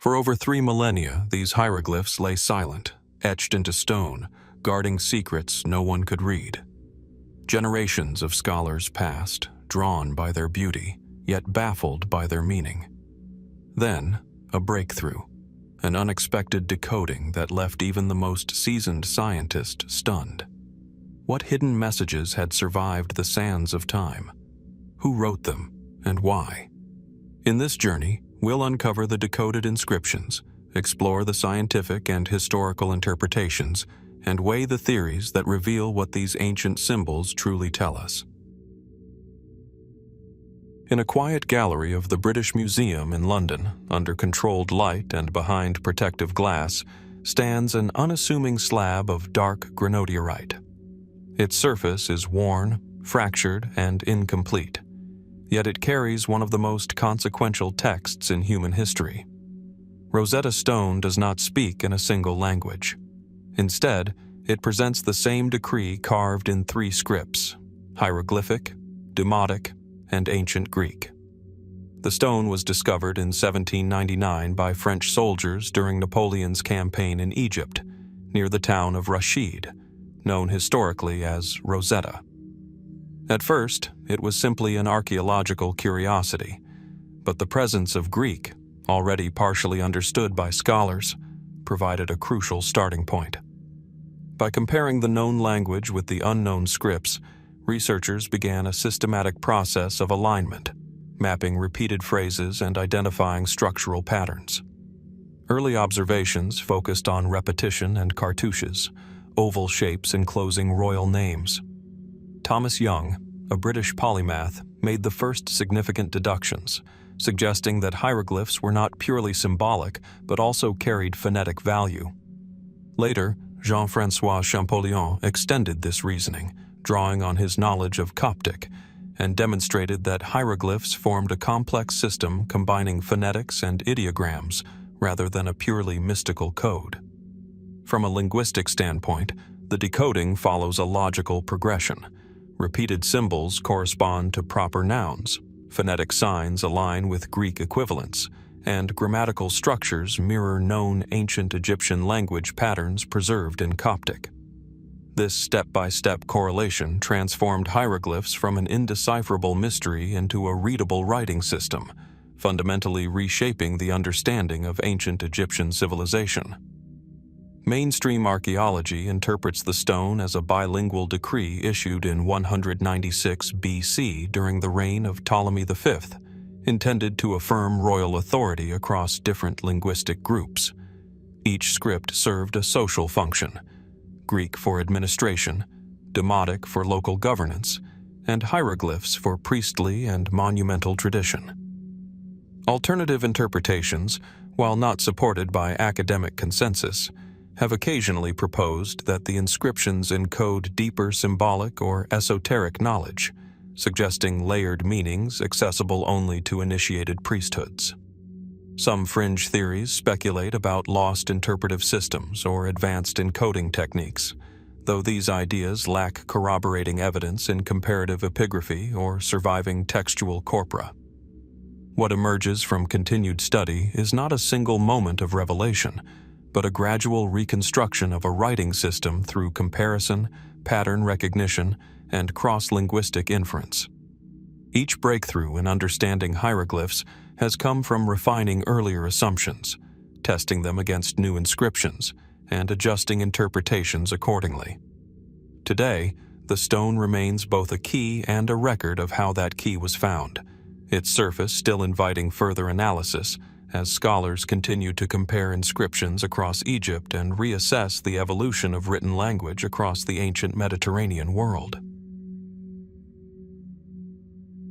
For over 3 millennia, these hieroglyphs lay silent, etched into stone, guarding secrets no one could read. Generations of scholars passed, drawn by their beauty, yet baffled by their meaning. Then, a breakthrough, an unexpected decoding that left even the most seasoned scientist stunned. What hidden messages had survived the sands of time? Who wrote them, and why? In this journey, we'll uncover the decoded inscriptions, explore the scientific and historical interpretations, and weigh the theories that reveal what these ancient symbols truly tell us. In a quiet gallery of the British Museum in London, under controlled light and behind protective glass, stands an unassuming slab of dark granodiorite. Its surface is worn, fractured, and incomplete, yet it carries one of the most consequential texts in human history. Rosetta Stone does not speak in a single language. Instead, it presents the same decree carved in 3 scripts: hieroglyphic, demotic, and ancient Greek. The stone was discovered in 1799 by French soldiers during Napoleon's campaign in Egypt, near the town of Rashid, known historically as Rosetta. At first, it was simply an archaeological curiosity, but the presence of Greek, already partially understood by scholars, provided a crucial starting point. By comparing the known language with the unknown scripts, researchers began a systematic process of alignment, mapping repeated phrases and identifying structural patterns. Early observations focused on repetition and cartouches, oval shapes enclosing royal names. Thomas Young, a British polymath, made the first significant deductions, suggesting that hieroglyphs were not purely symbolic but also carried phonetic value. Later, Jean-François Champollion extended this reasoning, drawing on his knowledge of Coptic, and demonstrated that hieroglyphs formed a complex system combining phonetics and ideograms rather than a purely mystical code. From a linguistic standpoint, the decoding follows a logical progression. Repeated symbols correspond to proper nouns, phonetic signs align with Greek equivalents, and grammatical structures mirror known ancient Egyptian language patterns preserved in Coptic. This step-by-step correlation transformed hieroglyphs from an indecipherable mystery into a readable writing system, fundamentally reshaping the understanding of ancient Egyptian civilization. Mainstream archaeology interprets the stone as a bilingual decree issued in 196 BC during the reign of Ptolemy V, intended to affirm royal authority across different linguistic groups. Each script served a social function: Greek for administration, demotic for local governance, and hieroglyphs for priestly and monumental tradition. Alternative interpretations, while not supported by academic consensus, have occasionally proposed that the inscriptions encode deeper symbolic or esoteric knowledge, suggesting layered meanings accessible only to initiated priesthoods. Some fringe theories speculate about lost interpretive systems or advanced encoding techniques, though these ideas lack corroborating evidence in comparative epigraphy or surviving textual corpora. What emerges from continued study is not a single moment of revelation, but a gradual reconstruction of a writing system through comparison, pattern recognition, and cross-linguistic inference. Each breakthrough in understanding hieroglyphs has come from refining earlier assumptions, testing them against new inscriptions, and adjusting interpretations accordingly. Today, the stone remains both a key and a record of how that key was found, its surface still inviting further analysis as scholars continue to compare inscriptions across Egypt and reassess the evolution of written language across the ancient Mediterranean world.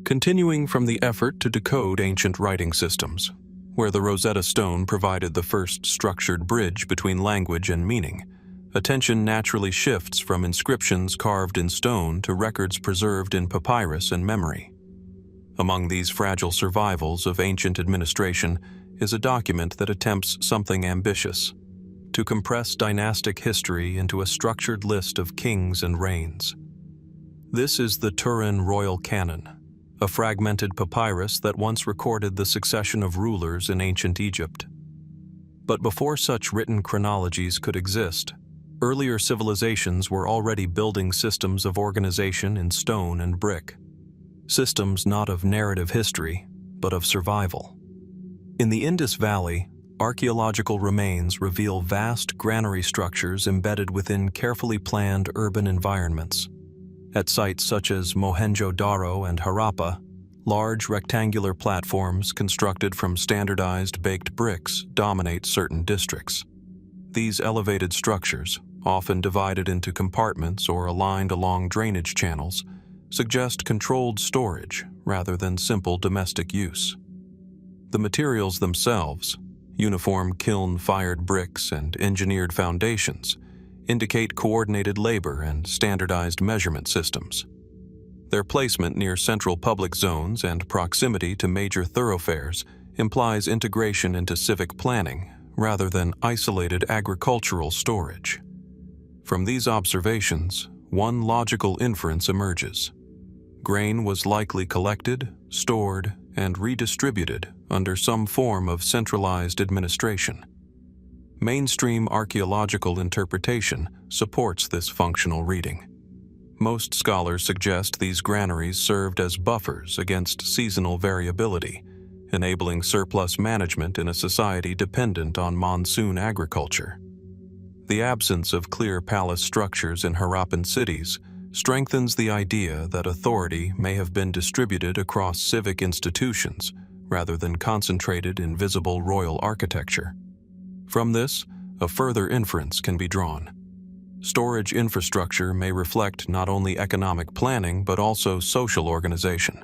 Continuing from the effort to decode ancient writing systems, where the Rosetta Stone provided the first structured bridge between language and meaning, attention naturally shifts from inscriptions carved in stone to records preserved in papyrus and memory. Among these fragile survivals of ancient administration is a document that attempts something ambitious: to compress dynastic history into a structured list of kings and reigns. This is the Turin royal Canon, a fragmented papyrus that once recorded the succession of rulers in ancient Egypt. But before such written chronologies could exist, earlier civilizations were already building systems of organization in stone and brick. Systems not of narrative history, but of survival. In the Indus Valley, archaeological remains reveal vast granary structures embedded within carefully planned urban environments. At sites such as Mohenjo-Daro and Harappa, large rectangular platforms constructed from standardized baked bricks dominate certain districts. These elevated structures, often divided into compartments or aligned along drainage channels, suggest controlled storage rather than simple domestic use. The materials themselves, uniform kiln-fired bricks and engineered foundations, indicate coordinated labor and standardized measurement systems. Their placement near central public zones and proximity to major thoroughfares implies integration into civic planning rather than isolated agricultural storage. From these observations, one logical inference emerges. Grain was likely collected, stored, and redistributed under some form of centralized administration. Mainstream archaeological interpretation supports this functional reading. Most scholars suggest these granaries served as buffers against seasonal variability, enabling surplus management in a society dependent on monsoon agriculture. The absence of clear palace structures in Harappan cities strengthens the idea that authority may have been distributed across civic institutions rather than concentrated in visible royal architecture. From this, a further inference can be drawn. Storage infrastructure may reflect not only economic planning but also social organization.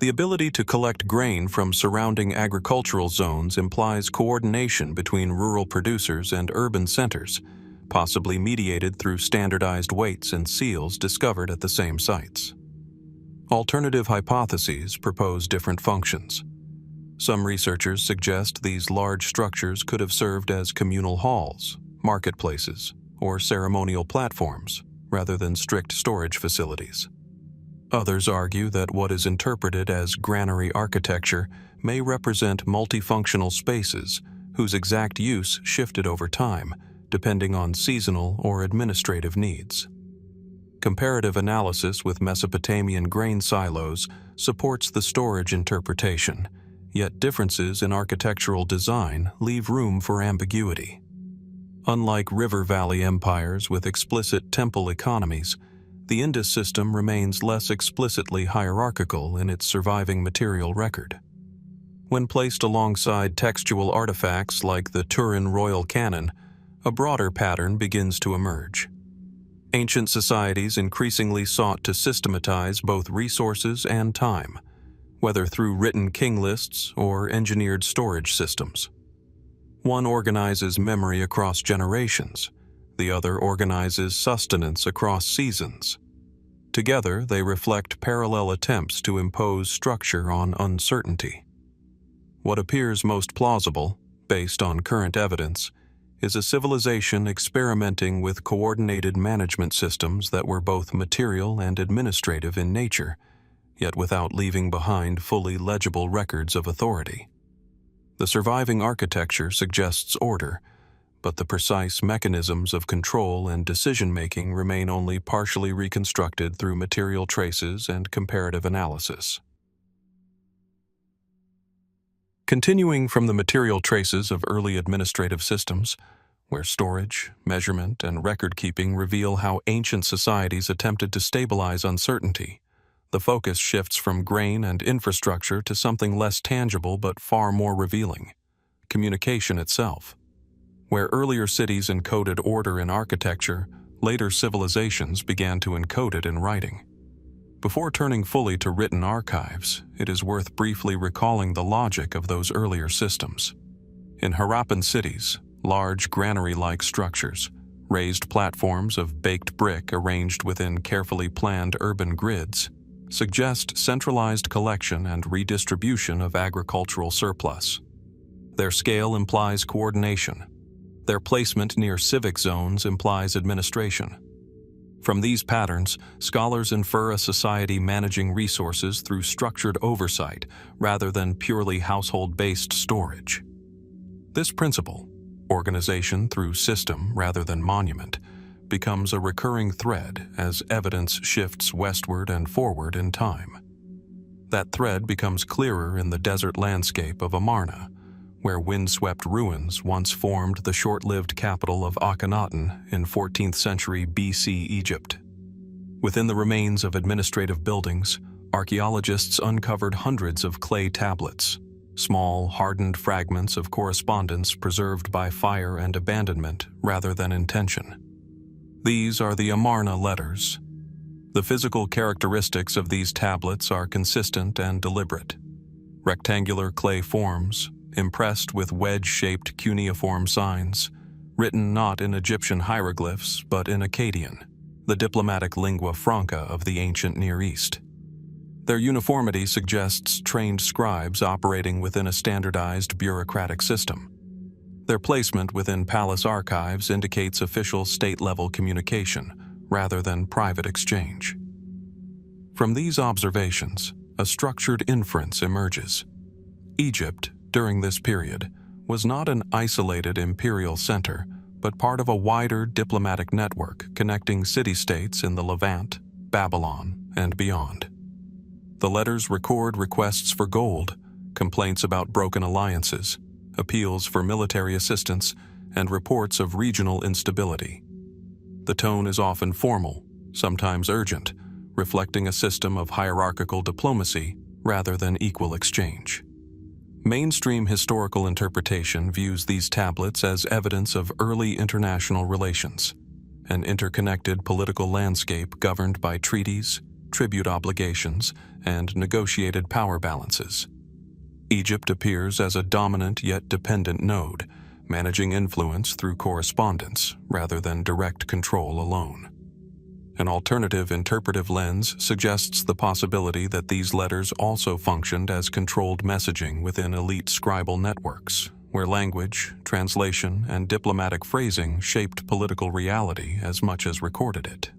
The ability to collect grain from surrounding agricultural zones implies coordination between rural producers and urban centers, possibly mediated through standardized weights and seals discovered at the same sites. Alternative hypotheses propose different functions. Some researchers suggest these large structures could have served as communal halls, marketplaces, or ceremonial platforms, rather than strict storage facilities. Others argue that what is interpreted as granary architecture may represent multifunctional spaces whose exact use shifted over time, depending on seasonal or administrative needs. Comparative analysis with Mesopotamian grain silos supports the storage interpretation, yet differences in architectural design leave room for ambiguity. Unlike river valley empires with explicit temple economies, the Indus system remains less explicitly hierarchical in its surviving material record. When placed alongside textual artifacts like the Turin royal canon, a broader pattern begins to emerge. Ancient societies increasingly sought to systematize both resources and time, whether through written king lists or engineered storage systems. One organizes memory across generations, the other organizes sustenance across seasons. Together, they reflect parallel attempts to impose structure on uncertainty. What appears most plausible, based on current evidence, is a civilization experimenting with coordinated management systems that were both material and administrative in nature, yet without leaving behind fully legible records of authority. The surviving architecture suggests order, but the precise mechanisms of control and decision-making remain only partially reconstructed through material traces and comparative analysis. Continuing from the material traces of early administrative systems, where storage, measurement, and record-keeping reveal how ancient societies attempted to stabilize uncertainty, the focus shifts from grain and infrastructure to something less tangible but far more revealing: communication itself. Where earlier cities encoded order in architecture, later civilizations began to encode it in writing. Before turning fully to written archives, it is worth briefly recalling the logic of those earlier systems. In Harappan cities, large granary-like structures, raised platforms of baked brick arranged within carefully planned urban grids, suggest centralized collection and redistribution of agricultural surplus. Their scale implies coordination. Their placement near civic zones implies administration. From these patterns, scholars infer a society managing resources through structured oversight rather than purely household-based storage. This principle, organization through system rather than monument, becomes a recurring thread as evidence shifts westward and forward in time. That thread becomes clearer in the desert landscape of Amarna, where windswept ruins once formed the short-lived capital of Akhenaten in 14th century BC Egypt. Within the remains of administrative buildings, archaeologists uncovered hundreds of clay tablets, small, hardened fragments of correspondence preserved by fire and abandonment rather than intention. These are the Amarna Letters. The physical characteristics of these tablets are consistent and deliberate. Rectangular clay forms, impressed with wedge-shaped cuneiform signs, written not in Egyptian hieroglyphs but in Akkadian, the diplomatic lingua franca of the ancient Near East. Their uniformity suggests trained scribes operating within a standardized bureaucratic system. Their placement within palace archives indicates official state-level communication rather than private exchange. From these observations, a structured inference emerges. Egypt, during this period, was not an isolated imperial center, but part of a wider diplomatic network connecting city-states in the Levant, Babylon, and beyond. The letters record requests for gold, complaints about broken alliances, appeals for military assistance, and reports of regional instability. The tone is often formal, sometimes urgent, reflecting a system of hierarchical diplomacy rather than equal exchange. Mainstream historical interpretation views these tablets as evidence of early international relations, an interconnected political landscape governed by treaties, tribute obligations, and negotiated power balances. Egypt appears as a dominant yet dependent node, managing influence through correspondence rather than direct control alone. An alternative interpretive lens suggests the possibility that these letters also functioned as controlled messaging within elite scribal networks, where language, translation, and diplomatic phrasing shaped political reality as much as recorded it.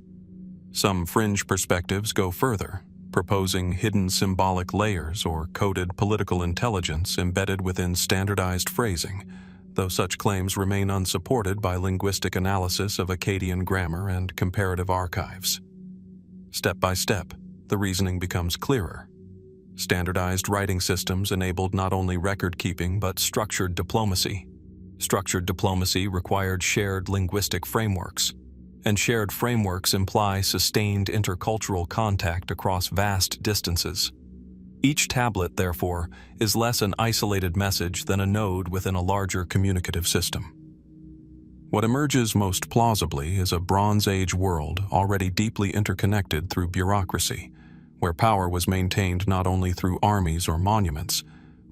Some fringe perspectives go further, proposing hidden symbolic layers or coded political intelligence embedded within standardized phrasing, though such claims remain unsupported by linguistic analysis of Akkadian grammar and comparative archives. Step by step, the reasoning becomes clearer. Standardized writing systems enabled not only record-keeping but structured diplomacy. Structured diplomacy required shared linguistic frameworks, and shared frameworks imply sustained intercultural contact across vast distances. Each tablet, therefore, is less an isolated message than a node within a larger communicative system. What emerges most plausibly is a Bronze Age world already deeply interconnected through bureaucracy, where power was maintained not only through armies or monuments,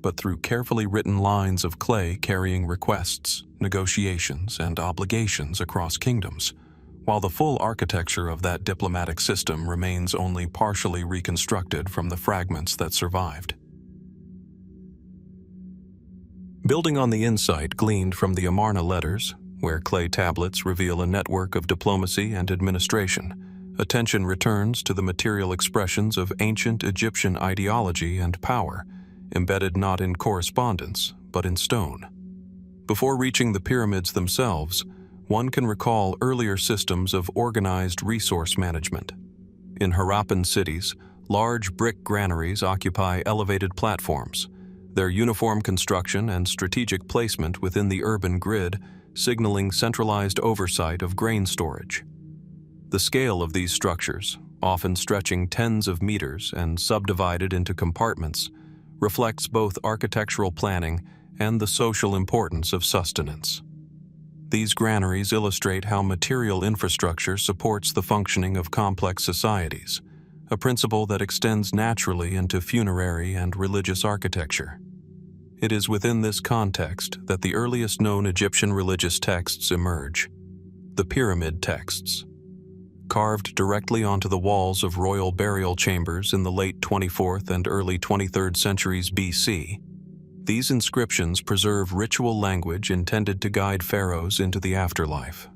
but through carefully written lines of clay carrying requests, negotiations, and obligations across kingdoms, while the full architecture of that diplomatic system remains only partially reconstructed from the fragments that survived. Building on the insight gleaned from the Amarna Letters, where clay tablets reveal a network of diplomacy and administration, attention returns to the material expressions of ancient Egyptian ideology and power, embedded not in correspondence, but in stone. Before reaching the pyramids themselves, one can recall earlier systems of organized resource management. In Harappan cities, large brick granaries occupy elevated platforms, their uniform construction and strategic placement within the urban grid signaling centralized oversight of grain storage. The scale of these structures, often stretching tens of meters and subdivided into compartments, reflects both architectural planning and the social importance of sustenance. These granaries illustrate how material infrastructure supports the functioning of complex societies, a principle that extends naturally into funerary and religious architecture. It is within this context that the earliest known Egyptian religious texts emerge, the Pyramid Texts. Carved directly onto the walls of royal burial chambers in the late 24th and early 23rd centuries BC, these inscriptions preserve ritual language intended to guide pharaohs into the afterlife.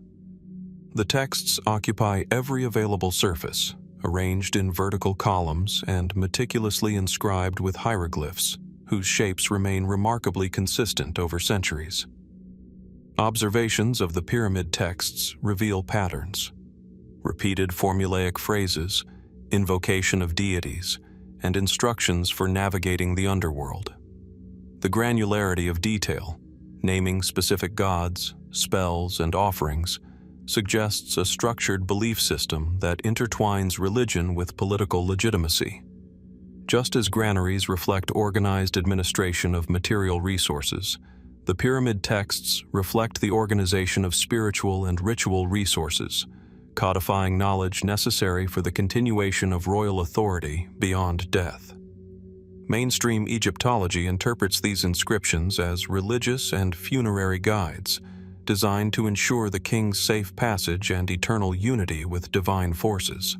The texts occupy every available surface, arranged in vertical columns and meticulously inscribed with hieroglyphs, whose shapes remain remarkably consistent over centuries. Observations of the pyramid texts reveal patterns. Repeated formulaic phrases, invocation of deities, and instructions for navigating the underworld. The granularity of detail, naming specific gods, spells, and offerings, suggests a structured belief system that intertwines religion with political legitimacy. Just as granaries reflect organized administration of material resources, the pyramid texts reflect the organization of spiritual and ritual resources, codifying knowledge necessary for the continuation of royal authority beyond death. Mainstream Egyptology interprets these inscriptions as religious and funerary guides, designed to ensure the king's safe passage and eternal unity with divine forces.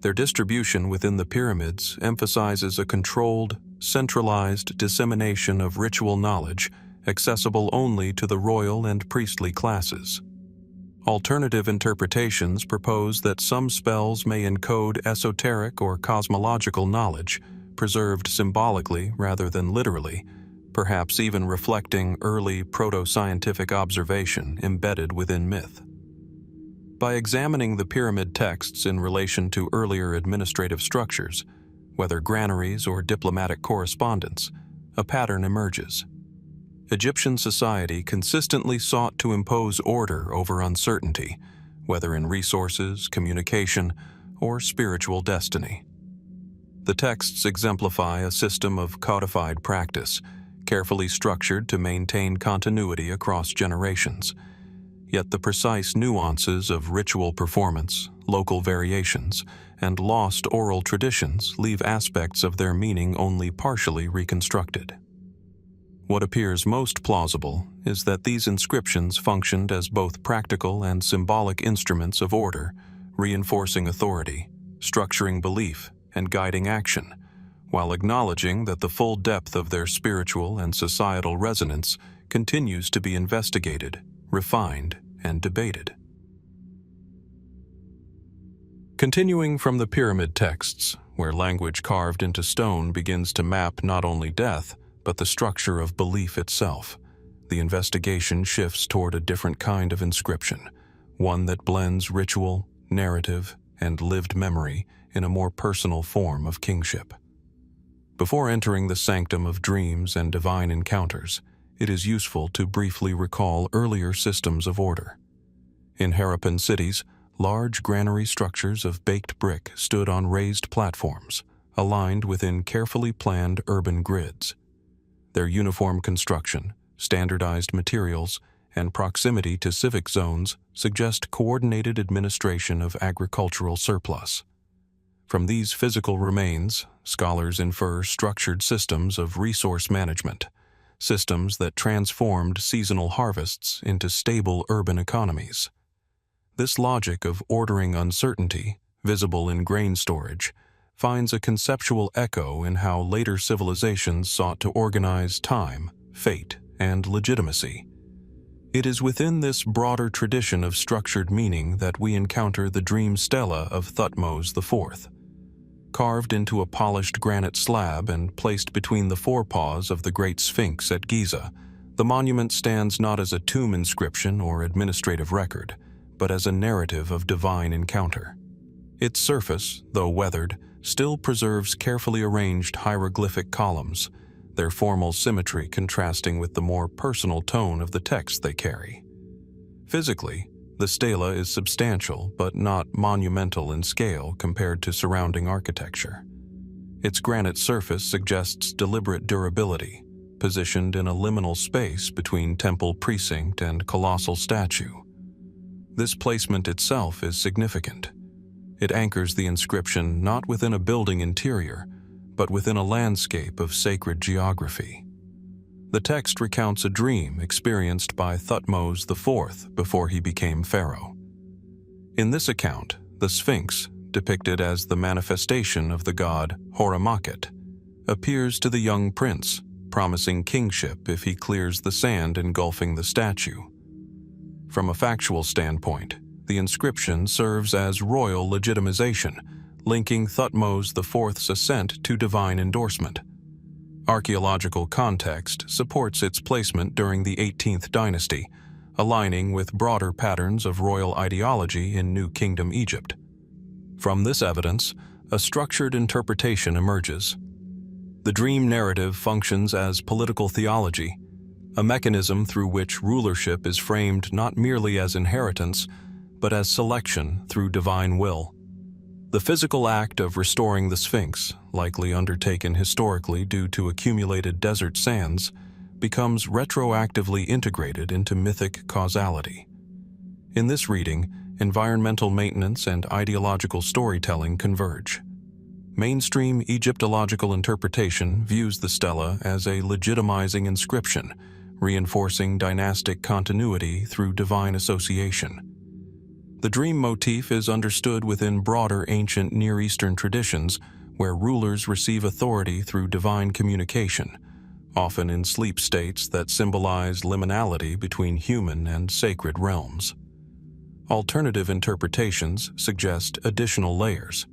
Their distribution within the pyramids emphasizes a controlled, centralized dissemination of ritual knowledge accessible only to the royal and priestly classes. Alternative interpretations propose that some spells may encode esoteric or cosmological knowledge, preserved symbolically rather than literally, perhaps even reflecting early proto-scientific observation embedded within myth. By examining the pyramid texts in relation to earlier administrative structures, whether granaries or diplomatic correspondence, a pattern emerges. Egyptian society consistently sought to impose order over uncertainty, whether in resources, communication, or spiritual destiny. The texts exemplify a system of codified practice, carefully structured to maintain continuity across generations. Yet the precise nuances of ritual performance, local variations, and lost oral traditions leave aspects of their meaning only partially reconstructed. What appears most plausible is that these inscriptions functioned as both practical and symbolic instruments of order, reinforcing authority, structuring belief, and guiding action, while acknowledging that the full depth of their spiritual and societal resonance continues to be investigated, refined, and debated. Continuing from the pyramid texts, where language carved into stone begins to map not only death, but the structure of belief itself, the investigation shifts toward a different kind of inscription, one that blends ritual, narrative, and lived memory in a more personal form of kingship. Before entering the sanctum of dreams and divine encounters, it is useful to briefly recall earlier systems of order. In Harappan cities, large granary structures of baked brick stood on raised platforms, aligned within carefully planned urban grids. Their uniform construction, standardized materials, and proximity to civic zones suggest coordinated administration of agricultural surplus. From these physical remains, scholars infer structured systems of resource management, systems that transformed seasonal harvests into stable urban economies. This logic of ordering uncertainty, visible in grain storage, finds a conceptual echo in how later civilizations sought to organize time, fate, and legitimacy. It is within this broader tradition of structured meaning that we encounter the dream stela of Thutmose IV. Carved into a polished granite slab and placed between the forepaws of the Great Sphinx at Giza, the monument stands not as a tomb inscription or administrative record, but as a narrative of divine encounter. Its surface, though weathered, still preserves carefully arranged hieroglyphic columns, their formal symmetry contrasting with the more personal tone of the text they carry. Physically, the stela is substantial but not monumental in scale compared to surrounding architecture. Its granite surface suggests deliberate durability, positioned in a liminal space between temple precinct and colossal statue. This placement itself is significant. It anchors the inscription not within a building interior, but within a landscape of sacred geography. The text recounts a dream experienced by Thutmose IV before he became pharaoh. In this account, the Sphinx, depicted as the manifestation of the god Horemakhet, appears to the young prince, promising kingship if he clears the sand engulfing the statue. From a factual standpoint, the inscription serves as royal legitimization, linking Thutmose IV's ascent to divine endorsement. Archaeological context supports its placement during the 18th dynasty, aligning with broader patterns of royal ideology in New Kingdom Egypt. From this evidence, a structured interpretation emerges. The dream narrative functions as political theology, a mechanism through which rulership is framed not merely as inheritance, but as selection through divine will. The physical act of restoring the Sphinx, likely undertaken historically due to accumulated desert sands, becomes retroactively integrated into mythic causality. In this reading, environmental maintenance and ideological storytelling converge. Mainstream Egyptological interpretation views the stela as a legitimizing inscription, reinforcing dynastic continuity through divine association. The dream motif is understood within broader ancient Near Eastern traditions where rulers receive authority through divine communication, often in sleep states that symbolize liminality between human and sacred realms. Alternative interpretations suggest additional layers.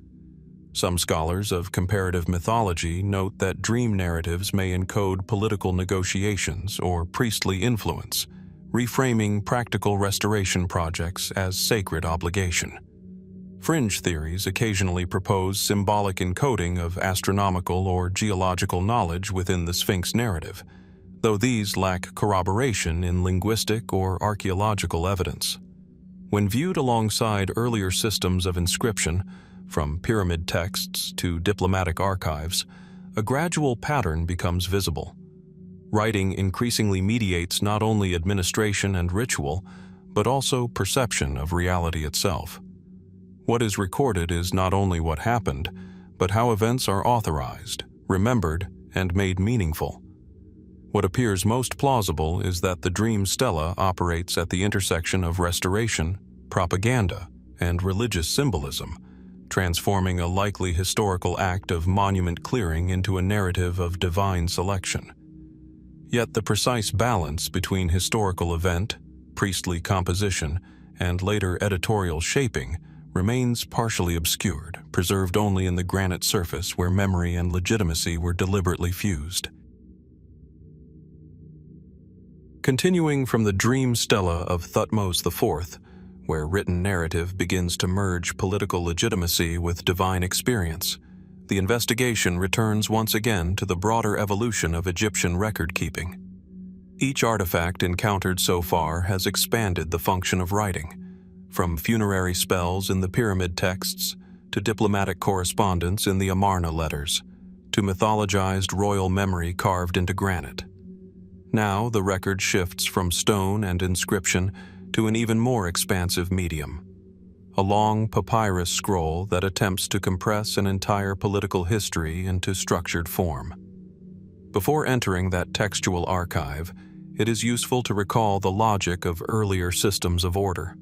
Some scholars of comparative mythology note that dream narratives may encode political negotiations or priestly influence, reframing practical restoration projects as sacred obligation. Fringe theories occasionally propose symbolic encoding of astronomical or geological knowledge within the Sphinx narrative, though these lack corroboration in linguistic or archaeological evidence. When viewed alongside earlier systems of inscription, from pyramid texts to diplomatic archives, a gradual pattern becomes visible. Writing increasingly mediates not only administration and ritual, but also perception of reality itself. What is recorded is not only what happened, but how events are authorized, remembered, and made meaningful. What appears most plausible is that the dream stela operates at the intersection of restoration, propaganda, and religious symbolism, transforming a likely historical act of monument clearing into a narrative of divine selection. Yet the precise balance between historical event, priestly composition, and later editorial shaping remains partially obscured, preserved only in the granite surface where memory and legitimacy were deliberately fused. Continuing from the dream stela of Thutmose IV, where written narrative begins to merge political legitimacy with divine experience, the investigation returns once again to the broader evolution of Egyptian record-keeping. Each artifact encountered so far has expanded the function of writing, from funerary spells in the pyramid texts to diplomatic correspondence in the Amarna Letters, to mythologized royal memory carved into granite. Now the record shifts from stone and inscription to an even more expansive medium, a long papyrus scroll that attempts to compress an entire political history into structured form. Before entering that textual archive, it is useful to recall the logic of earlier systems of order.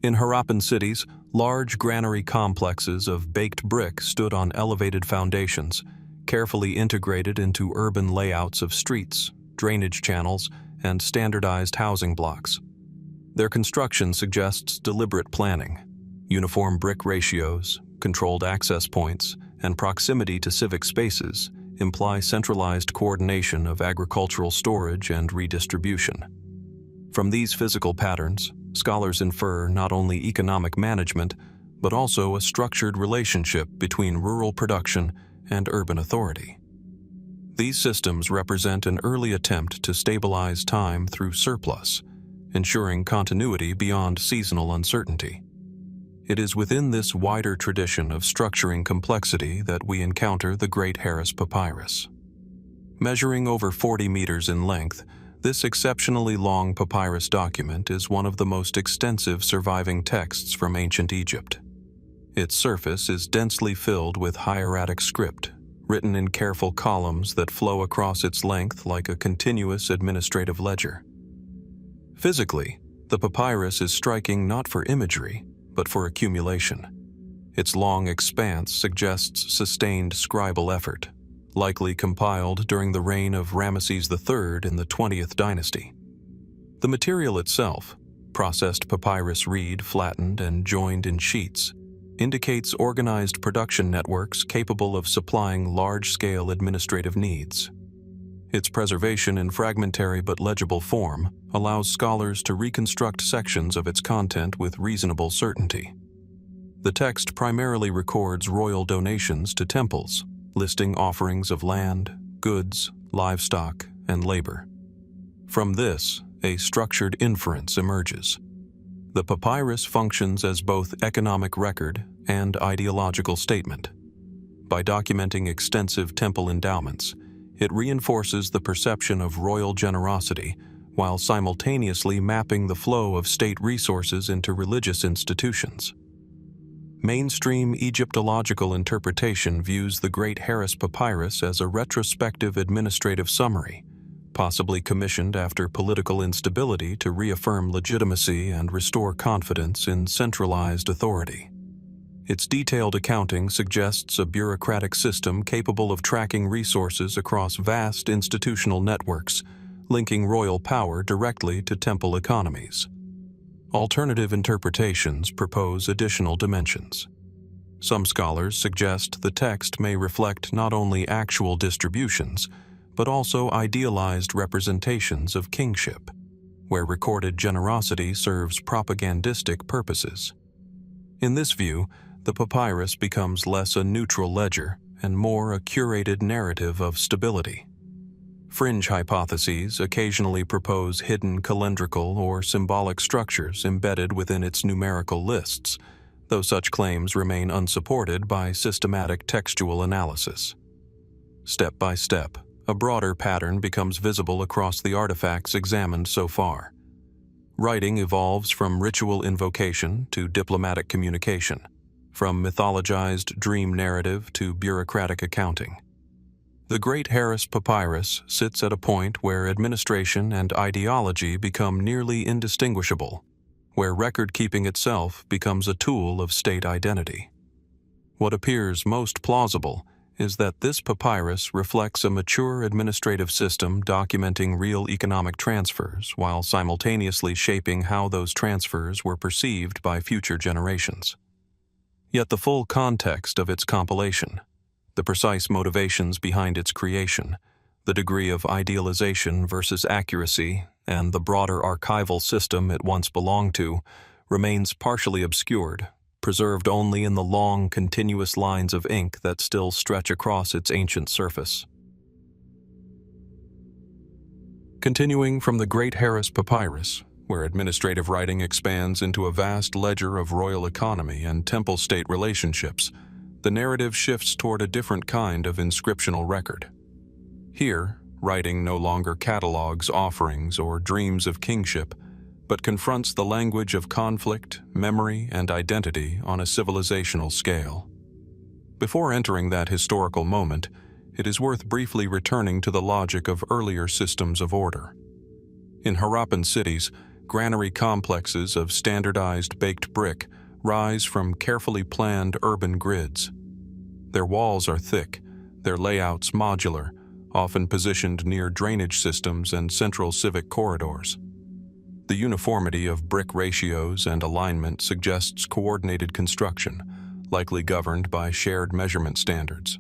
In Harappan cities, large granary complexes of baked brick stood on elevated foundations, carefully integrated into urban layouts of streets, drainage channels, and standardized housing blocks. Their construction suggests deliberate planning. Uniform brick ratios, controlled access points, and proximity to civic spaces imply centralized coordination of agricultural storage and redistribution. From these physical patterns, scholars infer not only economic management, but also a structured relationship between rural production and urban authority. These systems represent an early attempt to stabilize time through surplus, ensuring continuity beyond seasonal uncertainty. It is within this wider tradition of structuring complexity that we encounter the Great Ebers Papyrus. Measuring over 40 meters in length, this exceptionally long papyrus document is one of the most extensive surviving texts from ancient Egypt. Its surface is densely filled with hieratic script, written in careful columns that flow across its length like a continuous administrative ledger. Physically, the papyrus is striking not for imagery, but for accumulation. Its long expanse suggests sustained scribal effort, likely compiled during the reign of Ramesses III in the 20th dynasty. The material itself, processed papyrus reed flattened and joined in sheets, indicates organized production networks capable of supplying large-scale administrative needs. Its preservation in fragmentary but legible form allows scholars to reconstruct sections of its content with reasonable certainty. The text primarily records royal donations to temples, listing offerings of land, goods, livestock, and labor. From this, a structured inference emerges. The papyrus functions as both economic record and ideological statement. By documenting extensive temple endowments, it reinforces the perception of royal generosity while simultaneously mapping the flow of state resources into religious institutions. Mainstream Egyptological interpretation views the Great Harris Papyrus as a retrospective administrative summary, possibly commissioned after political instability to reaffirm legitimacy and restore confidence in centralized authority. Its detailed accounting suggests a bureaucratic system capable of tracking resources across vast institutional networks, linking royal power directly to temple economies. Alternative interpretations propose additional dimensions. Some scholars suggest the text may reflect not only actual distributions, but also idealized representations of kingship, where recorded generosity serves propagandistic purposes. In this view, the papyrus becomes less a neutral ledger and more a curated narrative of stability. Fringe hypotheses occasionally propose hidden calendrical or symbolic structures embedded within its numerical lists, though such claims remain unsupported by systematic textual analysis. Step by step, a broader pattern becomes visible across the artifacts examined so far. Writing evolves from ritual invocation to diplomatic communication, from mythologized dream narrative to bureaucratic accounting. The Great Harris Papyrus sits at a point where administration and ideology become nearly indistinguishable, where record-keeping itself becomes a tool of state identity. What appears most plausible is that this papyrus reflects a mature administrative system documenting real economic transfers while simultaneously shaping how those transfers were perceived by future generations. Yet the full context of its compilation, the precise motivations behind its creation, the degree of idealization versus accuracy, and the broader archival system it once belonged to, remains partially obscured, preserved only in the long, continuous lines of ink that still stretch across its ancient surface. Continuing from the Great Harris Papyrus, where administrative writing expands into a vast ledger of royal economy and temple-state relationships, the narrative shifts toward a different kind of inscriptional record. Here, writing no longer catalogs offerings or dreams of kingship, but confronts the language of conflict, memory, and identity on a civilizational scale. Before entering that historical moment, it is worth briefly returning to the logic of earlier systems of order. In Harappan cities, granary complexes of standardized baked brick rise from carefully planned urban grids. Their walls are thick, their layouts modular, often positioned near drainage systems and central civic corridors. The uniformity of brick ratios and alignment suggests coordinated construction, likely governed by shared measurement standards.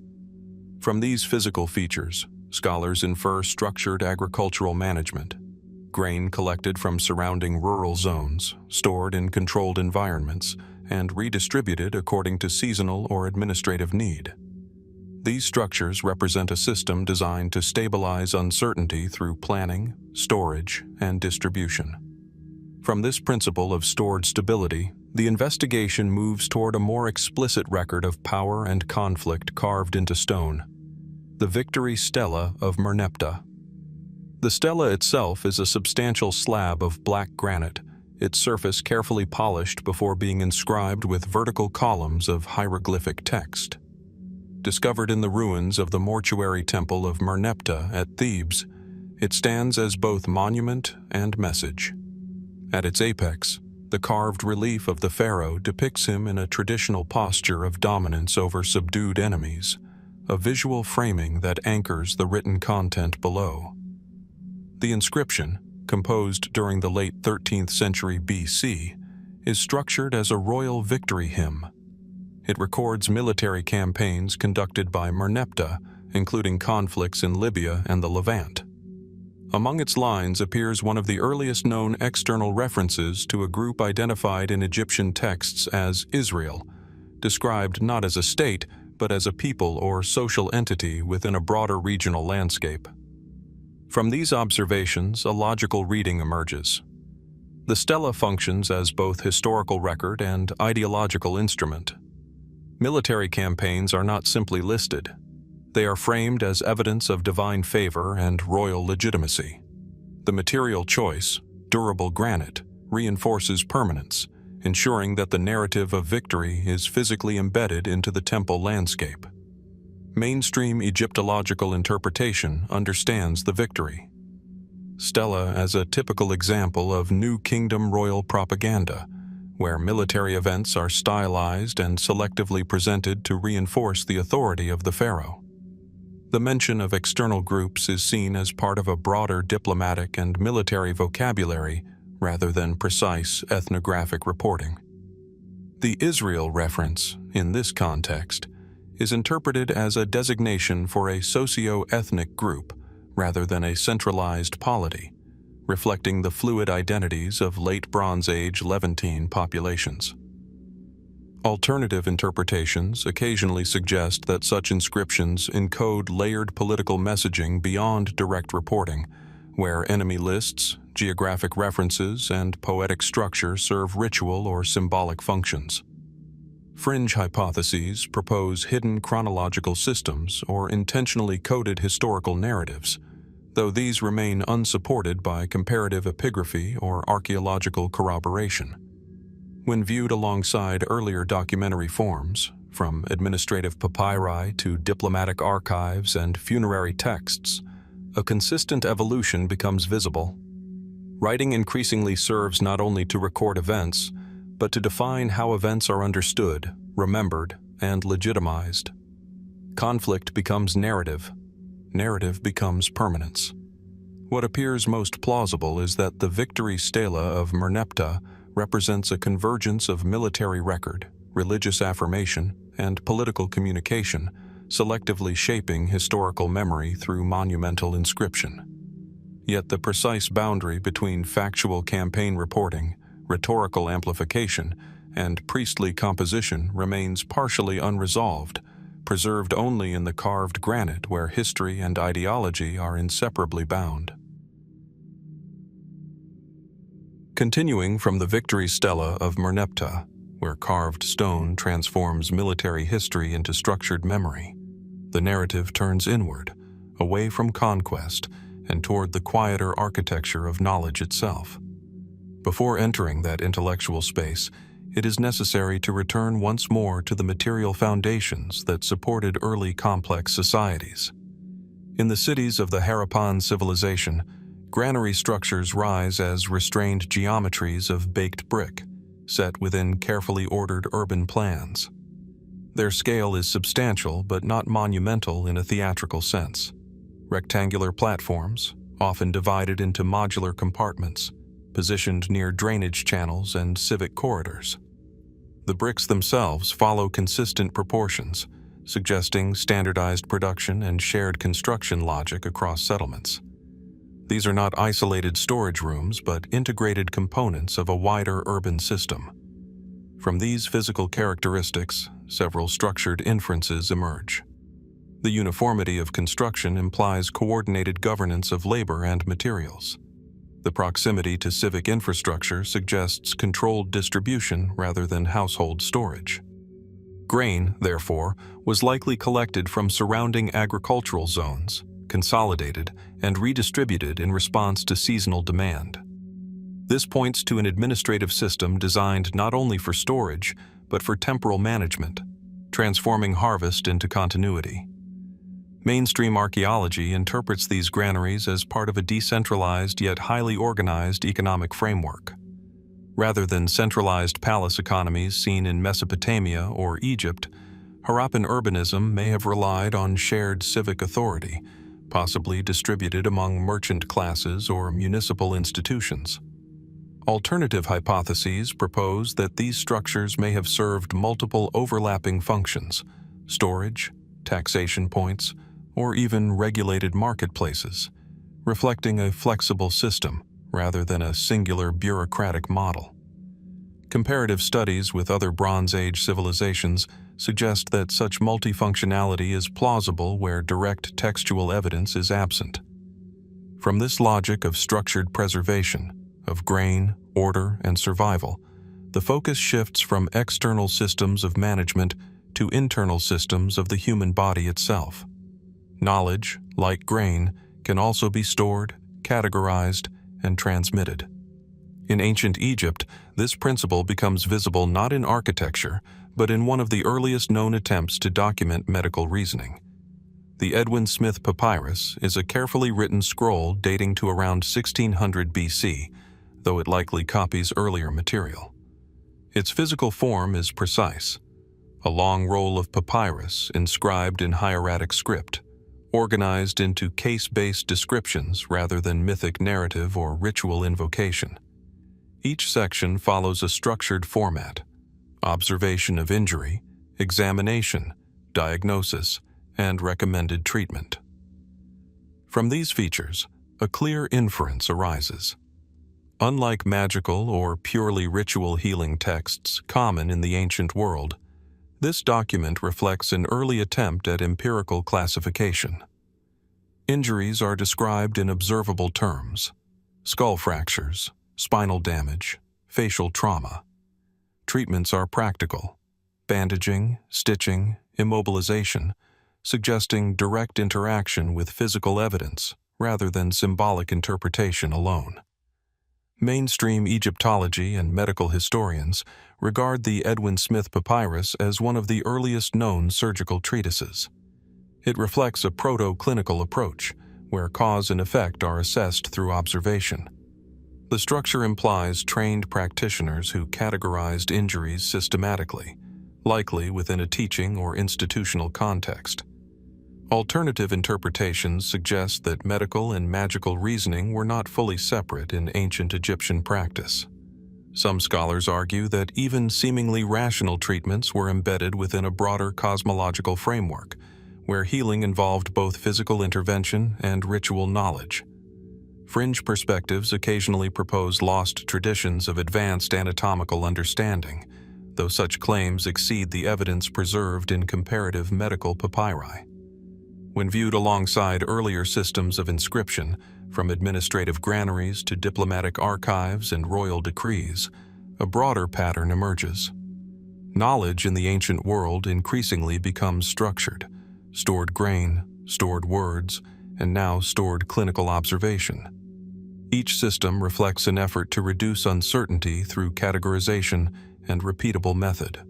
From these physical features, scholars infer structured agricultural management. Grain collected from surrounding rural zones, stored in controlled environments, and redistributed according to seasonal or administrative need. These structures represent a system designed to stabilize uncertainty through planning, storage, and distribution. From this principle of stored stability, the investigation moves toward a more explicit record of power and conflict carved into stone. The Victory Stela of Merneptah. The stela itself is a substantial slab of black granite, its surface carefully polished before being inscribed with vertical columns of hieroglyphic text. Discovered in the ruins of the mortuary temple of Merneptah at Thebes, it stands as both monument and message. At its apex, the carved relief of the pharaoh depicts him in a traditional posture of dominance over subdued enemies, a visual framing that anchors the written content below. The inscription, composed during the late 13th century BC, is structured as a royal victory hymn. It records military campaigns conducted by Merneptah including conflicts in Libya and the Levant. Among its lines appears one of the earliest known external references to a group identified in Egyptian texts as Israel, described not as a state, but as a people or social entity within a broader regional landscape. From these observations, a logical reading emerges. The stela functions as both historical record and ideological instrument. Military campaigns are not simply listed. They are framed as evidence of divine favor and royal legitimacy. The material choice, durable granite, reinforces permanence, ensuring that the narrative of victory is physically embedded into the temple landscape. Mainstream Egyptological interpretation understands the victory. Stela as a typical example of New Kingdom royal propaganda, where military events are stylized and selectively presented to reinforce the authority of the pharaoh. The mention of external groups is seen as part of a broader diplomatic and military vocabulary rather than precise ethnographic reporting. The Israel reference, in this context, is interpreted as a designation for a socio-ethnic group rather than a centralized polity, reflecting the fluid identities of late Bronze Age Levantine populations. Alternative interpretations occasionally suggest that such inscriptions encode layered political messaging beyond direct reporting, where enemy lists, geographic references, and poetic structure serve ritual or symbolic functions. Fringe hypotheses propose hidden chronological systems or intentionally coded historical narratives, though these remain unsupported by comparative epigraphy or archaeological corroboration. When viewed alongside earlier documentary forms, from administrative papyri to diplomatic archives and funerary texts, a consistent evolution becomes visible. Writing increasingly serves not only to record events, but to define how events are understood, remembered, and legitimized. Conflict becomes narrative. Narrative becomes permanence. What appears most plausible is that the victory stela of Merneptah represents a convergence of military record, religious affirmation, and political communication, selectively shaping historical memory through monumental inscription. Yet the precise boundary between factual campaign reporting, rhetorical amplification, and priestly composition remains partially unresolved, preserved only in the carved granite where history and ideology are inseparably bound. Continuing from the victory stela of Merneptah, where carved stone transforms military history into structured memory, the narrative turns inward, away from conquest, and toward the quieter architecture of knowledge itself. Before entering that intellectual space, it is necessary to return once more to the material foundations that supported early complex societies. In the cities of the Harappan civilization, granary structures rise as restrained geometries of baked brick, set within carefully ordered urban plans. Their scale is substantial but not monumental in a theatrical sense. Rectangular platforms, often divided into modular compartments, positioned near drainage channels and civic corridors. The bricks themselves follow consistent proportions, suggesting standardized production and shared construction logic across settlements. These are not isolated storage rooms, but integrated components of a wider urban system. From these physical characteristics, several structured inferences emerge. The uniformity of construction implies coordinated governance of labor and materials. The proximity to civic infrastructure suggests controlled distribution rather than household storage. Grain, therefore, was likely collected from surrounding agricultural zones, consolidated, and redistributed in response to seasonal demand. This points to an administrative system designed not only for storage, but for temporal management, transforming harvest into continuity. Mainstream archaeology interprets these granaries as part of a decentralized yet highly organized economic framework. Rather than centralized palace economies seen in Mesopotamia or Egypt, Harappan urbanism may have relied on shared civic authority, possibly distributed among merchant classes or municipal institutions. Alternative hypotheses propose that these structures may have served multiple overlapping functions: storage, taxation points, or even regulated marketplaces, reflecting a flexible system rather than a singular bureaucratic model. Comparative studies with other Bronze Age civilizations suggest that such multifunctionality is plausible where direct textual evidence is absent. From this logic of structured preservation, of grain, order, and survival, the focus shifts from external systems of management to internal systems of the human body itself. Knowledge, like grain, can also be stored, categorized, and transmitted. In ancient Egypt, this principle becomes visible not in architecture, but in one of the earliest known attempts to document medical reasoning. The Edwin Smith Papyrus is a carefully written scroll dating to around 1600 BC, though it likely copies earlier material. Its physical form is precise, a long roll of papyrus inscribed in hieratic script, organized into case-based descriptions rather than mythic narrative or ritual invocation. Each section follows a structured format: observation of injury, examination, diagnosis, and recommended treatment. From these features, a clear inference arises. Unlike magical or purely ritual healing texts common in the ancient world, this document reflects an early attempt at empirical classification. Injuries are described in observable terms: skull fractures, spinal damage, facial trauma. Treatments are practical: bandaging, stitching, immobilization, suggesting direct interaction with physical evidence rather than symbolic interpretation alone. Mainstream Egyptology and medical historians regard the Edwin Smith Papyrus as one of the earliest known surgical treatises. It reflects a proto-clinical approach, where cause and effect are assessed through observation. The structure implies trained practitioners who categorized injuries systematically, likely within a teaching or institutional context. Alternative interpretations suggest that medical and magical reasoning were not fully separate in ancient Egyptian practice. Some scholars argue that even seemingly rational treatments were embedded within a broader cosmological framework, where healing involved both physical intervention and ritual knowledge. Fringe perspectives occasionally propose lost traditions of advanced anatomical understanding, though such claims exceed the evidence preserved in comparative medical papyri. When viewed alongside earlier systems of inscription, from administrative granaries to diplomatic archives and royal decrees, a broader pattern emerges. Knowledge in the ancient world increasingly becomes structured: stored grain, stored words, and now stored clinical observation. Each system reflects an effort to reduce uncertainty through categorization and repeatable method.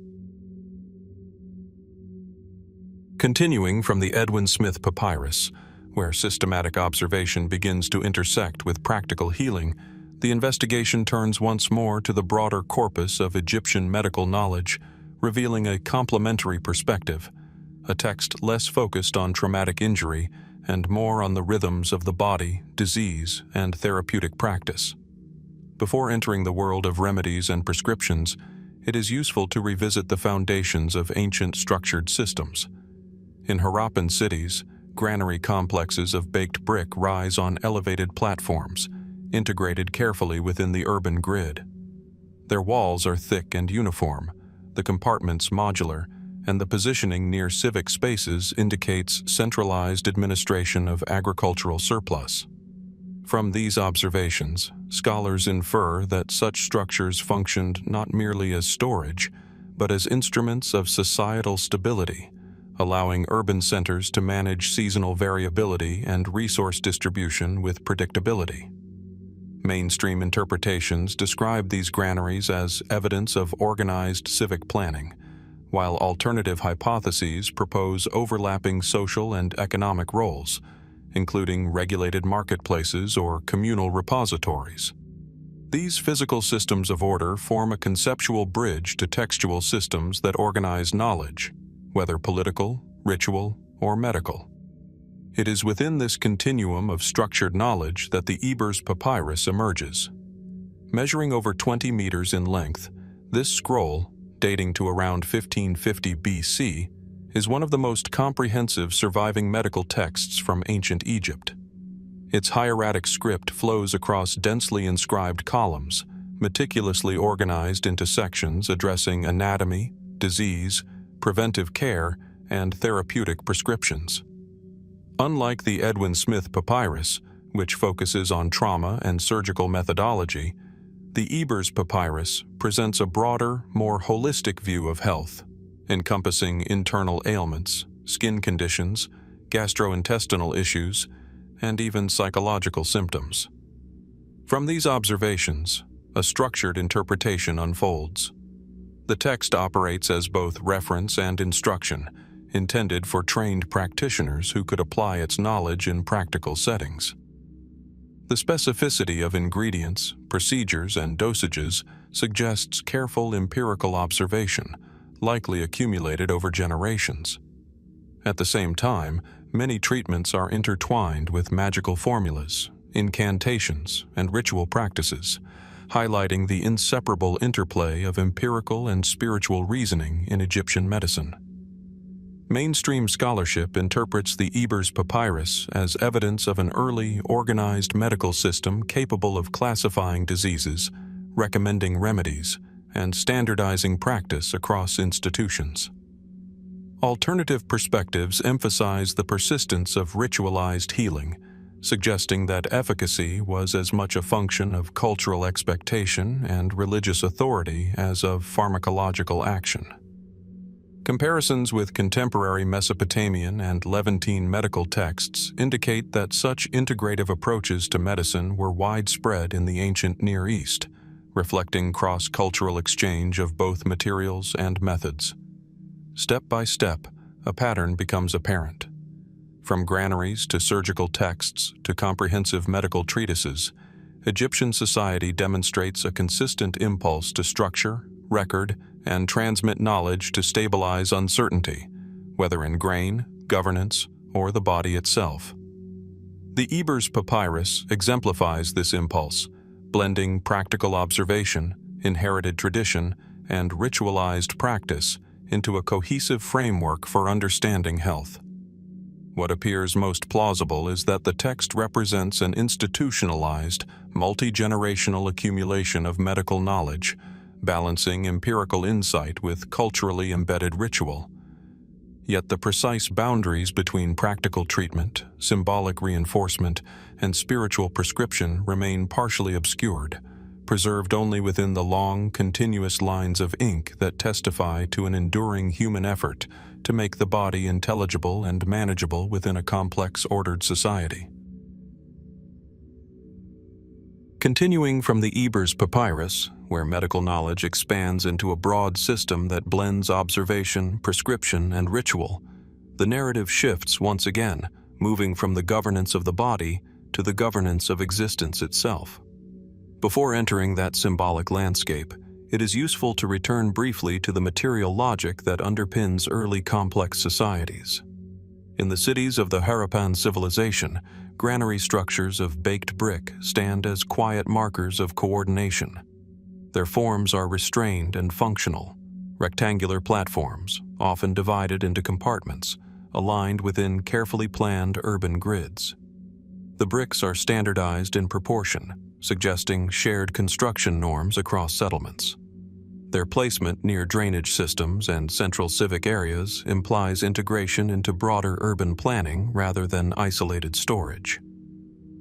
Continuing from the Edwin Smith Papyrus, where systematic observation begins to intersect with practical healing, the investigation turns once more to the broader corpus of Egyptian medical knowledge, revealing a complementary perspective, a text less focused on traumatic injury and more on the rhythms of the body, disease, and therapeutic practice. Before entering the world of remedies and prescriptions, it is useful to revisit the foundations of ancient structured systems. In Harappan cities, granary complexes of baked brick rise on elevated platforms, integrated carefully within the urban grid. Their walls are thick and uniform, the compartments modular, and the positioning near civic spaces indicates centralized administration of agricultural surplus. From these observations, scholars infer that such structures functioned not merely as storage, but as instruments of societal stability, allowing urban centers to manage seasonal variability and resource distribution with predictability. Mainstream interpretations describe these granaries as evidence of organized civic planning, while alternative hypotheses propose overlapping social and economic roles, including regulated marketplaces or communal repositories. These physical systems of order form a conceptual bridge to textual systems that organize knowledge, whether political, ritual, or medical. It is within this continuum of structured knowledge that the Ebers Papyrus emerges. Measuring over 20 meters in length, this scroll, dating to around 1550 BC, is one of the most comprehensive surviving medical texts from ancient Egypt. Its hieratic script flows across densely inscribed columns, meticulously organized into sections addressing anatomy, disease, preventive care, and therapeutic prescriptions. Unlike the Edwin Smith Papyrus, which focuses on trauma and surgical methodology, the Ebers Papyrus presents a broader, more holistic view of health, encompassing internal ailments, skin conditions, gastrointestinal issues, and even psychological symptoms. From these observations, a structured interpretation unfolds. The text operates as both reference and instruction, intended for trained practitioners who could apply its knowledge in practical settings. The specificity of ingredients, procedures, and dosages suggests careful empirical observation, likely accumulated over generations. At the same time, many treatments are intertwined with magical formulas, incantations, and ritual practices, highlighting the inseparable interplay of empirical and spiritual reasoning in Egyptian medicine. Mainstream scholarship interprets the Ebers Papyrus as evidence of an early, organized medical system capable of classifying diseases, recommending remedies, and standardizing practice across institutions. Alternative perspectives emphasize the persistence of ritualized healing, suggesting that efficacy was as much a function of cultural expectation and religious authority as of pharmacological action. Comparisons with contemporary Mesopotamian and Levantine medical texts indicate that such integrative approaches to medicine were widespread in the ancient Near East, reflecting cross-cultural exchange of both materials and methods. Step by step, a pattern becomes apparent. From granaries to surgical texts to comprehensive medical treatises, Egyptian society demonstrates a consistent impulse to structure, record, and transmit knowledge to stabilize uncertainty, whether in grain, governance, or the body itself. The Ebers Papyrus exemplifies this impulse, blending practical observation, inherited tradition, and ritualized practice into a cohesive framework for understanding health. What appears most plausible is that the text represents an institutionalized, multi-generational accumulation of medical knowledge, balancing empirical insight with culturally embedded ritual. Yet the precise boundaries between practical treatment, symbolic reinforcement, and spiritual prescription remain partially obscured, preserved only within the long, continuous lines of ink that testify to an enduring human effort to make the body intelligible and manageable within a complex, ordered society. Continuing from the Ebers Papyrus, where medical knowledge expands into a broad system that blends observation, prescription, and ritual, the narrative shifts once again, moving from the governance of the body to the governance of existence itself. Before entering that symbolic landscape, it is useful to return briefly to the material logic that underpins early complex societies. In the cities of the Harappan civilization, granary structures of baked brick stand as quiet markers of coordination. Their forms are restrained and functional, rectangular platforms, often divided into compartments, aligned within carefully planned urban grids. The bricks are standardized in proportion, suggesting shared construction norms across settlements. Their placement near drainage systems and central civic areas implies integration into broader urban planning rather than isolated storage.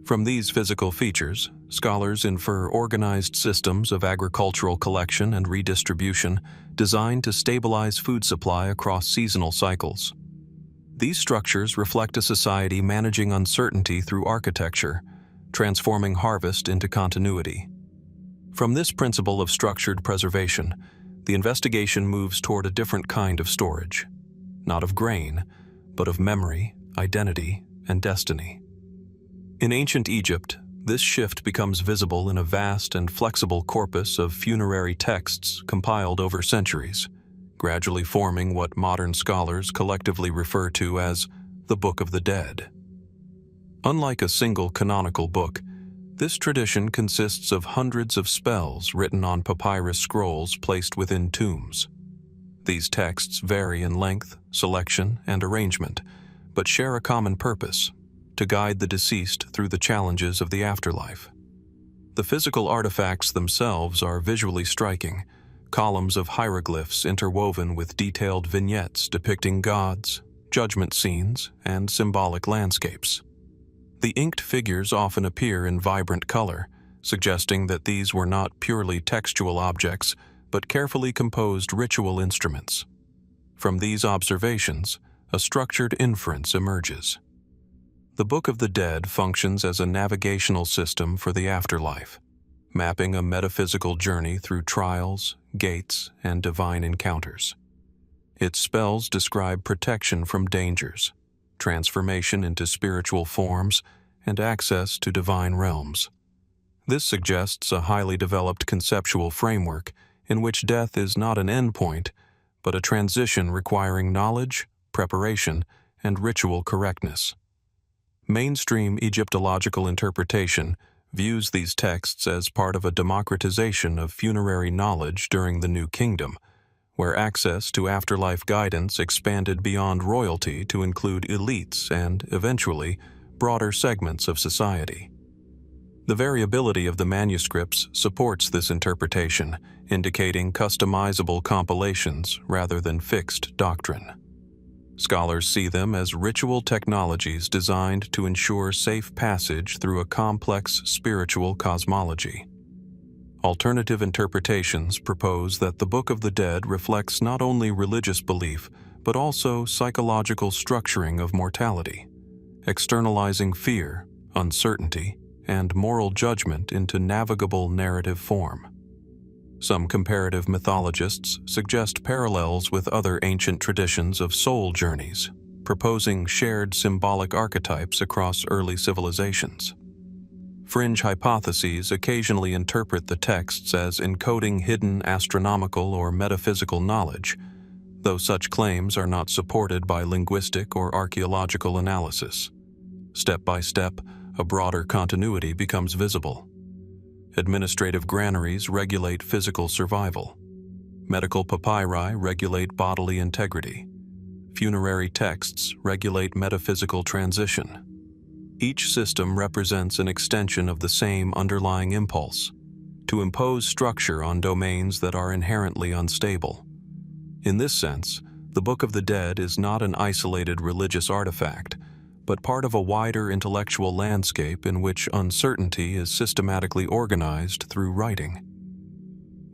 From these physical features, scholars infer organized systems of agricultural collection and redistribution designed to stabilize food supply across seasonal cycles. These structures reflect a society managing uncertainty through architecture, transforming harvest into continuity. From this principle of structured preservation, the investigation moves toward a different kind of storage, not of grain, but of memory, identity, and destiny. In ancient Egypt, this shift becomes visible in a vast and flexible corpus of funerary texts compiled over centuries, gradually forming what modern scholars collectively refer to as the Book of the Dead. Unlike a single canonical book, this tradition consists of hundreds of spells written on papyrus scrolls placed within tombs. These texts vary in length, selection, and arrangement, but share a common purpose: to guide the deceased through the challenges of the afterlife. The physical artifacts themselves are visually striking, columns of hieroglyphs interwoven with detailed vignettes depicting gods, judgment scenes, and symbolic landscapes. The inked figures often appear in vibrant color, suggesting that these were not purely textual objects, but carefully composed ritual instruments. From these observations, a structured inference emerges. The Book of the Dead functions as a navigational system for the afterlife, mapping a metaphysical journey through trials, gates, and divine encounters. Its spells describe protection from dangers, transformation into spiritual forms, and access to divine realms. This suggests a highly developed conceptual framework in which death is not an endpoint, but a transition requiring knowledge, preparation, and ritual correctness. Mainstream Egyptological interpretation views these texts as part of a democratization of funerary knowledge during the New Kingdom, where access to afterlife guidance expanded beyond royalty to include elites and, eventually, broader segments of society. The variability of the manuscripts supports this interpretation, indicating customizable compilations rather than fixed doctrine. Scholars see them as ritual technologies designed to ensure safe passage through a complex spiritual cosmology. Alternative interpretations propose that the Book of the Dead reflects not only religious belief, but also psychological structuring of mortality, externalizing fear, uncertainty, and moral judgment into navigable narrative form. Some comparative mythologists suggest parallels with other ancient traditions of soul journeys, proposing shared symbolic archetypes across early civilizations. Fringe hypotheses occasionally interpret the texts as encoding hidden astronomical or metaphysical knowledge, though such claims are not supported by linguistic or archaeological analysis. Step by step, a broader continuity becomes visible. Administrative granaries regulate physical survival. Medical papyri regulate bodily integrity. Funerary texts regulate metaphysical transition. Each system represents an extension of the same underlying impulse: to impose structure on domains that are inherently unstable. In this sense, the Book of the Dead is not an isolated religious artifact, but part of a wider intellectual landscape in which uncertainty is systematically organized through writing.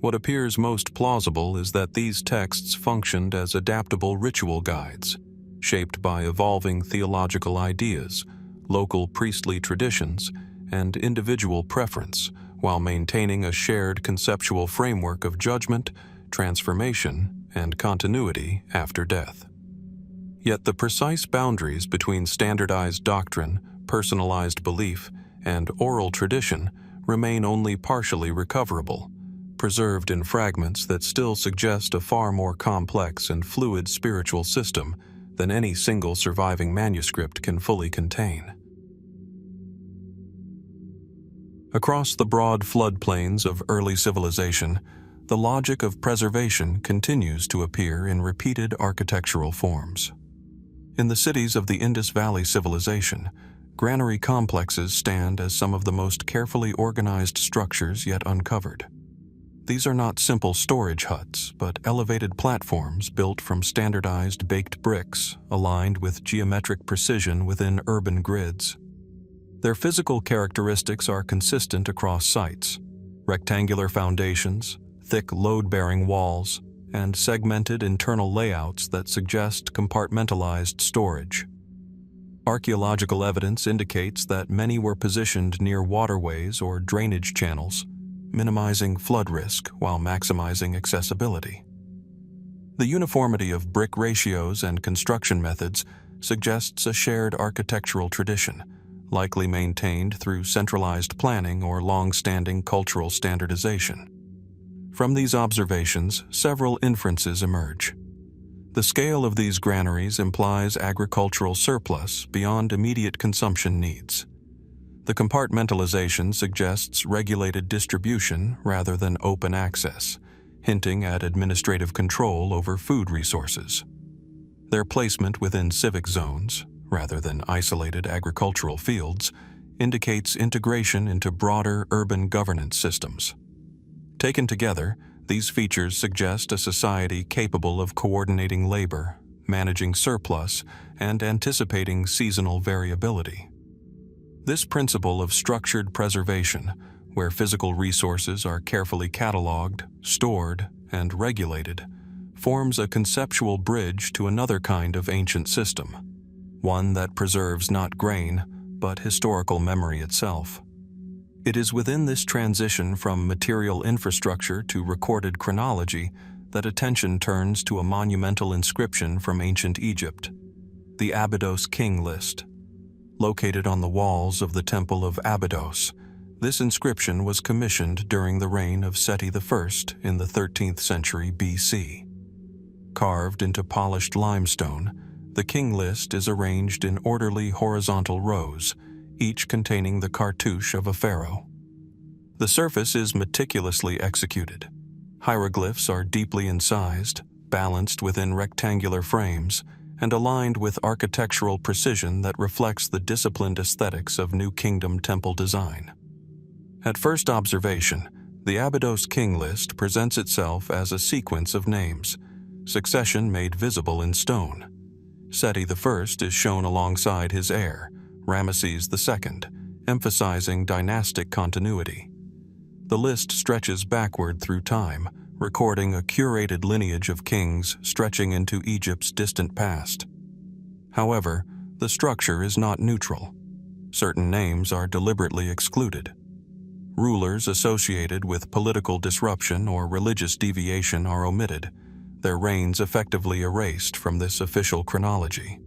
What appears most plausible is that these texts functioned as adaptable ritual guides, shaped by evolving theological ideas, local priestly traditions, and individual preference, while maintaining a shared conceptual framework of judgment, transformation, and continuity after death. Yet the precise boundaries between standardized doctrine, personalized belief, and oral tradition remain only partially recoverable, preserved in fragments that still suggest a far more complex and fluid spiritual system than any single surviving manuscript can fully contain. Across the broad floodplains of early civilization, the logic of preservation continues to appear in repeated architectural forms. In the cities of the Indus Valley civilization, granary complexes stand as some of the most carefully organized structures yet uncovered. These are not simple storage huts, but elevated platforms built from standardized baked bricks aligned with geometric precision within urban grids. Their physical characteristics are consistent across sites: rectangular foundations, thick load-bearing walls, and segmented internal layouts that suggest compartmentalized storage. Archaeological evidence indicates that many were positioned near waterways or drainage channels, minimizing flood risk while maximizing accessibility. The uniformity of brick ratios and construction methods suggests a shared architectural tradition, likely maintained through centralized planning or long-standing cultural standardization. From these observations, several inferences emerge. The scale of these granaries implies agricultural surplus beyond immediate consumption needs. The compartmentalization suggests regulated distribution rather than open access, hinting at administrative control over food resources. Their placement within civic zones, rather than isolated agricultural fields, indicates integration into broader urban governance systems. Taken together, these features suggest a society capable of coordinating labor, managing surplus, and anticipating seasonal variability. This principle of structured preservation, where physical resources are carefully cataloged, stored, and regulated, forms a conceptual bridge to another kind of ancient system, one that preserves not grain, but historical memory itself. It is within this transition from material infrastructure to recorded chronology that attention turns to a monumental inscription from ancient Egypt, the Abydos king list. Located on the walls of the Temple of Abydos, this inscription was commissioned during the reign of Seti I in the 13th century BC. Carved into polished limestone, the king list is arranged in orderly horizontal rows, each containing the cartouche of a pharaoh. The surface is meticulously executed. Hieroglyphs are deeply incised, balanced within rectangular frames, and aligned with architectural precision that reflects the disciplined aesthetics of New Kingdom temple design. At first observation, the Abydos king list presents itself as a sequence of names, succession made visible in stone. Seti I is shown alongside his heir, Ramesses II, emphasizing dynastic continuity. The list stretches backward through time, recording a curated lineage of kings stretching into Egypt's distant past. However, the structure is not neutral. Certain names are deliberately excluded. Rulers associated with political disruption or religious deviation are omitted, their reigns effectively erased from this official chronology.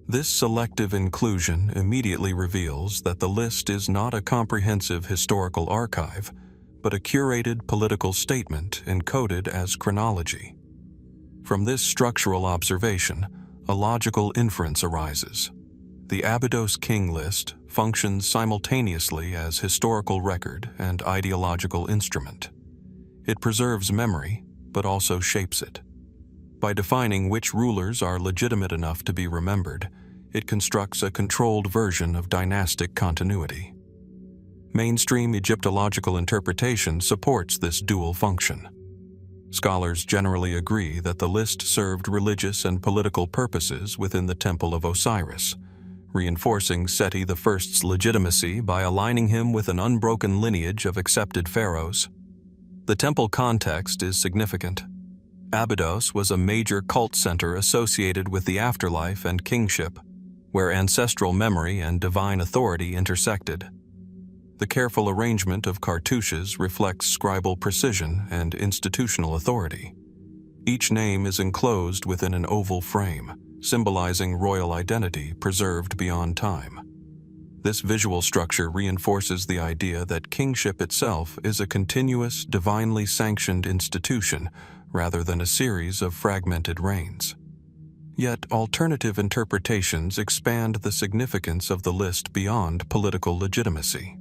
This selective inclusion immediately reveals that the list is not a comprehensive historical archive, but a curated political statement encoded as chronology. From this structural observation, a logical inference arises. The Abydos king list functions simultaneously as historical record and ideological instrument. It preserves memory, but also shapes it. By defining which rulers are legitimate enough to be remembered, it constructs a controlled version of dynastic continuity. Mainstream Egyptological interpretation supports this dual function. Scholars generally agree that the list served religious and political purposes within the Temple of Osiris, reinforcing Seti I's legitimacy by aligning him with an unbroken lineage of accepted pharaohs. The temple context is significant. Abydos was a major cult center associated with the afterlife and kingship, where ancestral memory and divine authority intersected. The careful arrangement of cartouches reflects scribal precision and institutional authority. Each name is enclosed within an oval frame, symbolizing royal identity preserved beyond time. This visual structure reinforces the idea that kingship itself is a continuous, divinely sanctioned institution rather than a series of fragmented reigns. Yet alternative interpretations expand the significance of the list beyond political legitimacy.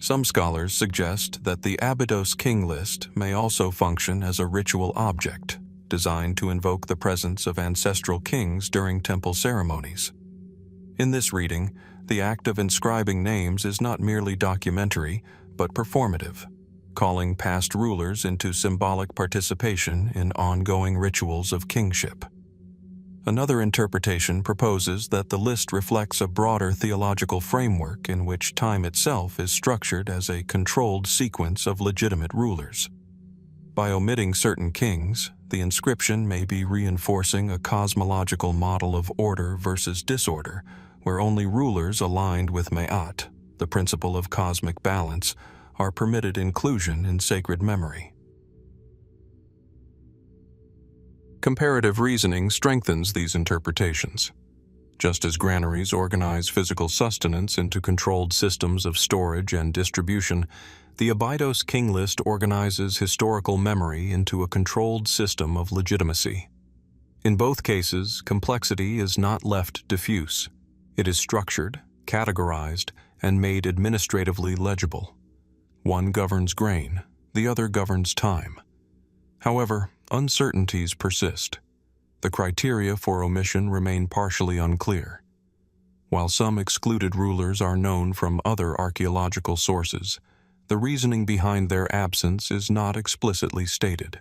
Some scholars suggest that the Abydos king list may also function as a ritual object, designed to invoke the presence of ancestral kings during temple ceremonies. In this reading, the act of inscribing names is not merely documentary, but performative, calling past rulers into symbolic participation in ongoing rituals of kingship. Another interpretation proposes that the list reflects a broader theological framework in which time itself is structured as a controlled sequence of legitimate rulers. By omitting certain kings, the inscription may be reinforcing a cosmological model of order versus disorder, where only rulers aligned with Ma'at, the principle of cosmic balance, are permitted inclusion in sacred memory. Comparative reasoning strengthens these interpretations. Just as granaries organize physical sustenance into controlled systems of storage and distribution, the Abydos king list organizes historical memory into a controlled system of legitimacy. In both cases, complexity is not left diffuse. It is structured, categorized, and made administratively legible. One governs grain, the other governs time. However, uncertainties persist. The criteria for omission remain partially unclear. While some excluded rulers are known from other archaeological sources, the reasoning behind their absence is not explicitly stated.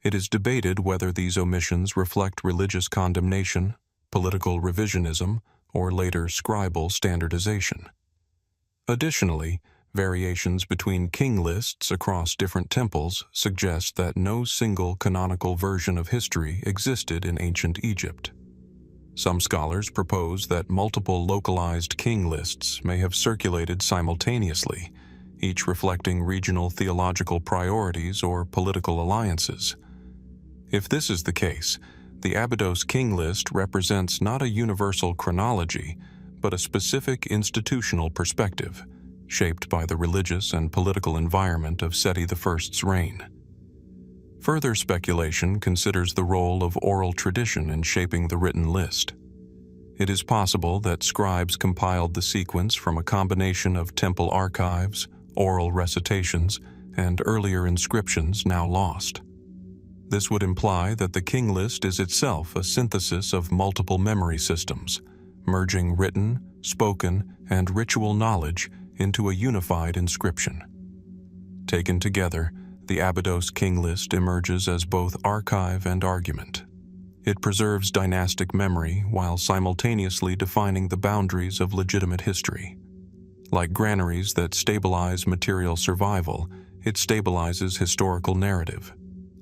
It is debated whether these omissions reflect religious condemnation, political revisionism, or later scribal standardization. Additionally, variations between king lists across different temples suggest that no single canonical version of history existed in ancient Egypt. Some scholars propose that multiple localized king lists may have circulated simultaneously, each reflecting regional theological priorities or political alliances. If this is the case, the Abydos king list represents not a universal chronology, but a specific institutional perspective, shaped by the religious and political environment of Seti I's reign. Further speculation considers the role of oral tradition in shaping the written list. It is possible that scribes compiled the sequence from a combination of temple archives, oral recitations, and earlier inscriptions now lost. This would imply that the king list is itself a synthesis of multiple memory systems, merging written, spoken, and ritual knowledge into a unified inscription. Taken together, the Abydos king list emerges as both archive and argument. It preserves dynastic memory while simultaneously defining the boundaries of legitimate history. Like granaries that stabilize material survival, it stabilizes historical narrative.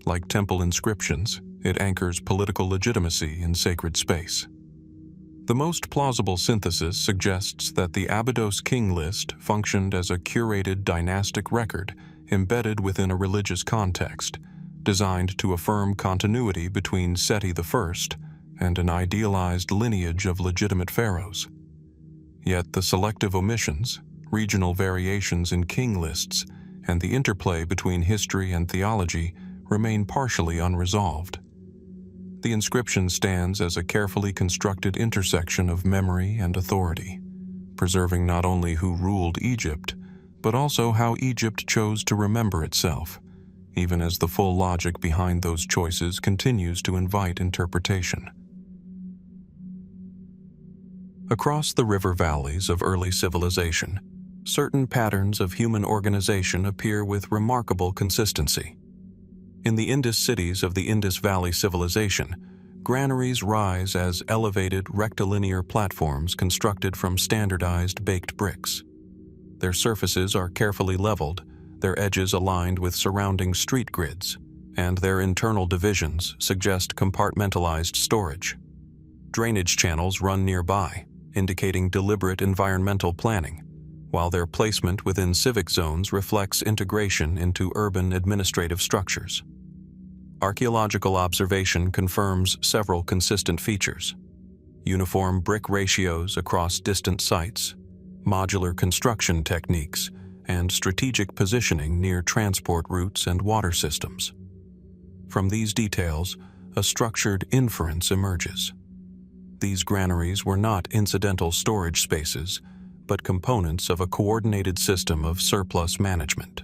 Like temple inscriptions, it anchors political legitimacy in sacred space. The most plausible synthesis suggests that the Abydos king list functioned as a curated dynastic record embedded within a religious context, designed to affirm continuity between Seti I and an idealized lineage of legitimate pharaohs. Yet the selective omissions, regional variations in king lists, and the interplay between history and theology remain partially unresolved. The inscription stands as a carefully constructed intersection of memory and authority, preserving not only who ruled Egypt, but also how Egypt chose to remember itself, even as the full logic behind those choices continues to invite interpretation. Across the river valleys of early civilization, certain patterns of human organization appear with remarkable consistency. In the Indus cities of the Indus Valley civilization, granaries rise as elevated rectilinear platforms constructed from standardized baked bricks. Their surfaces are carefully leveled, their edges aligned with surrounding street grids, and their internal divisions suggest compartmentalized storage. Drainage channels run nearby, indicating deliberate environmental planning, while their placement within civic zones reflects integration into urban administrative structures. Archaeological observation confirms several consistent features: uniform brick ratios across distant sites, modular construction techniques, and strategic positioning near transport routes and water systems. From these details, a structured inference emerges. These granaries were not incidental storage spaces, but components of a coordinated system of surplus management.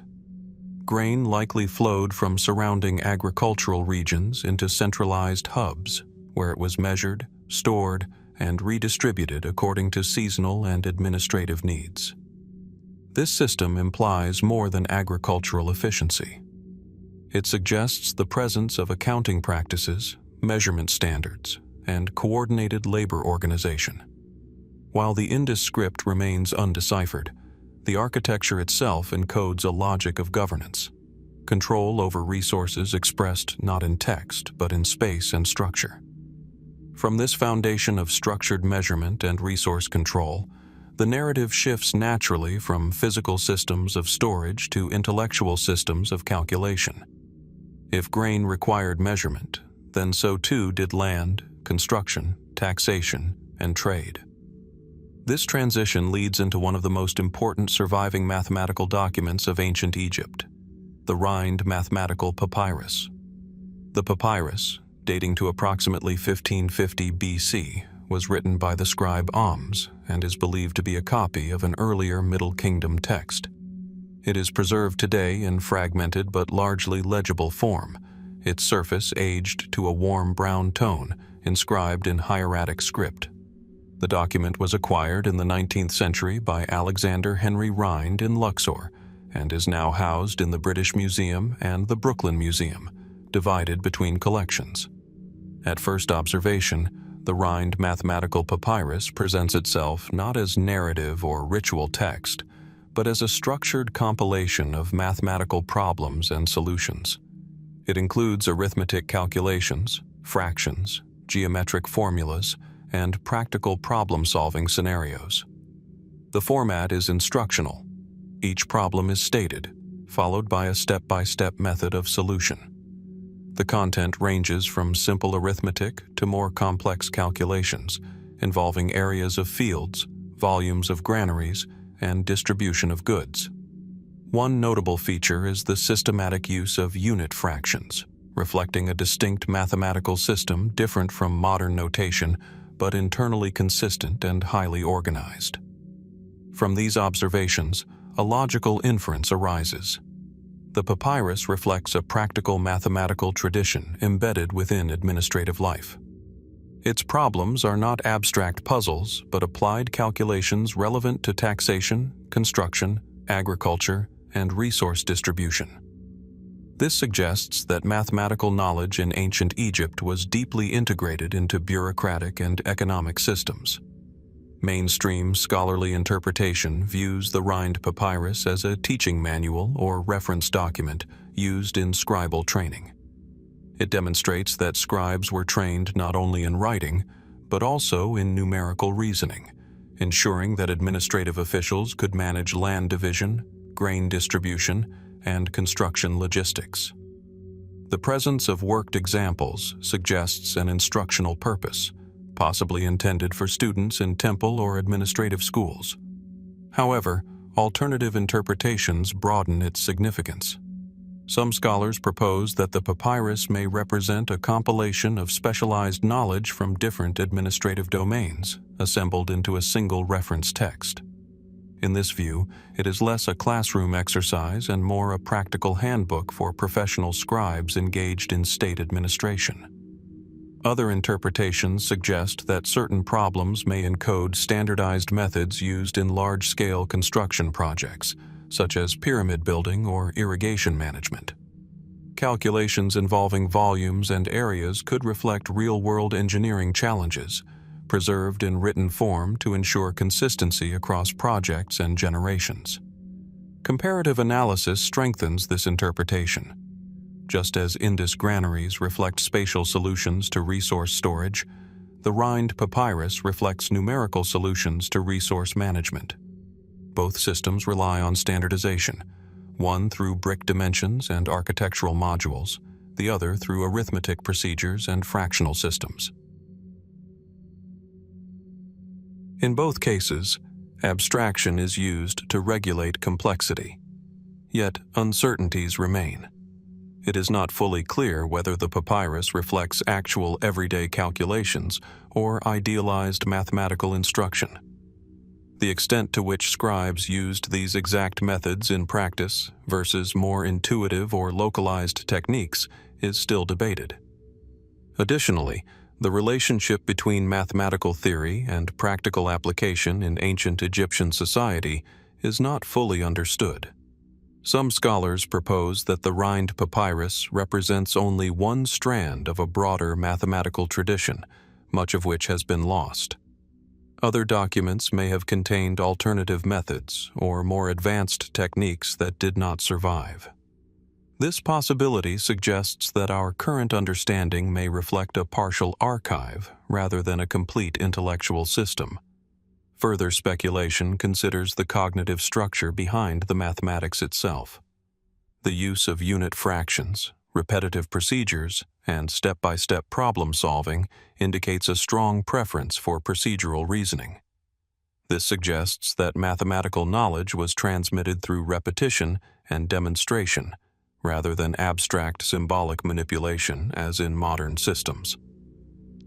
Grain likely flowed from surrounding agricultural regions into centralized hubs, where it was measured, stored, and redistributed according to seasonal and administrative needs. This system implies more than agricultural efficiency. It suggests the presence of accounting practices, measurement standards, and coordinated labor organization. While the Indus script remains undeciphered, the architecture itself encodes a logic of governance, control over resources expressed not in text but in space and structure. From this foundation of structured measurement and resource control, the narrative shifts naturally from physical systems of storage to intellectual systems of calculation. If grain required measurement, then so too did land, construction, taxation, and trade. This transition leads into one of the most important surviving mathematical documents of ancient Egypt, the Rhind mathematical papyrus. The papyrus, dating to approximately 1550 BC, was written by the scribe Ahmes and is believed to be a copy of an earlier Middle Kingdom text. It is preserved today in fragmented but largely legible form, its surface aged to a warm brown tone, inscribed in hieratic script. The document was acquired in the 19th century by Alexander Henry Rhind in Luxor and is now housed in the British Museum and the Brooklyn Museum, divided between collections. At first observation, the Rhind mathematical papyrus presents itself not as narrative or ritual text, but as a structured compilation of mathematical problems and solutions. It includes arithmetic calculations, fractions, geometric formulas, and practical problem-solving scenarios. The format is instructional. Each problem is stated, followed by a step-by-step method of solution. The content ranges from simple arithmetic to more complex calculations, involving areas of fields, volumes of granaries, and distribution of goods. One notable feature is the systematic use of unit fractions, reflecting a distinct mathematical system different from modern notation, but internally consistent and highly organized. From these observations, a logical inference arises. The papyrus reflects a practical mathematical tradition embedded within administrative life. Its problems are not abstract puzzles, but applied calculations relevant to taxation, construction, agriculture, and resource distribution. This suggests that mathematical knowledge in ancient Egypt was deeply integrated into bureaucratic and economic systems. Mainstream scholarly interpretation views the Rhind papyrus as a teaching manual or reference document used in scribal training. It demonstrates that scribes were trained not only in writing, but also in numerical reasoning, ensuring that administrative officials could manage land division, grain distribution, and construction logistics. The presence of worked examples suggests an instructional purpose, possibly intended for students in temple or administrative schools. However, alternative interpretations broaden its significance. Some scholars propose that the papyrus may represent a compilation of specialized knowledge from different administrative domains, assembled into a single reference text. In this view, it is less a classroom exercise and more a practical handbook for professional scribes engaged in state administration. Other interpretations suggest that certain problems may encode standardized methods used in large-scale construction projects, such as pyramid building or irrigation management. Calculations involving volumes and areas could reflect real-world engineering challenges, preserved in written form to ensure consistency across projects and generations. Comparative analysis strengthens this interpretation. Just as Indus granaries reflect spatial solutions to resource storage, the Rhind papyrus reflects numerical solutions to resource management. Both systems rely on standardization, one through brick dimensions and architectural modules, the other through arithmetic procedures and fractional systems. In both cases, abstraction is used to regulate complexity. Yet uncertainties remain. It is not fully clear whether the papyrus reflects actual everyday calculations or idealized mathematical instruction. The extent to which scribes used these exact methods in practice versus more intuitive or localized techniques is still debated. Additionally, the relationship between mathematical theory and practical application in ancient Egyptian society is not fully understood. Some scholars propose that the Rhind papyrus represents only one strand of a broader mathematical tradition, much of which has been lost. Other documents may have contained alternative methods or more advanced techniques that did not survive. This possibility suggests that our current understanding may reflect a partial archive rather than a complete intellectual system. Further speculation considers the cognitive structure behind the mathematics itself. The use of unit fractions, repetitive procedures, and step-by-step problem-solving indicates a strong preference for procedural reasoning. This suggests that mathematical knowledge was transmitted through repetition and demonstration, rather than abstract symbolic manipulation as in modern systems.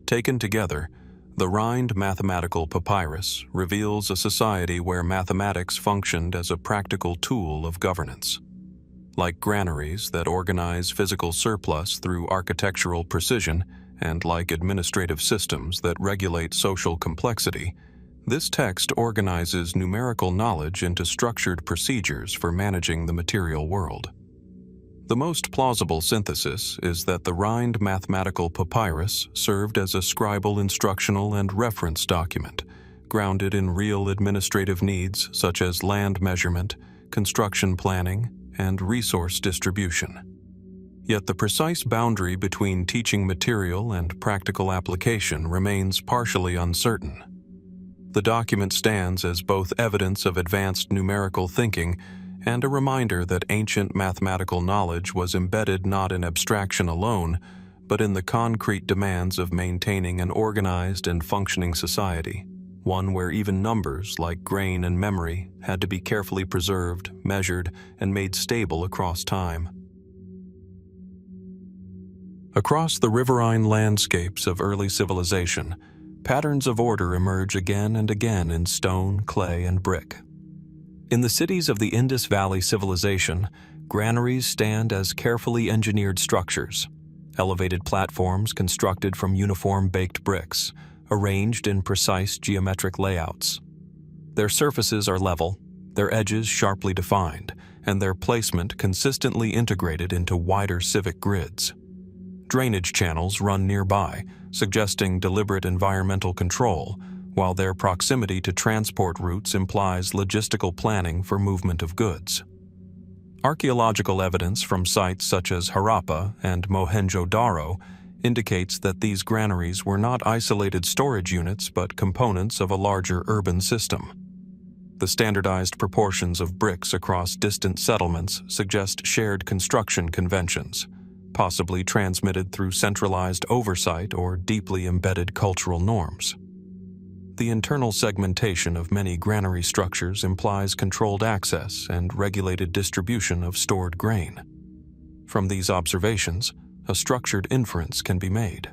Taken together, the Rhind mathematical papyrus reveals a society where mathematics functioned as a practical tool of governance. like granaries that organize physical surplus through architectural precision, and like administrative systems that regulate social complexity, this text organizes numerical knowledge into structured procedures for managing the material world. The most plausible synthesis is that the Rhind mathematical papyrus served as a scribal instructional and reference document, grounded in real administrative needs such as land measurement, construction planning, and resource distribution. Yet the precise boundary between teaching material and practical application remains partially uncertain. The document stands as both evidence of advanced numerical thinking and a reminder that ancient mathematical knowledge was embedded not in abstraction alone, but in the concrete demands of maintaining an organized and functioning society, one where even numbers like grain and memory had to be carefully preserved, measured, and made stable across time. Across the riverine landscapes of early civilization, patterns of order emerge again and again in stone, clay, and brick. In the cities of the Indus Valley civilization, granaries stand as carefully engineered structures, elevated platforms constructed from uniform baked bricks, arranged in precise geometric layouts. Their surfaces are level, their edges sharply defined, and their placement consistently integrated into wider civic grids. Drainage channels run nearby, suggesting deliberate environmental control, while their proximity to transport routes implies logistical planning for movement of goods. Archaeological evidence from sites such as Harappa and Mohenjo-Daro indicates that these granaries were not isolated storage units but components of a larger urban system. The standardized proportions of bricks across distant settlements suggest shared construction conventions, possibly transmitted through centralized oversight or deeply embedded cultural norms. The internal segmentation of many granary structures implies controlled access and regulated distribution of stored grain. From these observations, a structured inference can be made.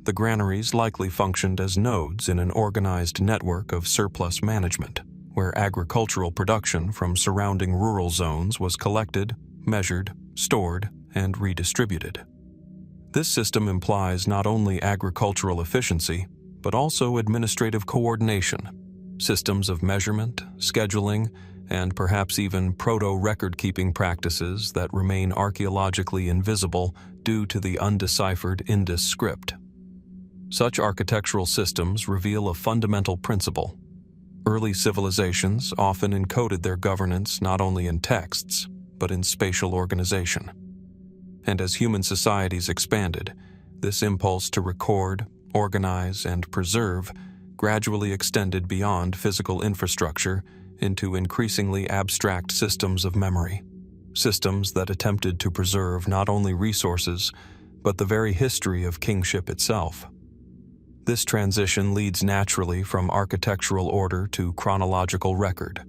The granaries likely functioned as nodes in an organized network of surplus management, where agricultural production from surrounding rural zones was collected, measured, stored, and redistributed. This system implies not only agricultural efficiency, but also administrative coordination, systems of measurement, scheduling, and perhaps even proto-record-keeping practices that remain archaeologically invisible due to the undeciphered Indus script. Such architectural systems reveal a fundamental principle. Early civilizations often encoded their governance not only in texts, but in spatial organization. And as human societies expanded, this impulse to record, organize, and preserve gradually extended beyond physical infrastructure into increasingly abstract systems of memory, systems that attempted to preserve not only resources, but the very history of kingship itself. This transition leads naturally from architectural order to chronological record,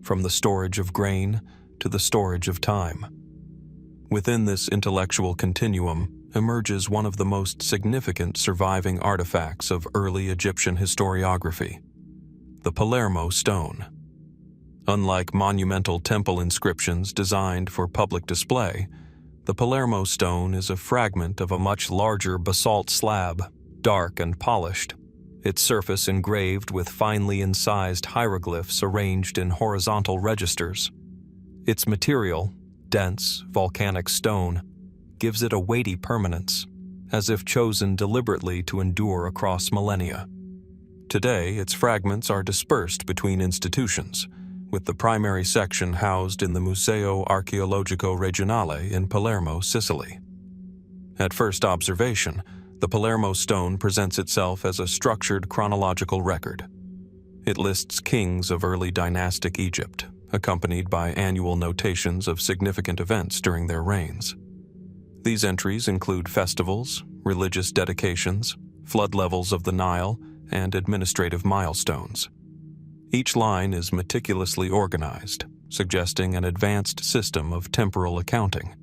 from the storage of grain to the storage of time. Within this intellectual continuum emerges one of the most significant surviving artifacts of early Egyptian historiography, the Palermo Stone. Unlike monumental temple inscriptions designed for public display, the Palermo Stone is a fragment of a much larger basalt slab, dark and polished, its surface engraved with finely incised hieroglyphs arranged in horizontal registers. Its material, dense, volcanic stone, gives it a weighty permanence, as if chosen deliberately to endure across millennia. Today, its fragments are dispersed between institutions, with the primary section housed in the Museo Archeologico Regionale in Palermo, Sicily. At first observation, the Palermo Stone presents itself as a structured chronological record. It lists kings of early dynastic Egypt, accompanied by annual notations of significant events during their reigns. These entries include festivals, religious dedications, flood levels of the Nile, and administrative milestones. Each line is meticulously organized, suggesting an advanced system of temporal accounting.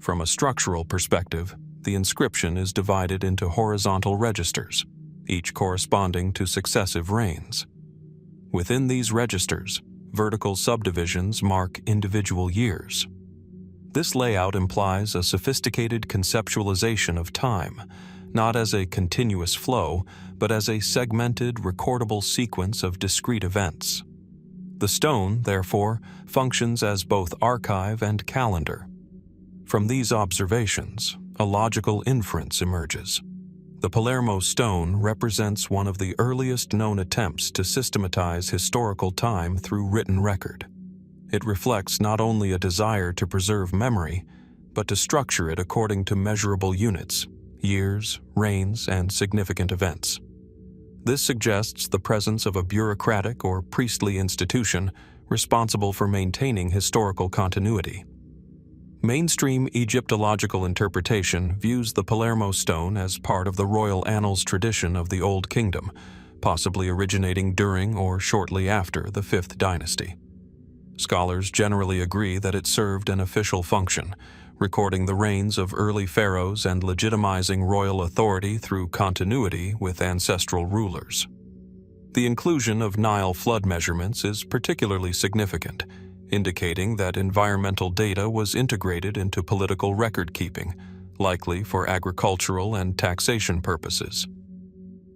From a structural perspective, the inscription is divided into horizontal registers, each corresponding to successive reigns. Within these registers, vertical subdivisions mark individual years. This layout implies a sophisticated conceptualization of time, not as a continuous flow, but as a segmented, recordable sequence of discrete events. The stone, therefore, functions as both archive and calendar. From these observations, a logical inference emerges. The Palermo Stone represents one of the earliest known attempts to systematize historical time through written record. It reflects not only a desire to preserve memory, but to structure it according to measurable units, years, reigns, and significant events. This suggests the presence of a bureaucratic or priestly institution responsible for maintaining historical continuity. Mainstream Egyptological interpretation views the Palermo Stone as part of the royal annals tradition of the Old Kingdom, possibly originating during or shortly after the 5th dynasty. Scholars generally agree that it served an official function, recording the reigns of early pharaohs and legitimizing royal authority through continuity with ancestral rulers. The inclusion of Nile flood measurements is particularly significant, indicating that environmental data was integrated into political record-keeping, likely for agricultural and taxation purposes.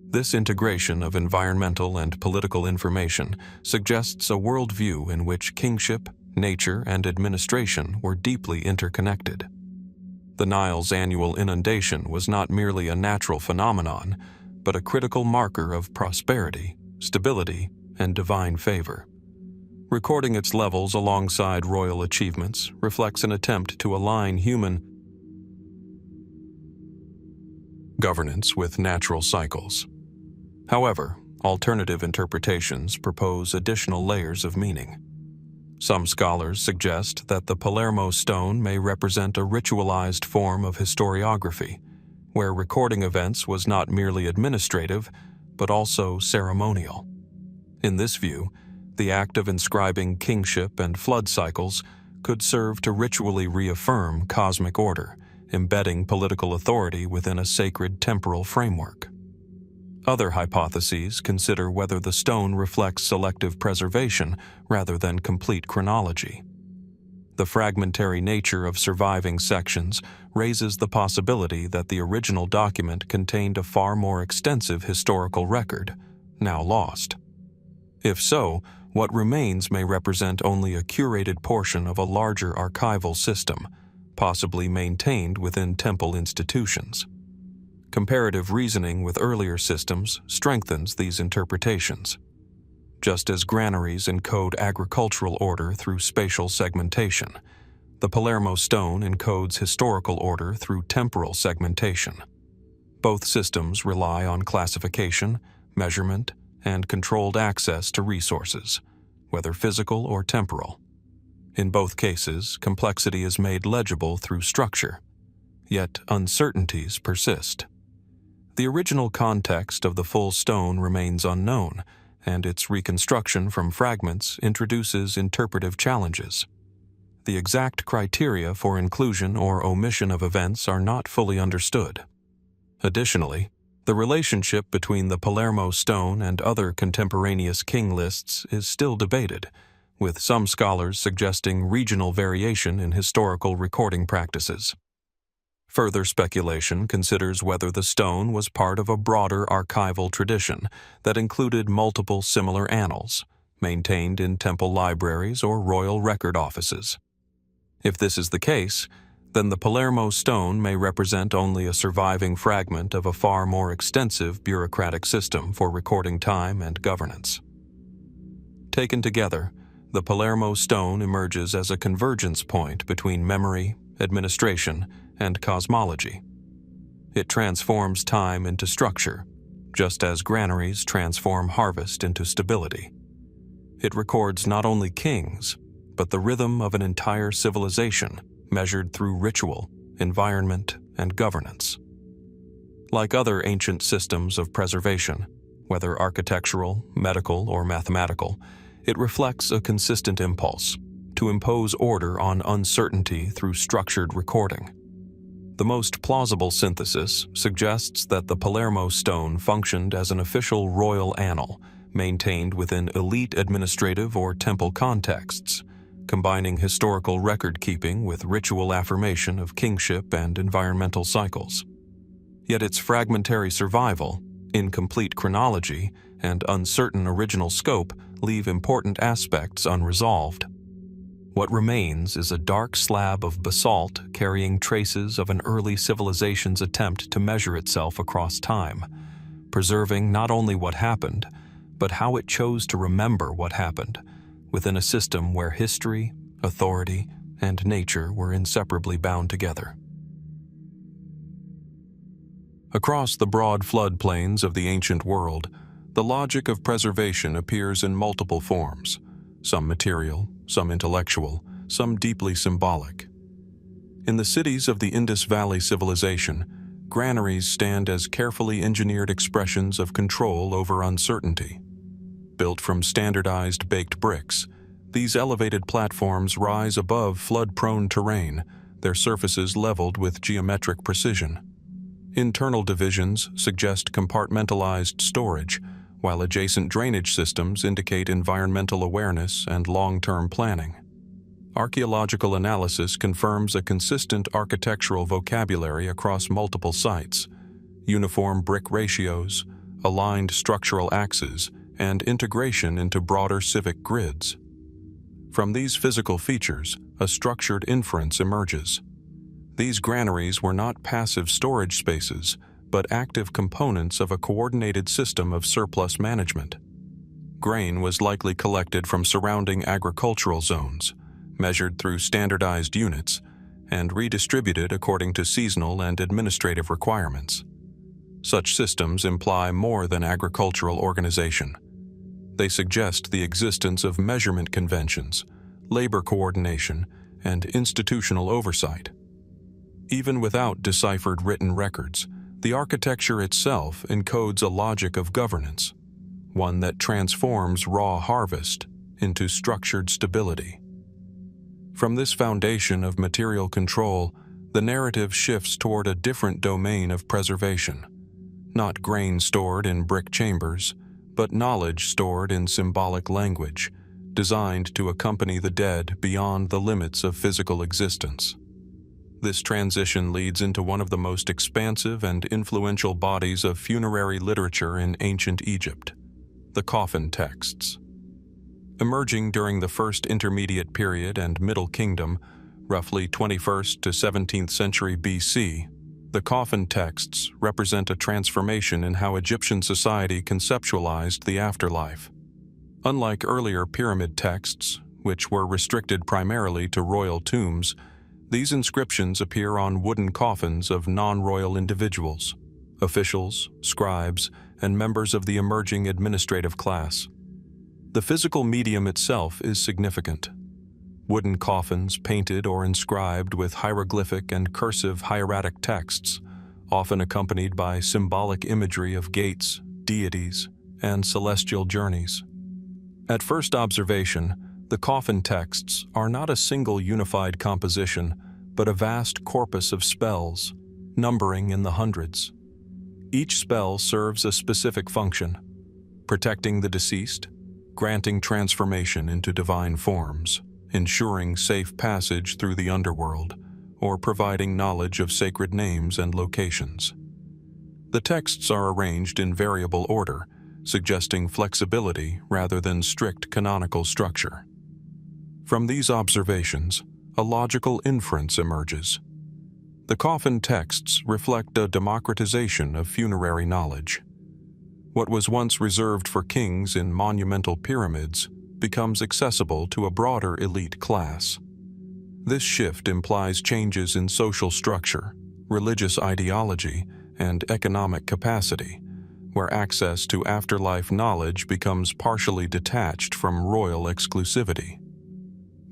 This integration of environmental and political information suggests a worldview in which kingship, nature, and administration were deeply interconnected. The Nile's annual inundation was not merely a natural phenomenon, but a critical marker of prosperity, stability, and divine favor. Recording its levels alongside royal achievements reflects an attempt to align human governance with natural cycles. However, alternative interpretations propose additional layers of meaning. Some scholars suggest that the Palermo Stone may represent a ritualized form of historiography, where recording events was not merely administrative, but also ceremonial. In this view, the act of inscribing kingship and flood cycles could serve to ritually reaffirm cosmic order, embedding political authority within a sacred temporal framework. Other hypotheses consider whether the stone reflects selective preservation rather than complete chronology. The fragmentary nature of surviving sections raises the possibility that the original document contained a far more extensive historical record, now lost. If so, what remains may represent only a curated portion of a larger archival system, possibly maintained within temple institutions. Comparative reasoning with earlier systems strengthens these interpretations. Just as granaries encode agricultural order through spatial segmentation, the Palermo Stone encodes historical order through temporal segmentation. Both systems rely on classification, measurement, and controlled access to resources, whether physical or temporal. In both cases, complexity is made legible through structure, yet uncertainties persist. The original context of the full stone remains unknown, and its reconstruction from fragments introduces interpretive challenges. The exact criteria for inclusion or omission of events are not fully understood. Additionally, the relationship between the Palermo Stone and other contemporaneous king lists is still debated, with some scholars suggesting regional variation in historical recording practices. Further speculation considers whether the stone was part of a broader archival tradition that included multiple similar annals, maintained in temple libraries or royal record offices. If this is the case, then the Palermo Stone may represent only a surviving fragment of a far more extensive bureaucratic system for recording time and governance. Taken together, the Palermo Stone emerges as a convergence point between memory, administration, and cosmology. It transforms time into structure, just as granaries transform harvest into stability. It records not only kings, but the rhythm of an entire civilization, measured through ritual, environment, and governance. Like other ancient systems of preservation, whether architectural, medical, or mathematical, it reflects a consistent impulse to impose order on uncertainty through structured recording. The most plausible synthesis suggests that the Palermo Stone functioned as an official royal annal, maintained within elite administrative or temple contexts, combining historical record-keeping with ritual affirmation of kingship and environmental cycles. Yet its fragmentary survival, incomplete chronology, and uncertain original scope leave important aspects unresolved. What remains is a dark slab of basalt carrying traces of an early civilization's attempt to measure itself across time, preserving not only what happened, but how it chose to remember what happened, within a system where history, authority, and nature were inseparably bound together. Across the broad floodplains of the ancient world, the logic of preservation appears in multiple forms, some material, some intellectual, some deeply symbolic. In the cities of the Indus Valley civilization, granaries stand as carefully engineered expressions of control over uncertainty. Built from standardized baked bricks, these elevated platforms rise above flood-prone terrain, their surfaces leveled with geometric precision. Internal divisions suggest compartmentalized storage, while adjacent drainage systems indicate environmental awareness and long-term planning. Archaeological analysis confirms a consistent architectural vocabulary across multiple sites: uniform brick ratios, aligned structural axes, and integration into broader civic grids. From these physical features, a structured inference emerges. These granaries were not passive storage spaces, but active components of a coordinated system of surplus management. Grain was likely collected from surrounding agricultural zones, measured through standardized units, and redistributed according to seasonal and administrative requirements. Such systems imply more than agricultural organization. They suggest the existence of measurement conventions, labor coordination, and institutional oversight. Even without deciphered written records, the architecture itself encodes a logic of governance, one that transforms raw harvest into structured stability. From this foundation of material control, the narrative shifts toward a different domain of preservation, not grain stored in brick chambers, but knowledge stored in symbolic language, designed to accompany the dead beyond the limits of physical existence. This transition leads into one of the most expansive and influential bodies of funerary literature in ancient Egypt, the Coffin Texts. Emerging during the First Intermediate Period and Middle Kingdom, roughly 21st to 17th century BC, the Coffin Texts represent a transformation in how Egyptian society conceptualized the afterlife. Unlike earlier pyramid texts, which were restricted primarily to royal tombs, these inscriptions appear on wooden coffins of non-royal individuals, officials, scribes, and members of the emerging administrative class. The physical medium itself is significant. Wooden coffins painted or inscribed with hieroglyphic and cursive hieratic texts, often accompanied by symbolic imagery of gates, deities, and celestial journeys. At first observation, the Coffin Texts are not a single unified composition, but a vast corpus of spells, numbering in the hundreds. Each spell serves a specific function: protecting the deceased, granting transformation into divine forms, ensuring safe passage through the underworld, or providing knowledge of sacred names and locations. The texts are arranged in variable order, suggesting flexibility rather than strict canonical structure. From these observations, a logical inference emerges. The Coffin Texts reflect a democratization of funerary knowledge. What was once reserved for kings in monumental pyramids becomes accessible to a broader elite class. This shift implies changes in social structure, religious ideology, and economic capacity, where access to afterlife knowledge becomes partially detached from royal exclusivity.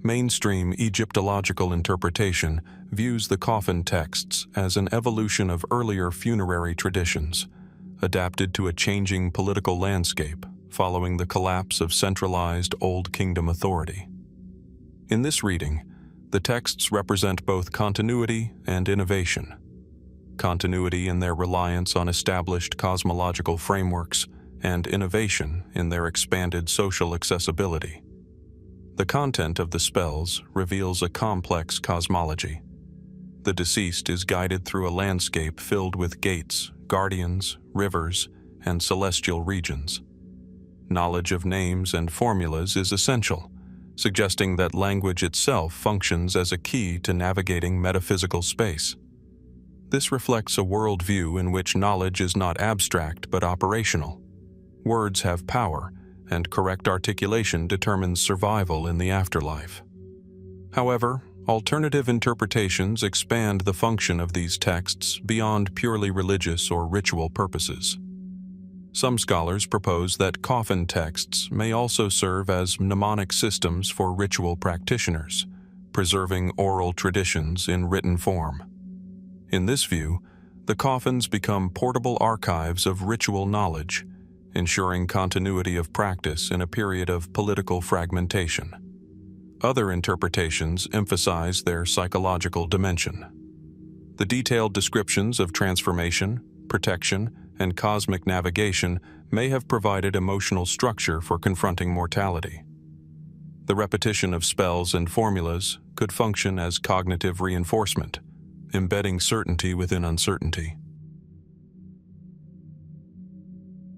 Mainstream Egyptological interpretation views the Coffin Texts as an evolution of earlier funerary traditions, adapted to a changing political landscape following the collapse of centralized Old Kingdom authority. In this reading, the texts represent both continuity and innovation. Continuity in their reliance on established cosmological frameworks, and innovation in their expanded social accessibility. The content of the spells reveals a complex cosmology. The deceased is guided through a landscape filled with gates, guardians, rivers, and celestial regions. Knowledge of names and formulas is essential, suggesting that language itself functions as a key to navigating metaphysical space. This reflects a worldview in which knowledge is not abstract but operational. Words have power, and correct articulation determines survival in the afterlife. However, alternative interpretations expand the function of these texts beyond purely religious or ritual purposes. Some scholars propose that coffin texts may also serve as mnemonic systems for ritual practitioners, preserving oral traditions in written form. In this view, the coffins become portable archives of ritual knowledge, ensuring continuity of practice in a period of political fragmentation. Other interpretations emphasize their psychological dimension. The detailed descriptions of transformation, protection, and cosmic navigation may have provided emotional structure for confronting mortality. The repetition of spells and formulas could function as cognitive reinforcement, embedding certainty within uncertainty.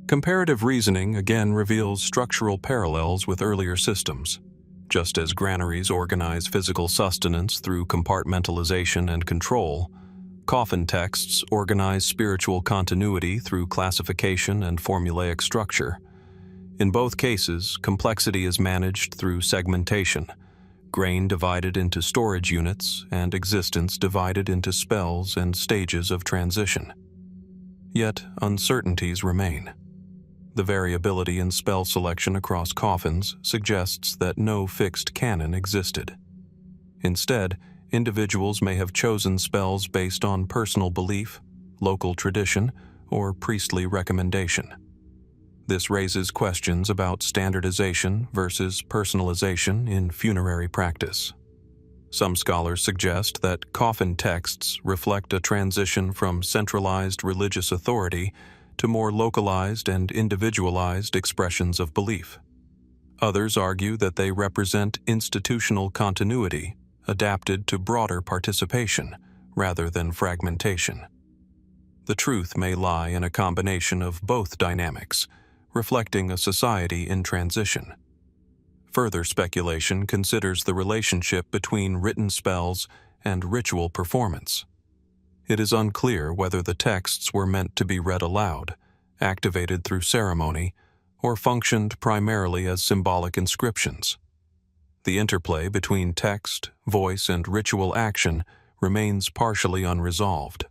Comparative reasoning again reveals structural parallels with earlier systems. Just as granaries organize physical sustenance through compartmentalization and control, coffin texts organize spiritual continuity through classification and formulaic structure. In both cases, complexity is managed through segmentation, grain divided into storage units and existence divided into spells and stages of transition. Yet, uncertainties remain. The variability in spell selection across coffins suggests that no fixed canon existed. Instead, individuals may have chosen spells based on personal belief, local tradition, or priestly recommendation. This raises questions about standardization versus personalization in funerary practice. Some scholars suggest that coffin texts reflect a transition from centralized religious authority to more localized and individualized expressions of belief. Others argue that they represent institutional continuity adapted to broader participation rather than fragmentation. The truth may lie in a combination of both dynamics, reflecting a society in transition. Further speculation considers the relationship between written spells and ritual performance. It is unclear whether the texts were meant to be read aloud, activated through ceremony, or functioned primarily as symbolic inscriptions. The interplay between text, voice, and ritual action remains partially unresolved.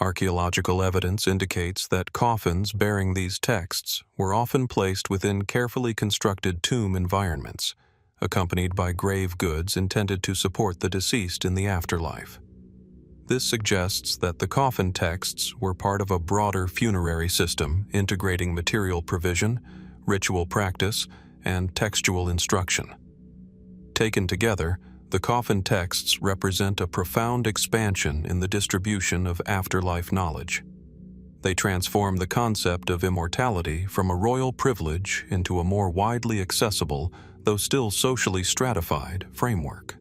Archaeological evidence indicates that coffins bearing these texts were often placed within carefully constructed tomb environments, accompanied by grave goods intended to support the deceased in the afterlife. This suggests that the coffin texts were part of a broader funerary system integrating material provision, ritual practice, and textual instruction. Taken together, the coffin texts represent a profound expansion in the distribution of afterlife knowledge. They transform the concept of immortality from a royal privilege into a more widely accessible, though still socially stratified, framework.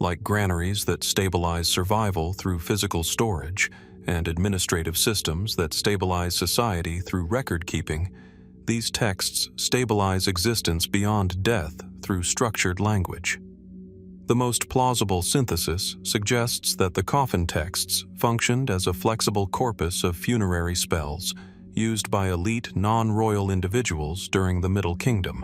Like granaries that stabilize survival through physical storage and administrative systems that stabilize society through record-keeping, these texts stabilize existence beyond death through structured language. The most plausible synthesis suggests that the coffin texts functioned as a flexible corpus of funerary spells used by elite non-royal individuals during the Middle Kingdom,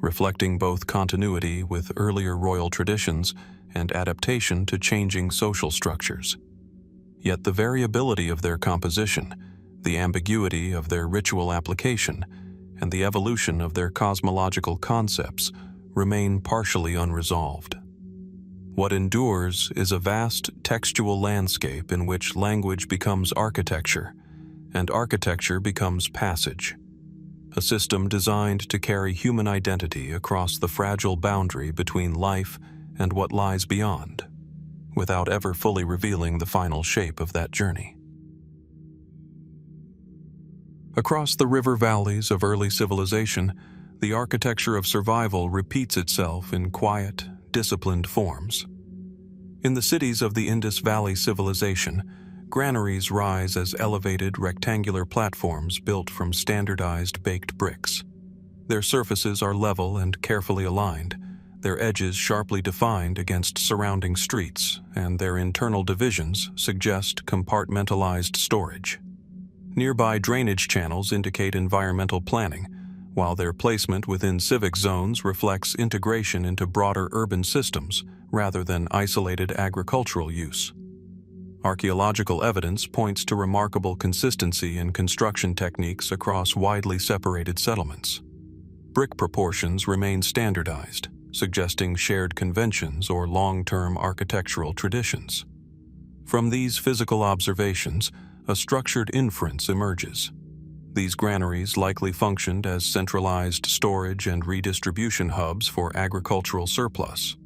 reflecting both continuity with earlier royal traditions and adaptation to changing social structures. Yet the variability of their composition, the ambiguity of their ritual application, and the evolution of their cosmological concepts remain partially unresolved. What endures is a vast textual landscape in which language becomes architecture, and architecture becomes passage, a system designed to carry human identity across the fragile boundary between life and what lies beyond, without ever fully revealing the final shape of that journey. Across the river valleys of early civilization, The architecture of survival repeats itself in quiet, disciplined forms. In the cities of the Indus Valley civilization, granaries rise as elevated rectangular platforms built from standardized baked bricks. Their surfaces are level and carefully aligned, their edges sharply defined against surrounding streets, and their internal divisions suggest compartmentalized storage. Nearby drainage channels indicate environmental planning, while their placement within civic zones reflects integration into broader urban systems rather than isolated agricultural use. Archaeological evidence points to remarkable consistency in construction techniques across widely separated settlements. Brick proportions remain standardized, suggesting shared conventions or long-term architectural traditions. From these physical observations, a structured inference emerges. These granaries likely functioned as centralized storage and redistribution hubs for agricultural surplus.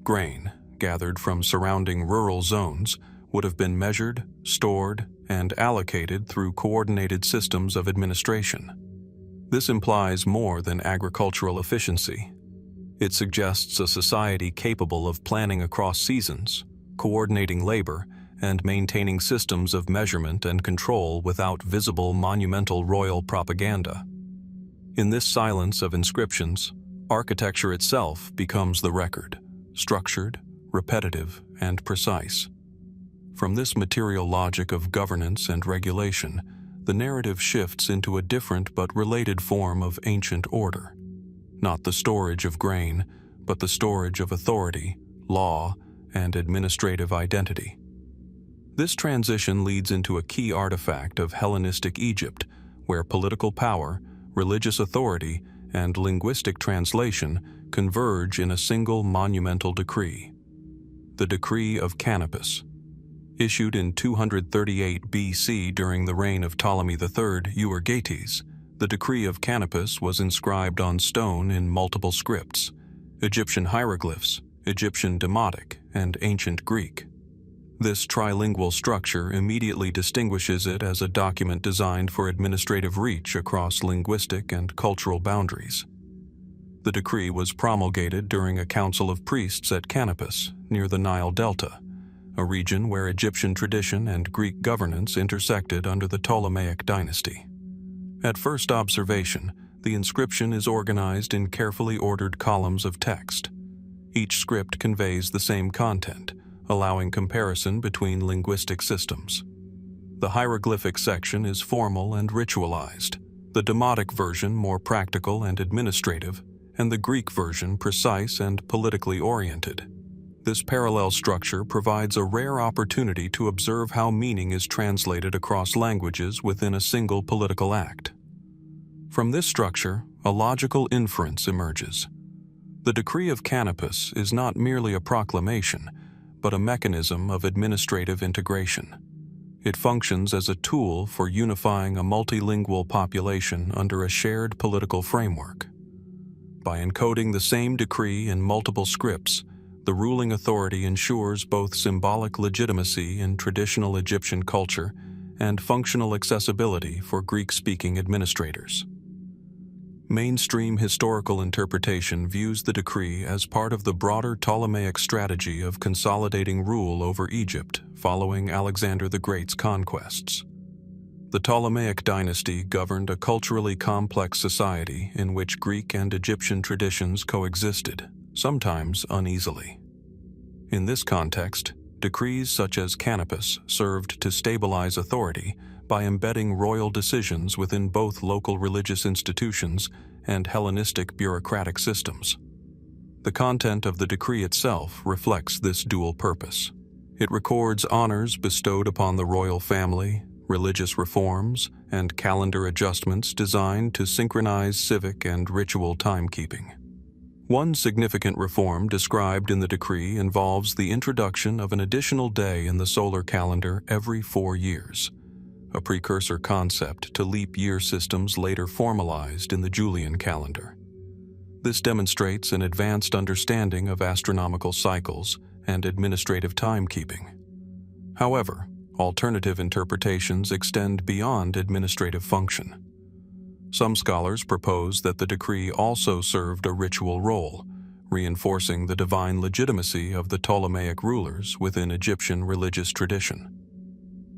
Grain, gathered from surrounding rural zones, would have been measured, stored, and allocated through coordinated systems of administration. This implies more than agricultural efficiency. It suggests a society capable of planning across seasons, coordinating labor, and maintaining systems of measurement and control without visible monumental royal propaganda. In this silence of inscriptions, architecture itself becomes the record, structured, repetitive, and precise. From this material logic of governance and regulation, the narrative shifts into a different but related form of ancient order. Not the storage of grain, but the storage of authority, law, and administrative identity. This transition leads into a key artifact of Hellenistic Egypt, where political power, religious authority, and linguistic translation converge in a single monumental decree. The Decree of Canopus. Issued in 238 BC during the reign of Ptolemy III Euergetes, the Decree of Canopus was inscribed on stone in multiple scripts: Egyptian hieroglyphs, Egyptian Demotic, and Ancient Greek. This trilingual structure immediately distinguishes it as a document designed for administrative reach across linguistic and cultural boundaries. The decree was promulgated during a council of priests at Canopus, near the Nile Delta, a region where Egyptian tradition and Greek governance intersected under the Ptolemaic dynasty. At first observation, the inscription is organized in carefully ordered columns of text. Each script conveys the same content, allowing comparison between linguistic systems. The hieroglyphic section is formal and ritualized, the Demotic version more practical and administrative, and the Greek version precise and politically oriented. This parallel structure provides a rare opportunity to observe how meaning is translated across languages within a single political act. From this structure, a logical inference emerges. The Decree of Canopus is not merely a proclamation, but a mechanism of administrative integration. It functions as a tool for unifying a multilingual population under a shared political framework. By encoding the same decree in multiple scripts, the ruling authority ensures both symbolic legitimacy in traditional Egyptian culture and functional accessibility for Greek-speaking administrators. Mainstream historical interpretation views the decree as part of the broader Ptolemaic strategy of consolidating rule over Egypt following Alexander the Great's conquests. The Ptolemaic dynasty governed a culturally complex society in which Greek and Egyptian traditions coexisted, sometimes uneasily. In this context, decrees such as Canopus served to stabilize authority by embedding royal decisions within both local religious institutions and Hellenistic bureaucratic systems. The content of the decree itself reflects this dual purpose. It records honors bestowed upon the royal family, religious reforms, and calendar adjustments designed to synchronize civic and ritual timekeeping. One significant reform described in the decree involves the introduction of an additional day in the solar calendar every 4 years, a precursor concept to leap year systems later formalized in the Julian calendar. This demonstrates an advanced understanding of astronomical cycles and administrative timekeeping. However, alternative interpretations extend beyond administrative function. Some scholars propose that the decree also served a ritual role, reinforcing the divine legitimacy of the Ptolemaic rulers within Egyptian religious tradition.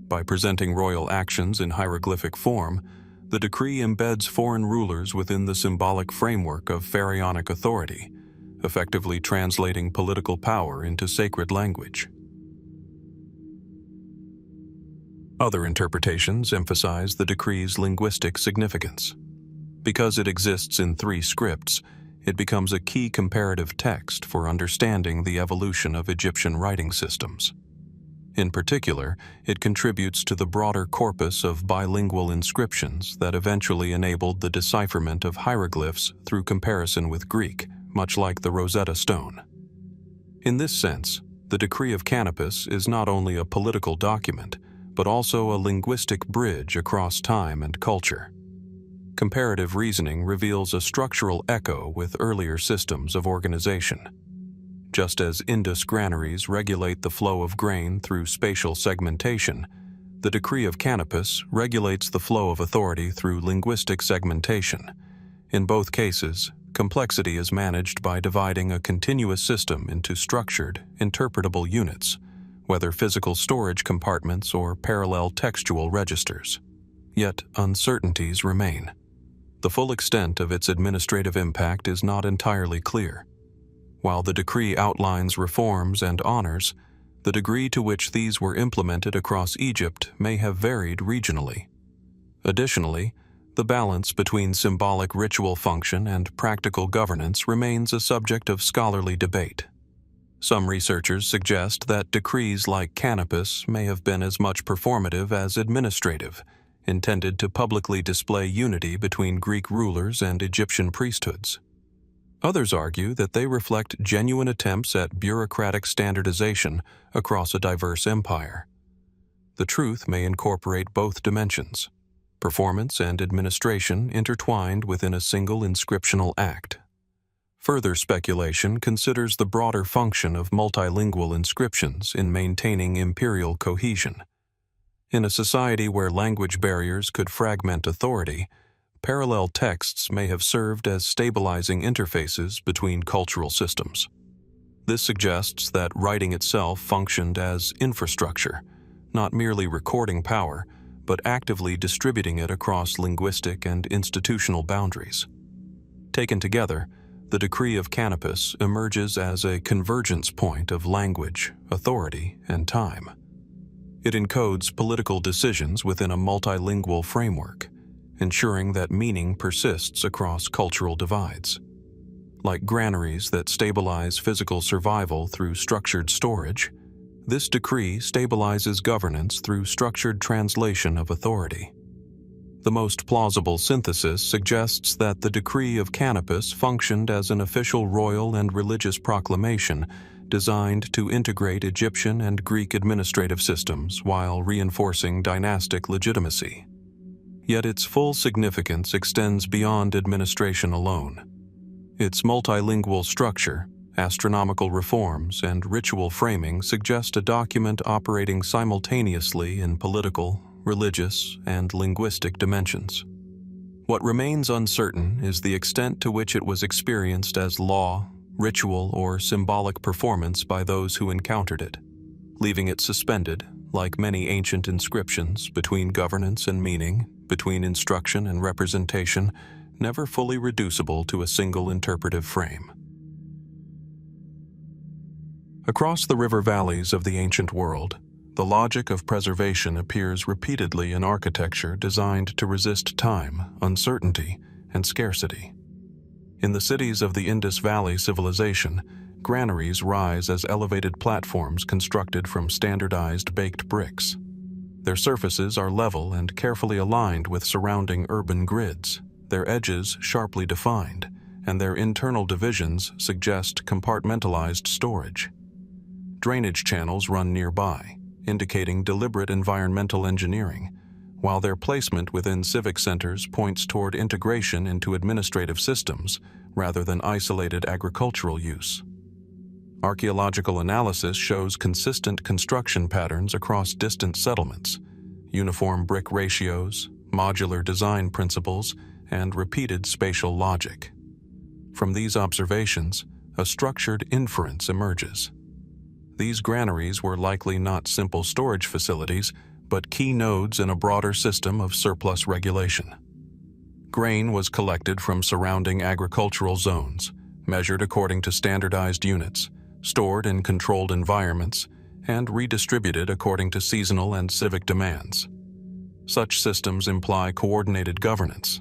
By presenting royal actions in hieroglyphic form, the decree embeds foreign rulers within the symbolic framework of pharaonic authority, effectively translating political power into sacred language. Other interpretations emphasize the decree's linguistic significance. Because it exists in 3 scripts, it becomes a key comparative text for understanding the evolution of Egyptian writing systems. In particular, it contributes to the broader corpus of bilingual inscriptions that eventually enabled the decipherment of hieroglyphs through comparison with Greek, much like the Rosetta Stone. In this sense, the Decree of Canopus is not only a political document, but also a linguistic bridge across time and culture. Comparative reasoning reveals a structural echo with earlier systems of organization. Just as Indus granaries regulate the flow of grain through spatial segmentation, the Decree of Canopus regulates the flow of authority through linguistic segmentation. In both cases, complexity is managed by dividing a continuous system into structured, interpretable units, whether physical storage compartments or parallel textual registers. Yet uncertainties remain. The full extent of its administrative impact is not entirely clear. While the decree outlines reforms and honors, the degree to which these were implemented across Egypt may have varied regionally. Additionally, the balance between symbolic ritual function and practical governance remains a subject of scholarly debate. Some researchers suggest that decrees like Canopus may have been as much performative as administrative, intended to publicly display unity between Greek rulers and Egyptian priesthoods. Others argue that they reflect genuine attempts at bureaucratic standardization across a diverse empire. The truth may incorporate both dimensions, performance and administration intertwined within a single inscriptional act. Further speculation considers the broader function of multilingual inscriptions in maintaining imperial cohesion. In a society where language barriers could fragment authority, parallel texts may have served as stabilizing interfaces between cultural systems. This suggests that writing itself functioned as infrastructure, not merely recording power, but actively distributing it across linguistic and institutional boundaries. Taken together, the Decree of Canopus emerges as a convergence point of language, authority, and time. It encodes political decisions within a multilingual framework, ensuring that meaning persists across cultural divides. Like granaries that stabilize physical survival through structured storage, this decree stabilizes governance through structured translation of authority. The most plausible synthesis suggests that the Decree of Canopus functioned as an official royal and religious proclamation designed to integrate Egyptian and Greek administrative systems while reinforcing dynastic legitimacy. Yet its full significance extends beyond administration alone. Its multilingual structure, astronomical reforms, and ritual framing suggest a document operating simultaneously in political, religious, and linguistic dimensions. What remains uncertain is the extent to which it was experienced as law, ritual, or symbolic performance by those who encountered it, leaving it suspended, like many ancient inscriptions, between governance and meaning, between instruction and representation, never fully reducible to a single interpretive frame. Across the river valleys of the ancient world, the logic of preservation appears repeatedly in architecture designed to resist time, uncertainty, and scarcity. In the cities of the Indus Valley civilization, granaries rise as elevated platforms constructed from standardized baked bricks. Their surfaces are level and carefully aligned with surrounding urban grids, their edges sharply defined, and their internal divisions suggest compartmentalized storage. Drainage channels run nearby, indicating deliberate environmental engineering, while their placement within civic centers points toward integration into administrative systems rather than isolated agricultural use. Archaeological analysis shows consistent construction patterns across distant settlements, uniform brick ratios, modular design principles, and repeated spatial logic. From these observations, a structured inference emerges. These granaries were likely not simple storage facilities, but key nodes in a broader system of surplus regulation. Grain was collected from surrounding agricultural zones, measured according to standardized units, stored in controlled environments, and redistributed according to seasonal and civic demands. Such systems imply coordinated governance.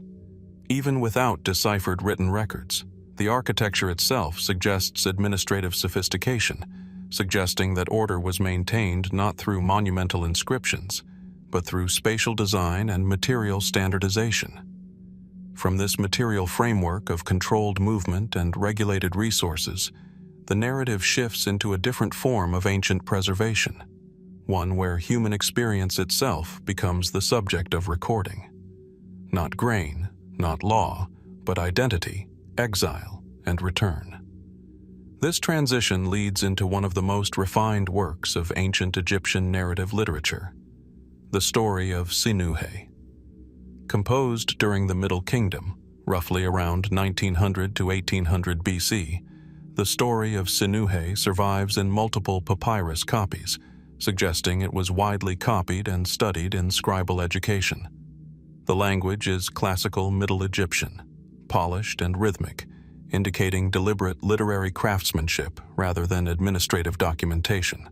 Even without deciphered written records, the architecture itself suggests administrative sophistication, suggesting that order was maintained not through monumental inscriptions, but through spatial design and material standardization. From this material framework of controlled movement and regulated resources, the narrative shifts into a different form of ancient preservation, one where human experience itself becomes the subject of recording. Not grain, not law, but identity, exile, and return. This transition leads into one of the most refined works of ancient Egyptian narrative literature, the story of Sinuhe. Composed during the Middle Kingdom, roughly around 1900 to 1800 BC, the story of Sinuhe survives in multiple papyrus copies, suggesting it was widely copied and studied in scribal education. The language is classical Middle Egyptian, polished and rhythmic, indicating deliberate literary craftsmanship rather than administrative documentation.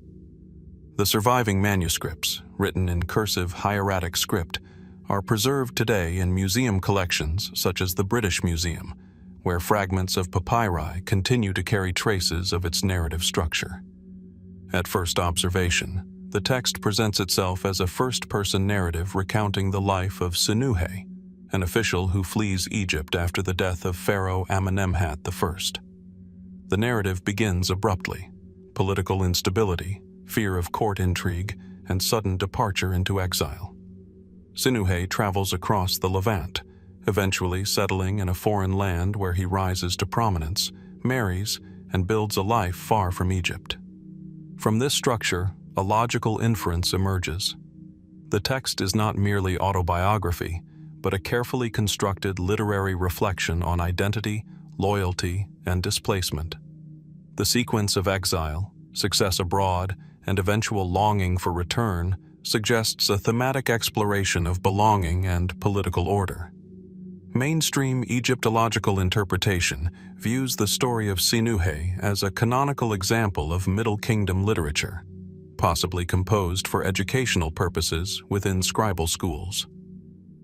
The surviving manuscripts, written in cursive hieratic script, are preserved today in museum collections such as the British Museum, where fragments of papyri continue to carry traces of its narrative structure. At first observation, the text presents itself as a first-person narrative recounting the life of Sinuhe, an official who flees Egypt after the death of Pharaoh Amenemhat I. The narrative begins abruptly: political instability, fear of court intrigue, and sudden departure into exile. Sinuhe travels across the Levant, eventually settling in a foreign land where he rises to prominence, marries, and builds a life far from Egypt. From this structure, a logical inference emerges. The text is not merely autobiography, but a carefully constructed literary reflection on identity, loyalty, and displacement. The sequence of exile, success abroad, and eventual longing for return suggests a thematic exploration of belonging and political order. Mainstream Egyptological interpretation views the story of Sinuhe as a canonical example of Middle Kingdom literature, possibly composed for educational purposes within scribal schools.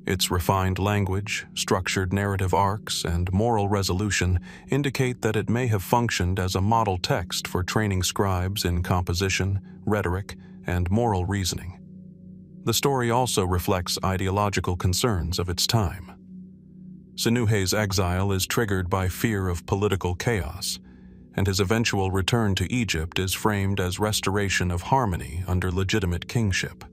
Its refined language, structured narrative arcs, and moral resolution indicate that it may have functioned as a model text for training scribes in composition, rhetoric, and moral reasoning. The story also reflects ideological concerns of its time. Sinuhe's exile is triggered by fear of political chaos, and his eventual return to Egypt is framed as restoration of harmony under legitimate kingship.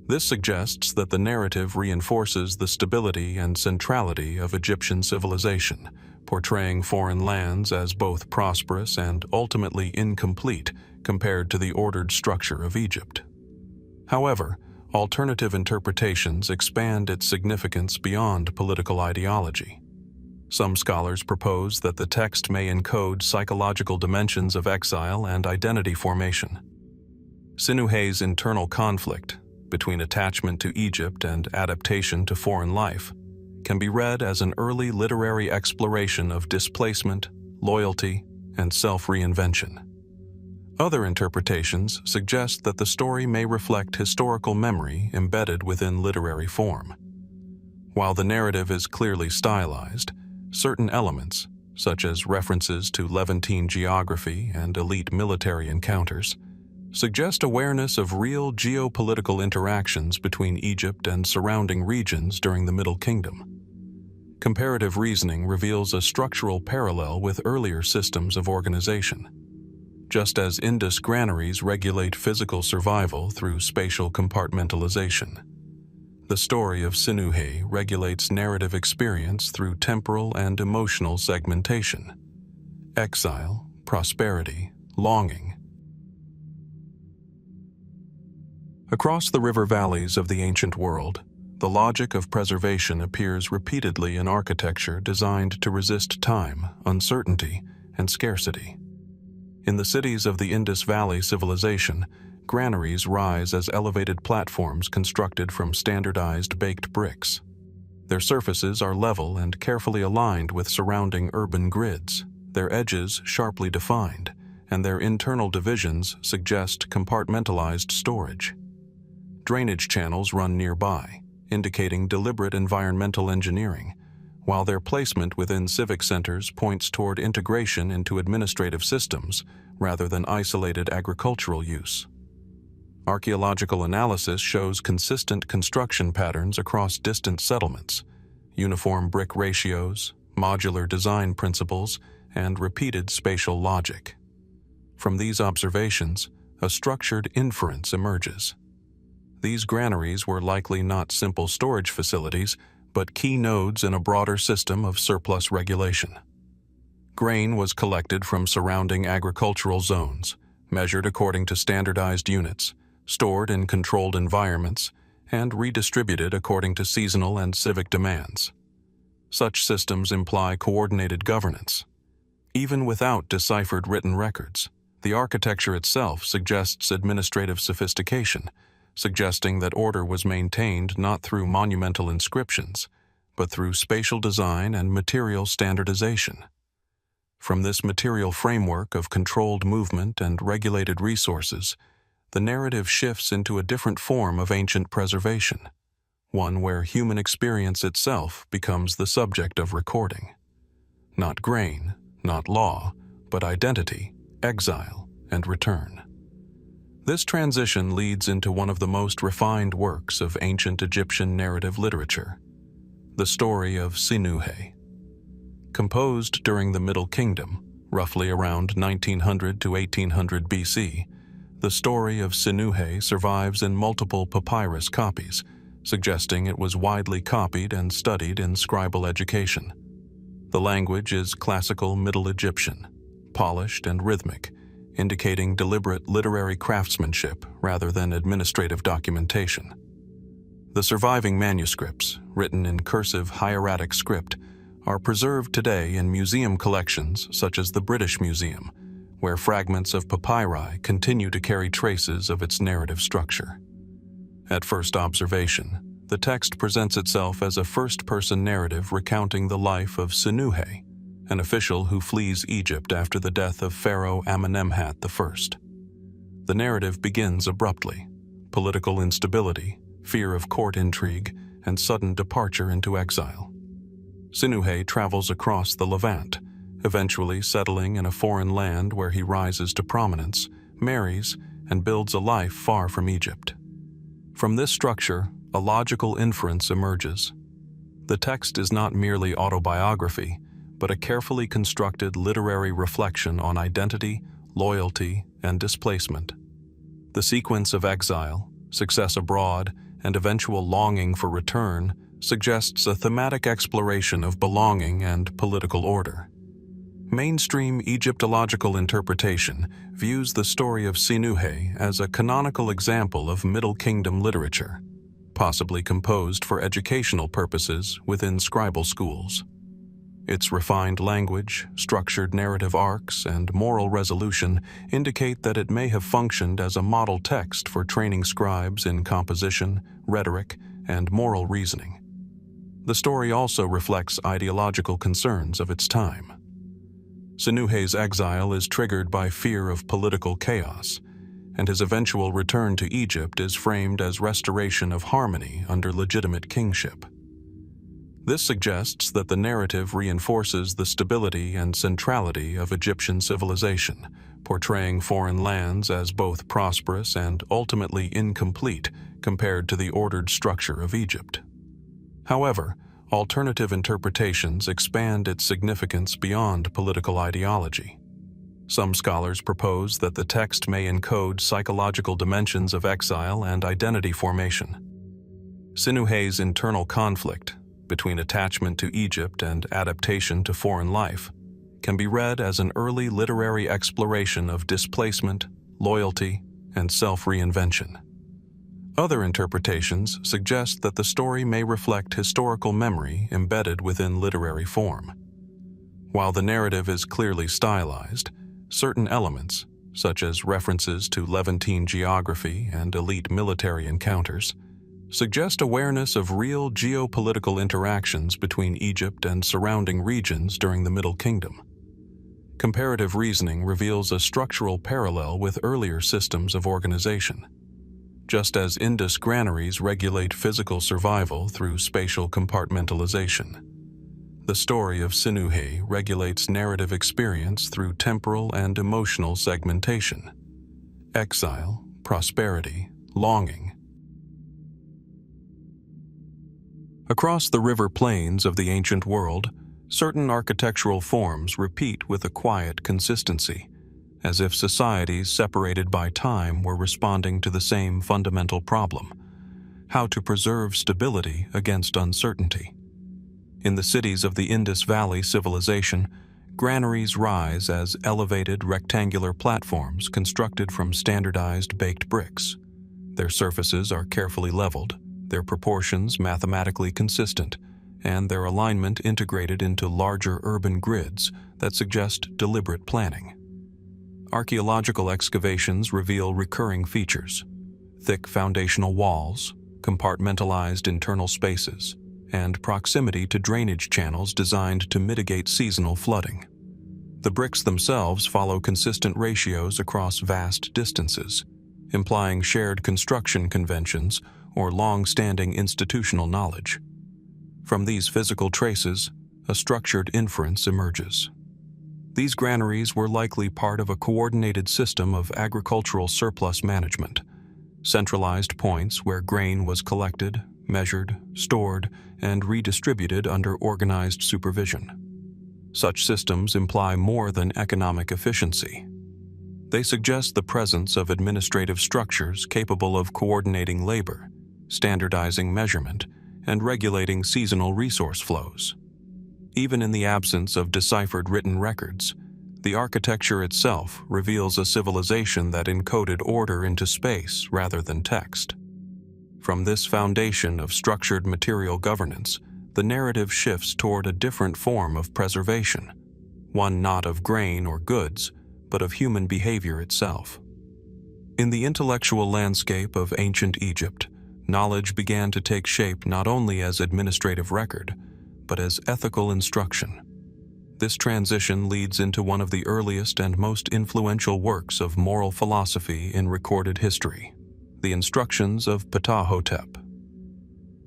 This suggests that the narrative reinforces the stability and centrality of Egyptian civilization, portraying foreign lands as both prosperous and ultimately incomplete compared to the ordered structure of Egypt. However, alternative interpretations expand its significance beyond political ideology. Some scholars propose that the text may encode psychological dimensions of exile and identity formation. Sinuhe's internal conflict between attachment to Egypt and adaptation to foreign life can be read as an early literary exploration of displacement, loyalty, and self-reinvention. Other interpretations suggest that the story may reflect historical memory embedded within literary form. While the narrative is clearly stylized, certain elements, such as references to Levantine geography and elite military encounters, suggest awareness of real geopolitical interactions between Egypt and surrounding regions during the Middle Kingdom. Comparative reasoning reveals a structural parallel with earlier systems of organization. Just as Indus granaries regulate physical survival through spatial compartmentalization, the story of Sinuhe regulates narrative experience through temporal and emotional segmentation. Exile, prosperity, longing. Across the river valleys of the ancient world, The logic of preservation appears repeatedly in architecture designed to resist time, uncertainty, and scarcity. In the cities of the Indus Valley civilization, granaries rise as elevated platforms constructed from standardized baked bricks. Their surfaces are level and carefully aligned with surrounding urban grids, their edges sharply defined, and their internal divisions suggest compartmentalized storage. Drainage channels run nearby, indicating deliberate environmental engineering, while their placement within civic centers points toward integration into administrative systems rather than isolated agricultural use. Archaeological analysis shows consistent construction patterns across distant settlements, uniform brick ratios, modular design principles, and repeated spatial logic. From these observations, a structured inference emerges. These granaries were likely not simple storage facilities, but key nodes in a broader system of surplus regulation. Grain was collected from surrounding agricultural zones, measured according to standardized units, stored in controlled environments, and redistributed according to seasonal and civic demands. Such systems imply coordinated governance. Even without deciphered written records, the architecture itself suggests administrative sophistication, suggesting that order was maintained not through monumental inscriptions, but through spatial design and material standardization. From this material framework of controlled movement and regulated resources, the narrative shifts into a different form of ancient preservation, one where human experience itself becomes the subject of recording. Not grain, not law, but identity, exile, and return. This transition leads into one of the most refined works of ancient Egyptian narrative literature, the story of Sinuhe. Composed during the Middle Kingdom, roughly around 1900 to 1800 BC, the story of Sinuhe survives in multiple papyrus copies, suggesting it was widely copied and studied in scribal education. The language is classical Middle Egyptian, polished and rhythmic, indicating deliberate literary craftsmanship rather than administrative documentation. The surviving manuscripts, written in cursive hieratic script, are preserved today in museum collections such as the British Museum, where fragments of papyri continue to carry traces of its narrative structure. At first observation, the text presents itself as a first-person narrative recounting the life of Sinuhe, an official who flees Egypt after the death of Pharaoh Amenemhat I. The narrative begins abruptly: political instability, fear of court intrigue, and sudden departure into exile. Sinuhe travels across the Levant, eventually settling in a foreign land where he rises to prominence, marries, and builds a life far from Egypt. From this structure, a logical inference emerges. The text is not merely autobiography, but a carefully constructed literary reflection on identity, loyalty, and displacement. The sequence of exile, success abroad, and eventual longing for return suggests a thematic exploration of belonging and political order. Mainstream Egyptological interpretation views the story of Sinuhe as a canonical example of Middle Kingdom literature, possibly composed for educational purposes within scribal schools. Its refined language, structured narrative arcs, and moral resolution indicate that it may have functioned as a model text for training scribes in composition, rhetoric, and moral reasoning. The story also reflects ideological concerns of its time. Sinuhe's exile is triggered by fear of political chaos, and his eventual return to Egypt is framed as restoration of harmony under legitimate kingship. This suggests that the narrative reinforces the stability and centrality of Egyptian civilization, portraying foreign lands as both prosperous and ultimately incomplete compared to the ordered structure of Egypt. However, alternative interpretations expand its significance beyond political ideology. Some scholars propose that the text may encode psychological dimensions of exile and identity formation. Sinuhe's internal conflict between attachment to Egypt and adaptation to foreign life can be read as an early literary exploration of displacement, loyalty, and self-reinvention. Other interpretations suggest that the story may reflect historical memory embedded within literary form. While the narrative is clearly stylized, certain elements, such as references to Levantine geography and elite military encounters, suggest awareness of real geopolitical interactions between Egypt and surrounding regions during the Middle Kingdom. Comparative reasoning reveals a structural parallel with earlier systems of organization. Just as Indus granaries regulate physical survival through spatial compartmentalization, the story of Sinuhe regulates narrative experience through temporal and emotional segmentation. Exile, prosperity, longing. Across the river plains of the ancient world, certain architectural forms repeat with a quiet consistency, as if societies separated by time were responding to the same fundamental problem: how to preserve stability against uncertainty. In the cities of the Indus Valley civilization, granaries rise as elevated rectangular platforms constructed from standardized baked bricks. Their surfaces are carefully leveled, their proportions mathematically consistent, and their alignment integrated into larger urban grids that suggest deliberate planning. Archaeological excavations reveal recurring features: thick foundational walls, compartmentalized internal spaces, and proximity to drainage channels designed to mitigate seasonal flooding. The bricks themselves follow consistent ratios across vast distances, implying shared construction conventions or long-standing institutional knowledge. From these physical traces, a structured inference emerges. These granaries were likely part of a coordinated system of agricultural surplus management, centralized points where grain was collected, measured, stored, and redistributed under organized supervision. Such systems imply more than economic efficiency. They suggest the presence of administrative structures capable of coordinating labor, standardizing measurement, and regulating seasonal resource flows. Even in the absence of deciphered written records, the architecture itself reveals a civilization that encoded order into space rather than text. From this foundation of structured material governance, the narrative shifts toward a different form of preservation, one not of grain or goods, but of human behavior itself. In the intellectual landscape of ancient Egypt, knowledge began to take shape not only as administrative record, but as ethical instruction. This transition leads into one of the earliest and most influential works of moral philosophy in recorded history, the Instructions of Ptahhotep.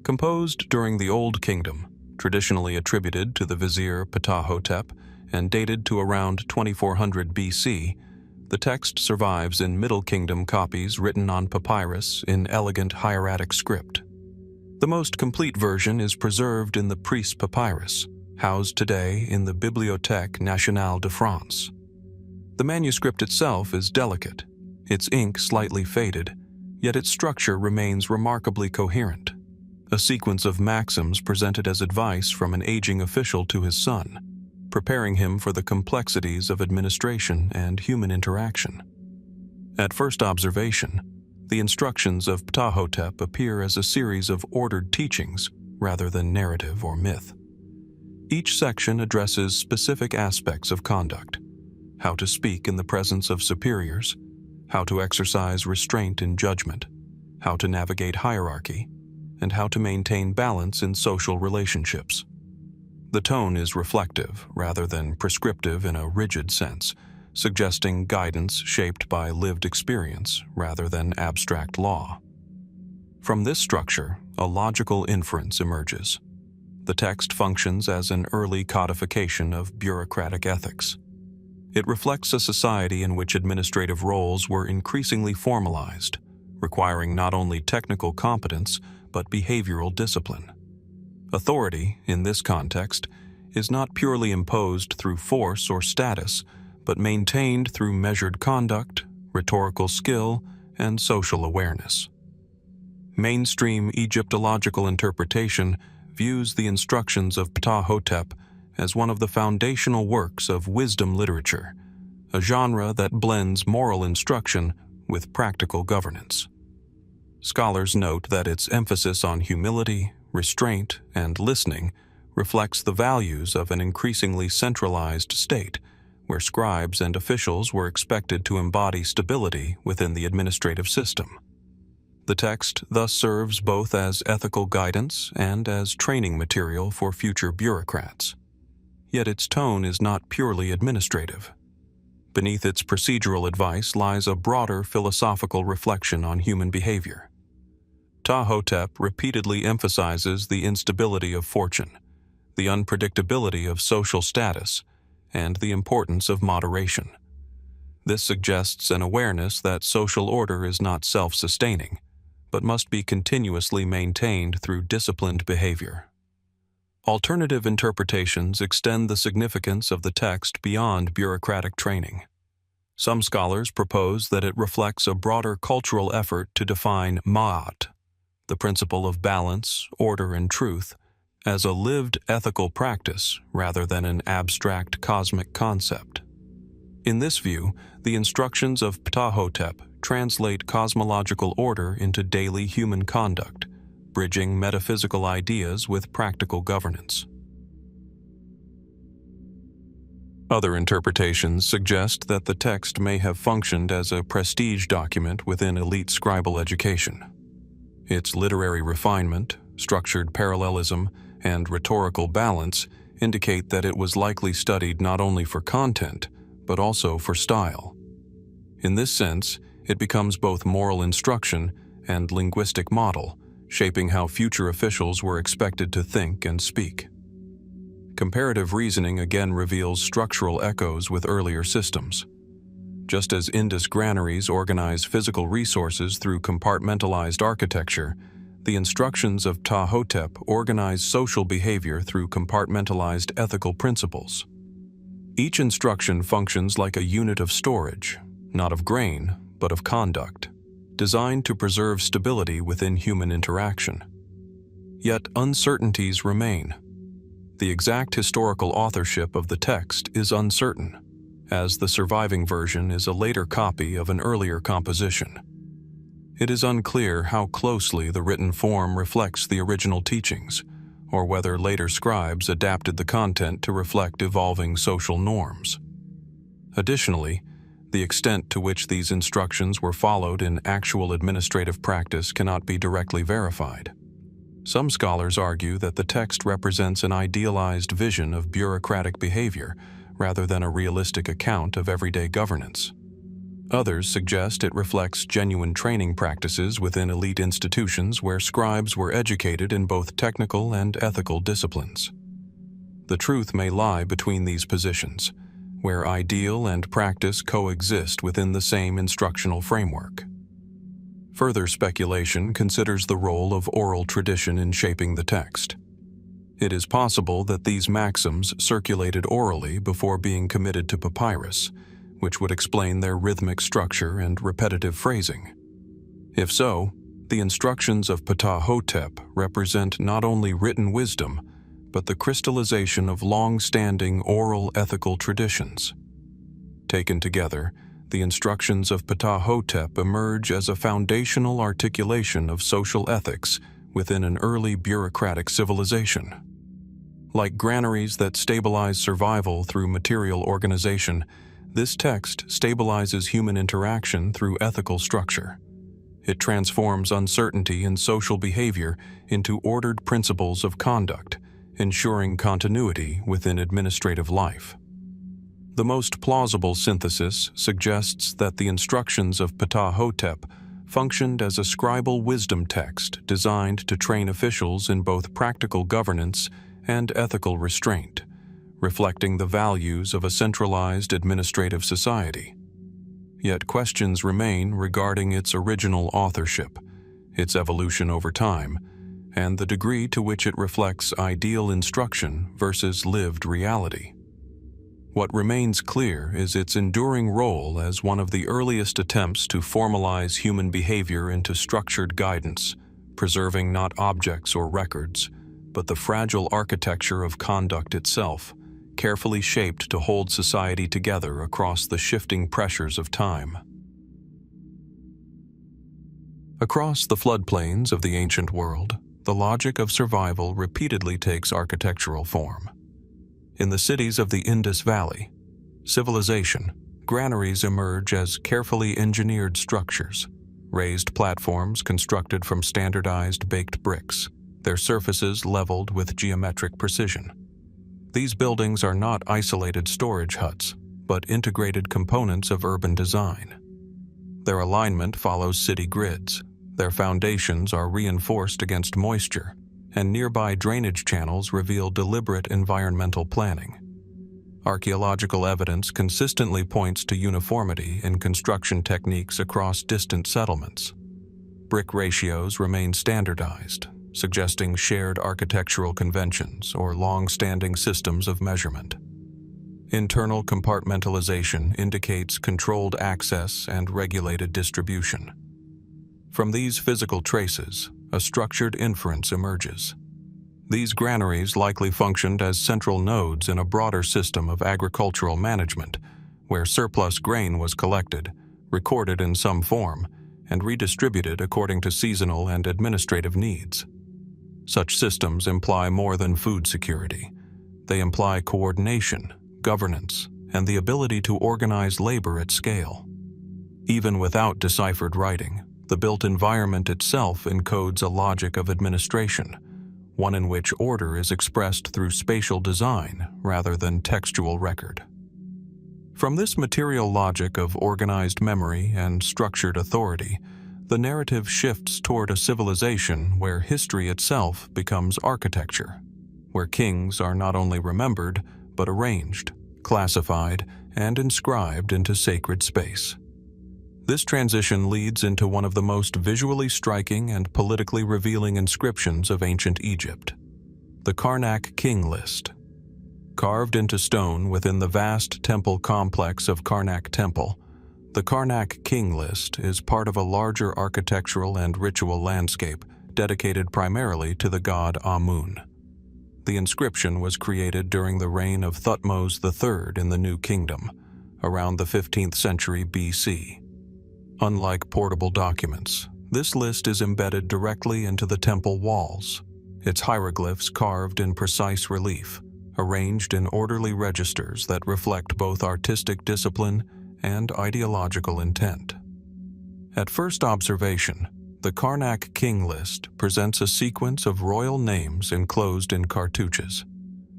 Composed during the Old Kingdom, traditionally attributed to the vizier Ptahhotep and dated to around 2400 BC, the text survives in Middle Kingdom copies written on papyrus in elegant hieratic script. The most complete version is preserved in the Priest Papyrus, housed today in the Bibliothèque Nationale de France. The manuscript itself is delicate, its ink slightly faded, yet its structure remains remarkably coherent. A sequence of maxims presented as advice from an aging official to his son, preparing him for the complexities of administration and human interaction. At first observation, the instructions of Ptahhotep appear as a series of ordered teachings rather than narrative or myth. Each section addresses specific aspects of conduct: how to speak in the presence of superiors, how to exercise restraint in judgment, how to navigate hierarchy, and how to maintain balance in social relationships. The tone is reflective rather than prescriptive in a rigid sense, suggesting guidance shaped by lived experience rather than abstract law. From this structure, a logical inference emerges. The text functions as an early codification of bureaucratic ethics. It reflects a society in which administrative roles were increasingly formalized, requiring not only technical competence but behavioral discipline. Authority, in this context, is not purely imposed through force or status, but maintained through measured conduct, rhetorical skill, and social awareness. Mainstream Egyptological interpretation views the Instructions of Ptahhotep as one of the foundational works of wisdom literature, a genre that blends moral instruction with practical governance. Scholars note that its emphasis on humility, restraint, and listening reflects the values of an increasingly centralized state, where scribes and officials were expected to embody stability within the administrative system. The text thus serves both as ethical guidance and as training material for future bureaucrats. Yet its tone is not purely administrative. Beneath its procedural advice lies a broader philosophical reflection on human behavior. Ptahhotep repeatedly emphasizes the instability of fortune, the unpredictability of social status, and the importance of moderation. This suggests an awareness that social order is not self-sustaining, but must be continuously maintained through disciplined behavior. Alternative interpretations extend the significance of the text beyond bureaucratic training. Some scholars propose that it reflects a broader cultural effort to define ma'at, the principle of balance, order, and truth, as a lived ethical practice rather than an abstract cosmic concept. In this view, the instructions of Ptahhotep translate cosmological order into daily human conduct, bridging metaphysical ideas with practical governance. Other interpretations suggest that the text may have functioned as a prestige document within elite scribal education. Its literary refinement, structured parallelism, and rhetorical balance indicate that it was likely studied not only for content, but also for style. In this sense, it becomes both moral instruction and linguistic model, shaping how future officials were expected to think and speak. Comparative reasoning again reveals structural echoes with earlier systems. Just as Indus granaries organize physical resources through compartmentalized architecture, the instructions of Ptahhotep organize social behavior through compartmentalized ethical principles. Each instruction functions like a unit of storage, not of grain, but of conduct, designed to preserve stability within human interaction. Yet uncertainties remain. The exact historical authorship of the text is uncertain, as the surviving version is a later copy of an earlier composition. It is unclear how closely the written form reflects the original teachings, or whether later scribes adapted the content to reflect evolving social norms. Additionally, the extent to which these instructions were followed in actual administrative practice cannot be directly verified. Some scholars argue that the text represents an idealized vision of bureaucratic behavior rather than a realistic account of everyday governance. Others suggest it reflects genuine training practices within elite institutions where scribes were educated in both technical and ethical disciplines. The truth may lie between these positions, where ideal and practice coexist within the same instructional framework. Further speculation considers the role of oral tradition in shaping the text. It is possible that these maxims circulated orally before being committed to papyrus, which would explain their rhythmic structure and repetitive phrasing. If so, the instructions of Ptahhotep represent not only written wisdom, but the crystallization of long-standing oral ethical traditions. Taken together, the instructions of Ptahhotep emerge as a foundational articulation of social ethics within an early bureaucratic civilization. Like granaries that stabilize survival through material organization, this text stabilizes human interaction through ethical structure. It transforms uncertainty in social behavior into ordered principles of conduct, ensuring continuity within administrative life. The most plausible synthesis suggests that the instructions of Ptahhotep functioned as a scribal wisdom text designed to train officials in both practical governance and ethical restraint, reflecting the values of a centralized administrative society. Yet questions remain regarding its original authorship, its evolution over time, and the degree to which it reflects ideal instruction versus lived reality. What remains clear is its enduring role as one of the earliest attempts to formalize human behavior into structured guidance, preserving not objects or records, but the fragile architecture of conduct itself, carefully shaped to hold society together across the shifting pressures of time. Across the floodplains of the ancient world, the logic of survival repeatedly takes architectural form. In the cities of the Indus Valley, civilization, granaries emerge as carefully engineered structures, raised platforms constructed from standardized baked bricks, their surfaces leveled with geometric precision. These buildings are not isolated storage huts, but integrated components of urban design. Their alignment follows city grids, their foundations are reinforced against moisture, and nearby drainage channels reveal deliberate environmental planning. Archaeological evidence consistently points to uniformity in construction techniques across distant settlements. Brick ratios remain standardized, suggesting shared architectural conventions or long-standing systems of measurement. Internal compartmentalization indicates controlled access and regulated distribution. From these physical traces, a structured inference emerges. These granaries likely functioned as central nodes in a broader system of agricultural management, where surplus grain was collected, recorded in some form, and redistributed according to seasonal and administrative needs. Such systems imply more than food security. They imply coordination, governance, and the ability to organize labor at scale. Even without deciphered writing, the built environment itself encodes a logic of administration, one in which order is expressed through spatial design rather than textual record. From this material logic of organized memory and structured authority, the narrative shifts toward a civilization where history itself becomes architecture, where kings are not only remembered, but arranged, classified, and inscribed into sacred space. This transition leads into one of the most visually striking and politically revealing inscriptions of ancient Egypt, the Karnak king list. Carved into stone within the vast temple complex of Karnak Temple, the Karnak king list is part of a larger architectural and ritual landscape dedicated primarily to the god Amun. The inscription was created during the reign of Thutmose III in the New Kingdom, around the 15th century BC. Unlike portable documents, this list is embedded directly into the temple walls, its hieroglyphs carved in precise relief, arranged in orderly registers that reflect both artistic discipline and ideological intent. At first observation, the Karnak king list presents a sequence of royal names enclosed in cartouches.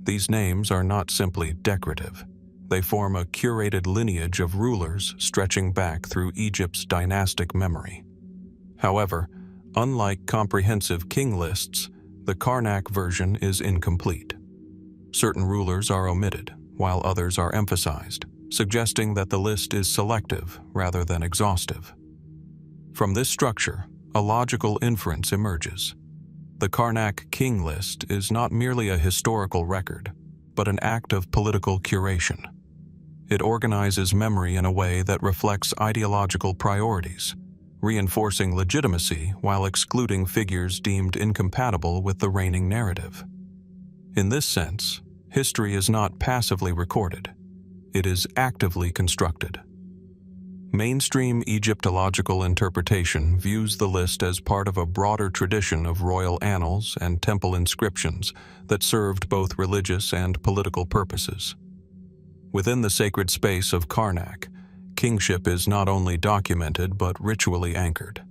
These names are not simply decorative. They form a curated lineage of rulers stretching back through Egypt's dynastic memory. However, unlike comprehensive king lists, the Karnak version is incomplete. Certain rulers are omitted, while others are emphasized, suggesting that the list is selective rather than exhaustive. From this structure, a logical inference emerges. The Karnak king list is not merely a historical record, but an act of political curation. It organizes memory in a way that reflects ideological priorities, reinforcing legitimacy while excluding figures deemed incompatible with the reigning narrative. In this sense, history is not passively recorded. It is actively constructed. Mainstream Egyptological interpretation views the list as part of a broader tradition of royal annals and temple inscriptions that served both religious and political purposes. Within the sacred space of Karnak, kingship is not only documented but ritually anchored.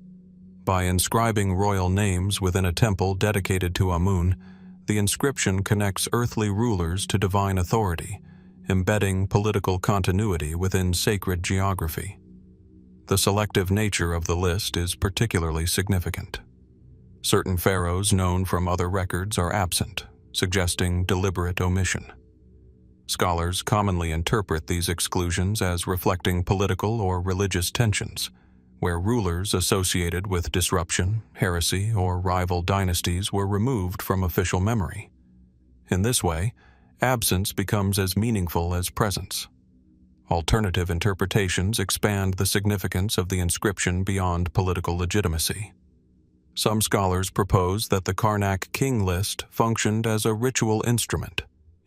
By inscribing royal names within a temple dedicated to Amun, the inscription connects earthly rulers to divine authority, embedding political continuity within sacred geography. The selective nature of the list is particularly significant. Certain pharaohs known from other records are absent, suggesting deliberate omission. Scholars commonly interpret these exclusions as reflecting political or religious tensions, where rulers associated with disruption, heresy, or rival dynasties were removed from official memory. In this way, absence becomes as meaningful as presence. Alternative interpretations expand the significance of the inscription beyond political legitimacy. Some scholars propose that the Karnak king list functioned as a ritual instrument,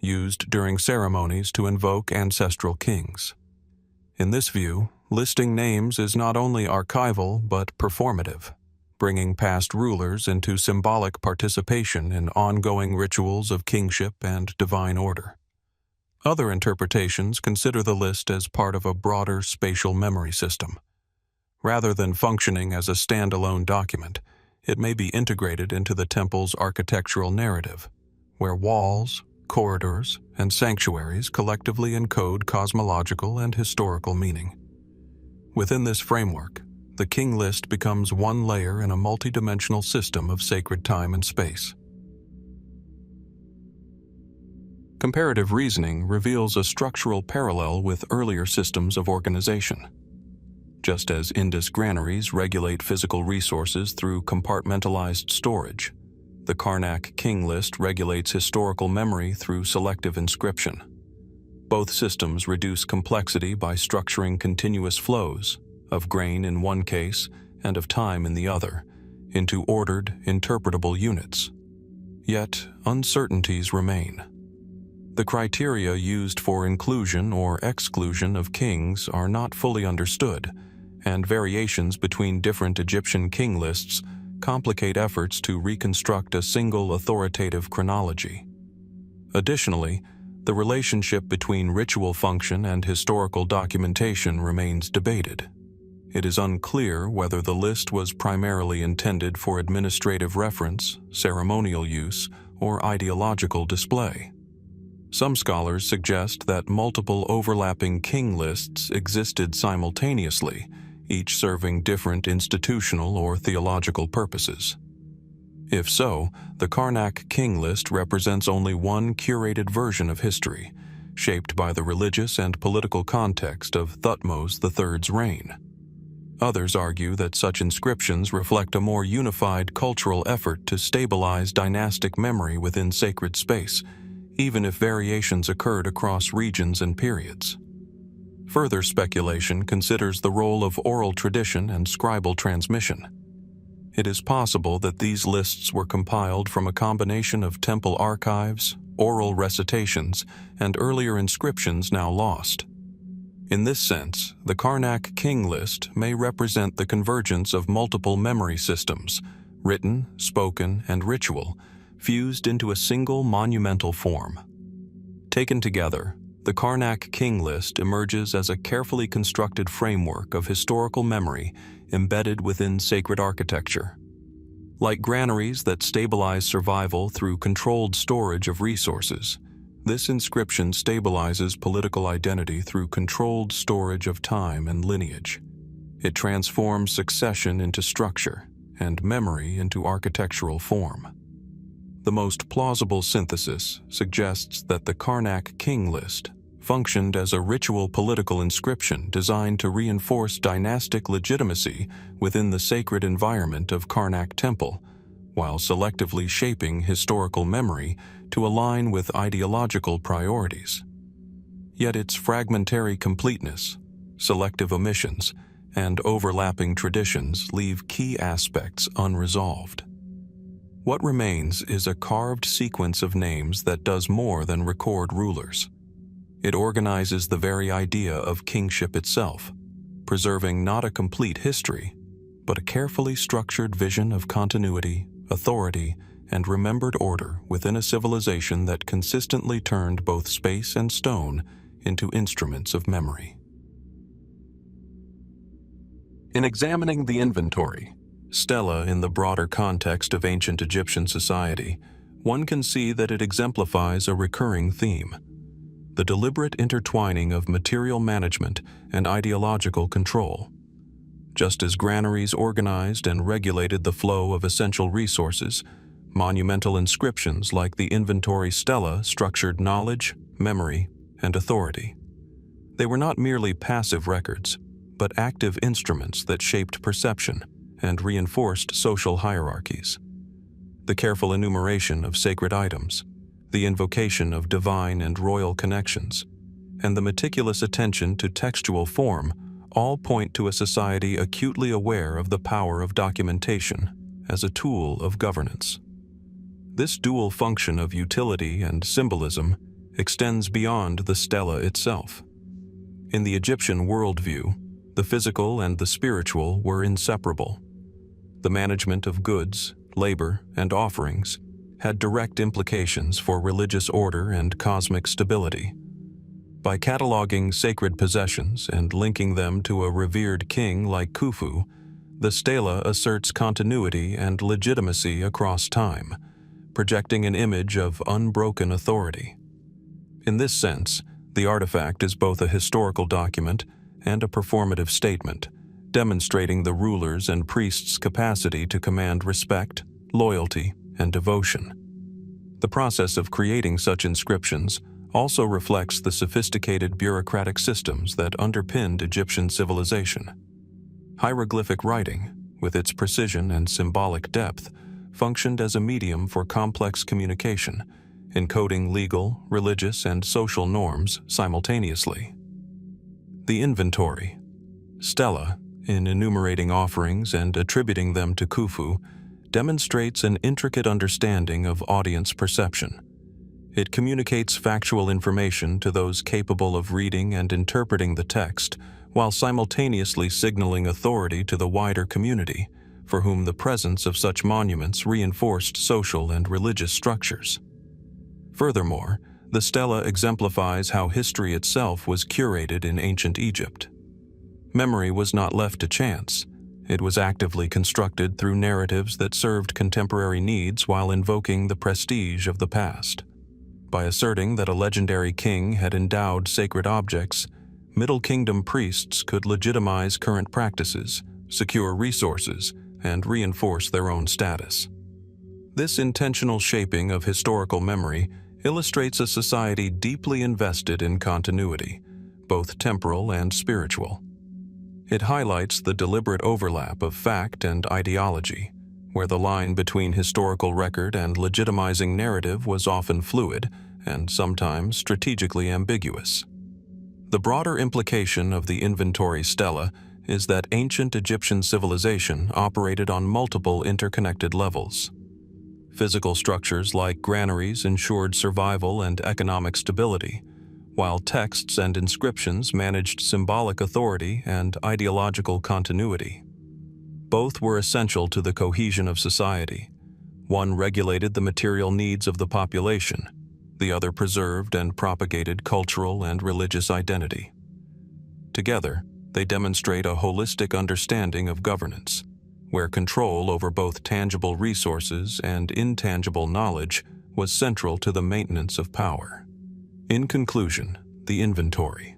used during ceremonies to invoke ancestral kings. In this view, listing names is not only archival but performative, bringing past rulers into symbolic participation in ongoing rituals of kingship and divine order. Other interpretations consider the list as part of a broader spatial memory system. Rather than functioning as a standalone document, it may be integrated into the temple's architectural narrative, where walls, corridors, and sanctuaries collectively encode cosmological and historical meaning. Within this framework, the king list becomes one layer in a multidimensional system of sacred time and space. Comparative reasoning reveals a structural parallel with earlier systems of organization. Just as Indus granaries regulate physical resources through compartmentalized storage, the Karnak king list regulates historical memory through selective inscription. Both systems reduce complexity by structuring continuous flows, of grain in one case and of time in the other, into ordered, interpretable units. Yet, uncertainties remain. The criteria used for inclusion or exclusion of kings are not fully understood, and variations between different Egyptian king lists complicate efforts to reconstruct a single authoritative chronology. Additionally, the relationship between ritual function and historical documentation remains debated. It is unclear whether the list was primarily intended for administrative reference, ceremonial use, or ideological display. Some scholars suggest that multiple overlapping king lists existed simultaneously, each serving different institutional or theological purposes. If so, the Karnak king list represents only one curated version of history, shaped by the religious and political context of Thutmose III's reign. Others argue that such inscriptions reflect a more unified cultural effort to stabilize dynastic memory within sacred space, even if variations occurred across regions and periods. Further speculation considers the role of oral tradition and scribal transmission. It is possible that these lists were compiled from a combination of temple archives, oral recitations, and earlier inscriptions now lost. In this sense, the Karnak king list may represent the convergence of multiple memory systems, written, spoken, and ritual, fused into a single monumental form. Taken together, the Karnak king list emerges as a carefully constructed framework of historical memory embedded within sacred architecture. Like granaries that stabilize survival through controlled storage of resources, this inscription stabilizes political identity through controlled storage of time and lineage. It transforms succession into structure and memory into architectural form. The most plausible synthesis suggests that the Karnak king list functioned as a ritual political inscription designed to reinforce dynastic legitimacy within the sacred environment of Karnak Temple, while selectively shaping historical memory to align with ideological priorities. Yet its fragmentary completeness, selective omissions, and overlapping traditions leave key aspects unresolved. What remains is a carved sequence of names that does more than record rulers. It organizes the very idea of kingship itself, preserving not a complete history, but a carefully structured vision of continuity, authority, and remembered order within a civilization that consistently turned both space and stone into instruments of memory. In examining the inventory, stela in the broader context of ancient Egyptian society, one can see that it exemplifies a recurring theme: the deliberate intertwining of material management and ideological control. Just as granaries organized and regulated the flow of essential resources, monumental inscriptions like the inventory stela structured knowledge, memory, and authority. They were not merely passive records, but active instruments that shaped perception and reinforced social hierarchies. The careful enumeration of sacred items, the invocation of divine and royal connections, and the meticulous attention to textual form all point to a society acutely aware of the power of documentation as a tool of governance. This dual function of utility and symbolism extends beyond the stela itself. In the Egyptian worldview, the physical and the spiritual were inseparable. The management of goods, labor, and offerings had direct implications for religious order and cosmic stability. By cataloging sacred possessions and linking them to a revered king like Khufu, the stela asserts continuity and legitimacy across time, projecting an image of unbroken authority. In this sense, the artifact is both a historical document and a performative statement, demonstrating the ruler's and priest's capacity to command respect, loyalty, and devotion. The process of creating such inscriptions also reflects the sophisticated bureaucratic systems that underpinned Egyptian civilization. Hieroglyphic writing, with its precision and symbolic depth, functioned as a medium for complex communication, encoding legal, religious, and social norms simultaneously. The inventory, stela, in enumerating offerings and attributing them to Khufu, demonstrates an intricate understanding of audience perception. It communicates factual information to those capable of reading and interpreting the text, while simultaneously signaling authority to the wider community, for whom the presence of such monuments reinforced social and religious structures. Furthermore, the stela exemplifies how history itself was curated in ancient Egypt. Memory was not left to chance. It was actively constructed through narratives that served contemporary needs while invoking the prestige of the past. By asserting that a legendary king had endowed sacred objects, Middle Kingdom priests could legitimize current practices, secure resources, and reinforce their own status. This intentional shaping of historical memory illustrates a society deeply invested in continuity, both temporal and spiritual. It highlights the deliberate overlap of fact and ideology, where the line between historical record and legitimizing narrative was often fluid and sometimes strategically ambiguous. The broader implication of the inventory stela is that ancient Egyptian civilization operated on multiple interconnected levels. Physical structures like granaries ensured survival and economic stability, while texts and inscriptions managed symbolic authority and ideological continuity. Both were essential to the cohesion of society. One regulated the material needs of the population, the other preserved and propagated cultural and religious identity. Together, they demonstrate a holistic understanding of governance, where control over both tangible resources and intangible knowledge was central to the maintenance of power. In conclusion, the inventory.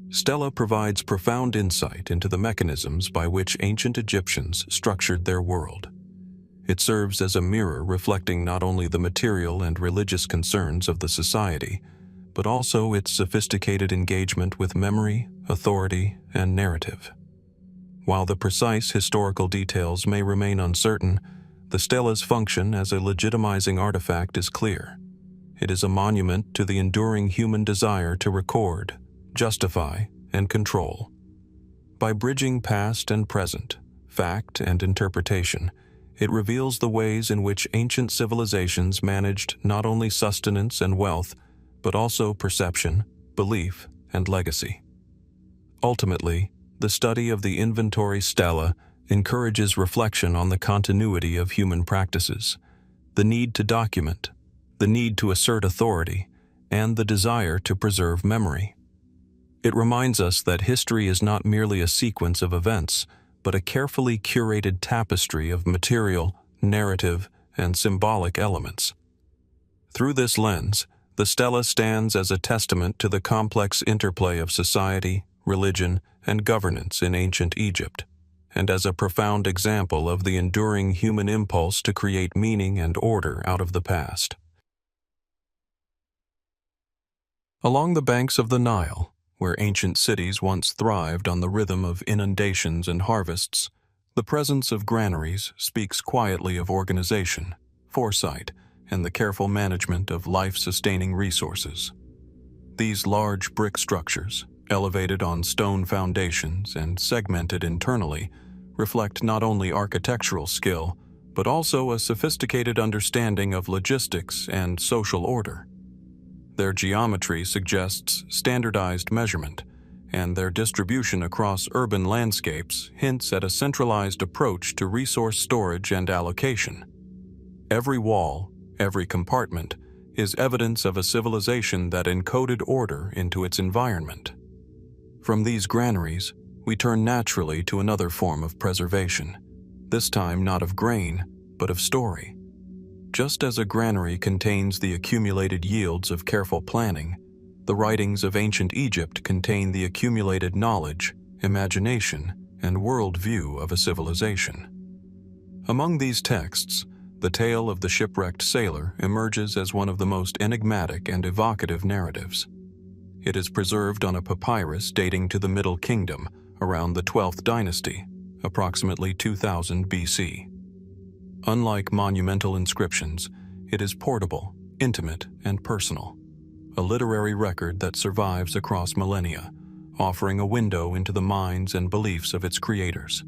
Stela provides profound insight into the mechanisms by which ancient Egyptians structured their world. It serves as a mirror reflecting not only the material and religious concerns of the society, but also its sophisticated engagement with memory, authority, and narrative. While the precise historical details may remain uncertain, the stela's function as a legitimizing artifact is clear. It is a monument to the enduring human desire to record, justify, and control. By bridging past and present, fact and interpretation, it reveals the ways in which ancient civilizations managed not only sustenance and wealth, but also perception, belief, and legacy. Ultimately, the study of the inventory stela encourages reflection on the continuity of human practices, the need to document, the need to assert authority, and the desire to preserve memory. It reminds us that history is not merely a sequence of events, but a carefully curated tapestry of material, narrative, and symbolic elements. Through this lens, the stela stands as a testament to the complex interplay of society, religion, and governance in ancient Egypt, and as a profound example of the enduring human impulse to create meaning and order out of the past. Along the banks of the Nile, where ancient cities once thrived on the rhythm of inundations and harvests, the presence of granaries speaks quietly of organization, foresight, and the careful management of life-sustaining resources. These large brick structures, elevated on stone foundations and segmented internally, reflect not only architectural skill, but also a sophisticated understanding of logistics and social order. Their geometry suggests standardized measurement, and their distribution across urban landscapes hints at a centralized approach to resource storage and allocation. Every wall, every compartment, is evidence of a civilization that encoded order into its environment. From these granaries, we turn naturally to another form of preservation, this time not of grain, but of story. Just as a granary contains the accumulated yields of careful planning, the writings of ancient Egypt contain the accumulated knowledge, imagination, and worldview of a civilization. Among these texts, the tale of the shipwrecked sailor emerges as one of the most enigmatic and evocative narratives. It is preserved on a papyrus dating to the Middle Kingdom, around the 12th dynasty, approximately 2000 BC. Unlike monumental inscriptions, it is portable, intimate, and personal, a literary record that survives across millennia, offering a window into the minds and beliefs of its creators.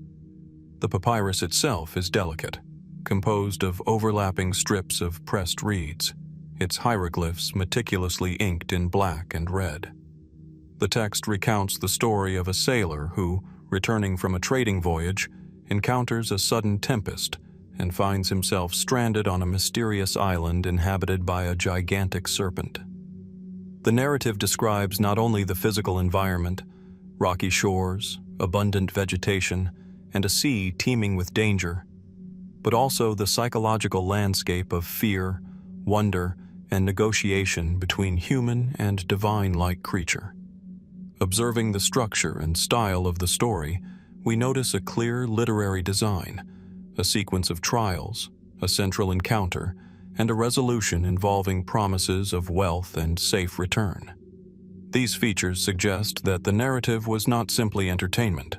The papyrus itself is delicate, composed of overlapping strips of pressed reeds, its hieroglyphs meticulously inked in black and red. The text recounts the story of a sailor who, returning from a trading voyage, encounters a sudden tempest and finds himself stranded on a mysterious island inhabited by a gigantic serpent. The narrative describes not only the physical environment, rocky shores, abundant vegetation, and a sea teeming with danger, but also the psychological landscape of fear, wonder, and negotiation between human and divine-like creature. Observing the structure and style of the story, we notice a clear literary design, a sequence of trials, a central encounter, and a resolution involving promises of wealth and safe return. These features suggest that the narrative was not simply entertainment.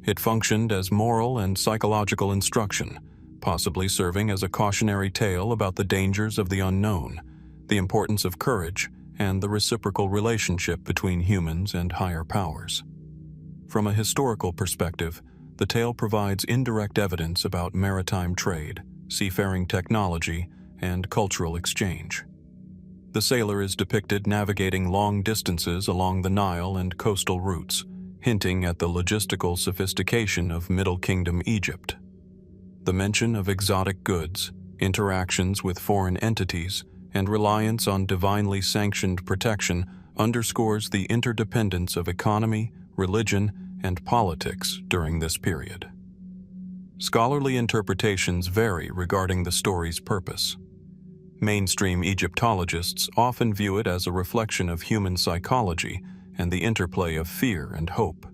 It functioned as moral and psychological instruction, possibly serving as a cautionary tale about the dangers of the unknown, the importance of courage, and the reciprocal relationship between humans and higher powers. From a historical perspective, the tale provides indirect evidence about maritime trade, seafaring technology, and cultural exchange. The sailor is depicted navigating long distances along the Nile and coastal routes, hinting at the logistical sophistication of Middle Kingdom Egypt. The mention of exotic goods, interactions with foreign entities, and reliance on divinely sanctioned protection underscores the interdependence of economy, religion, and politics during this period. Scholarly interpretations vary regarding the story's purpose. Mainstream Egyptologists often view it as a reflection of human psychology and the interplay of fear and hope.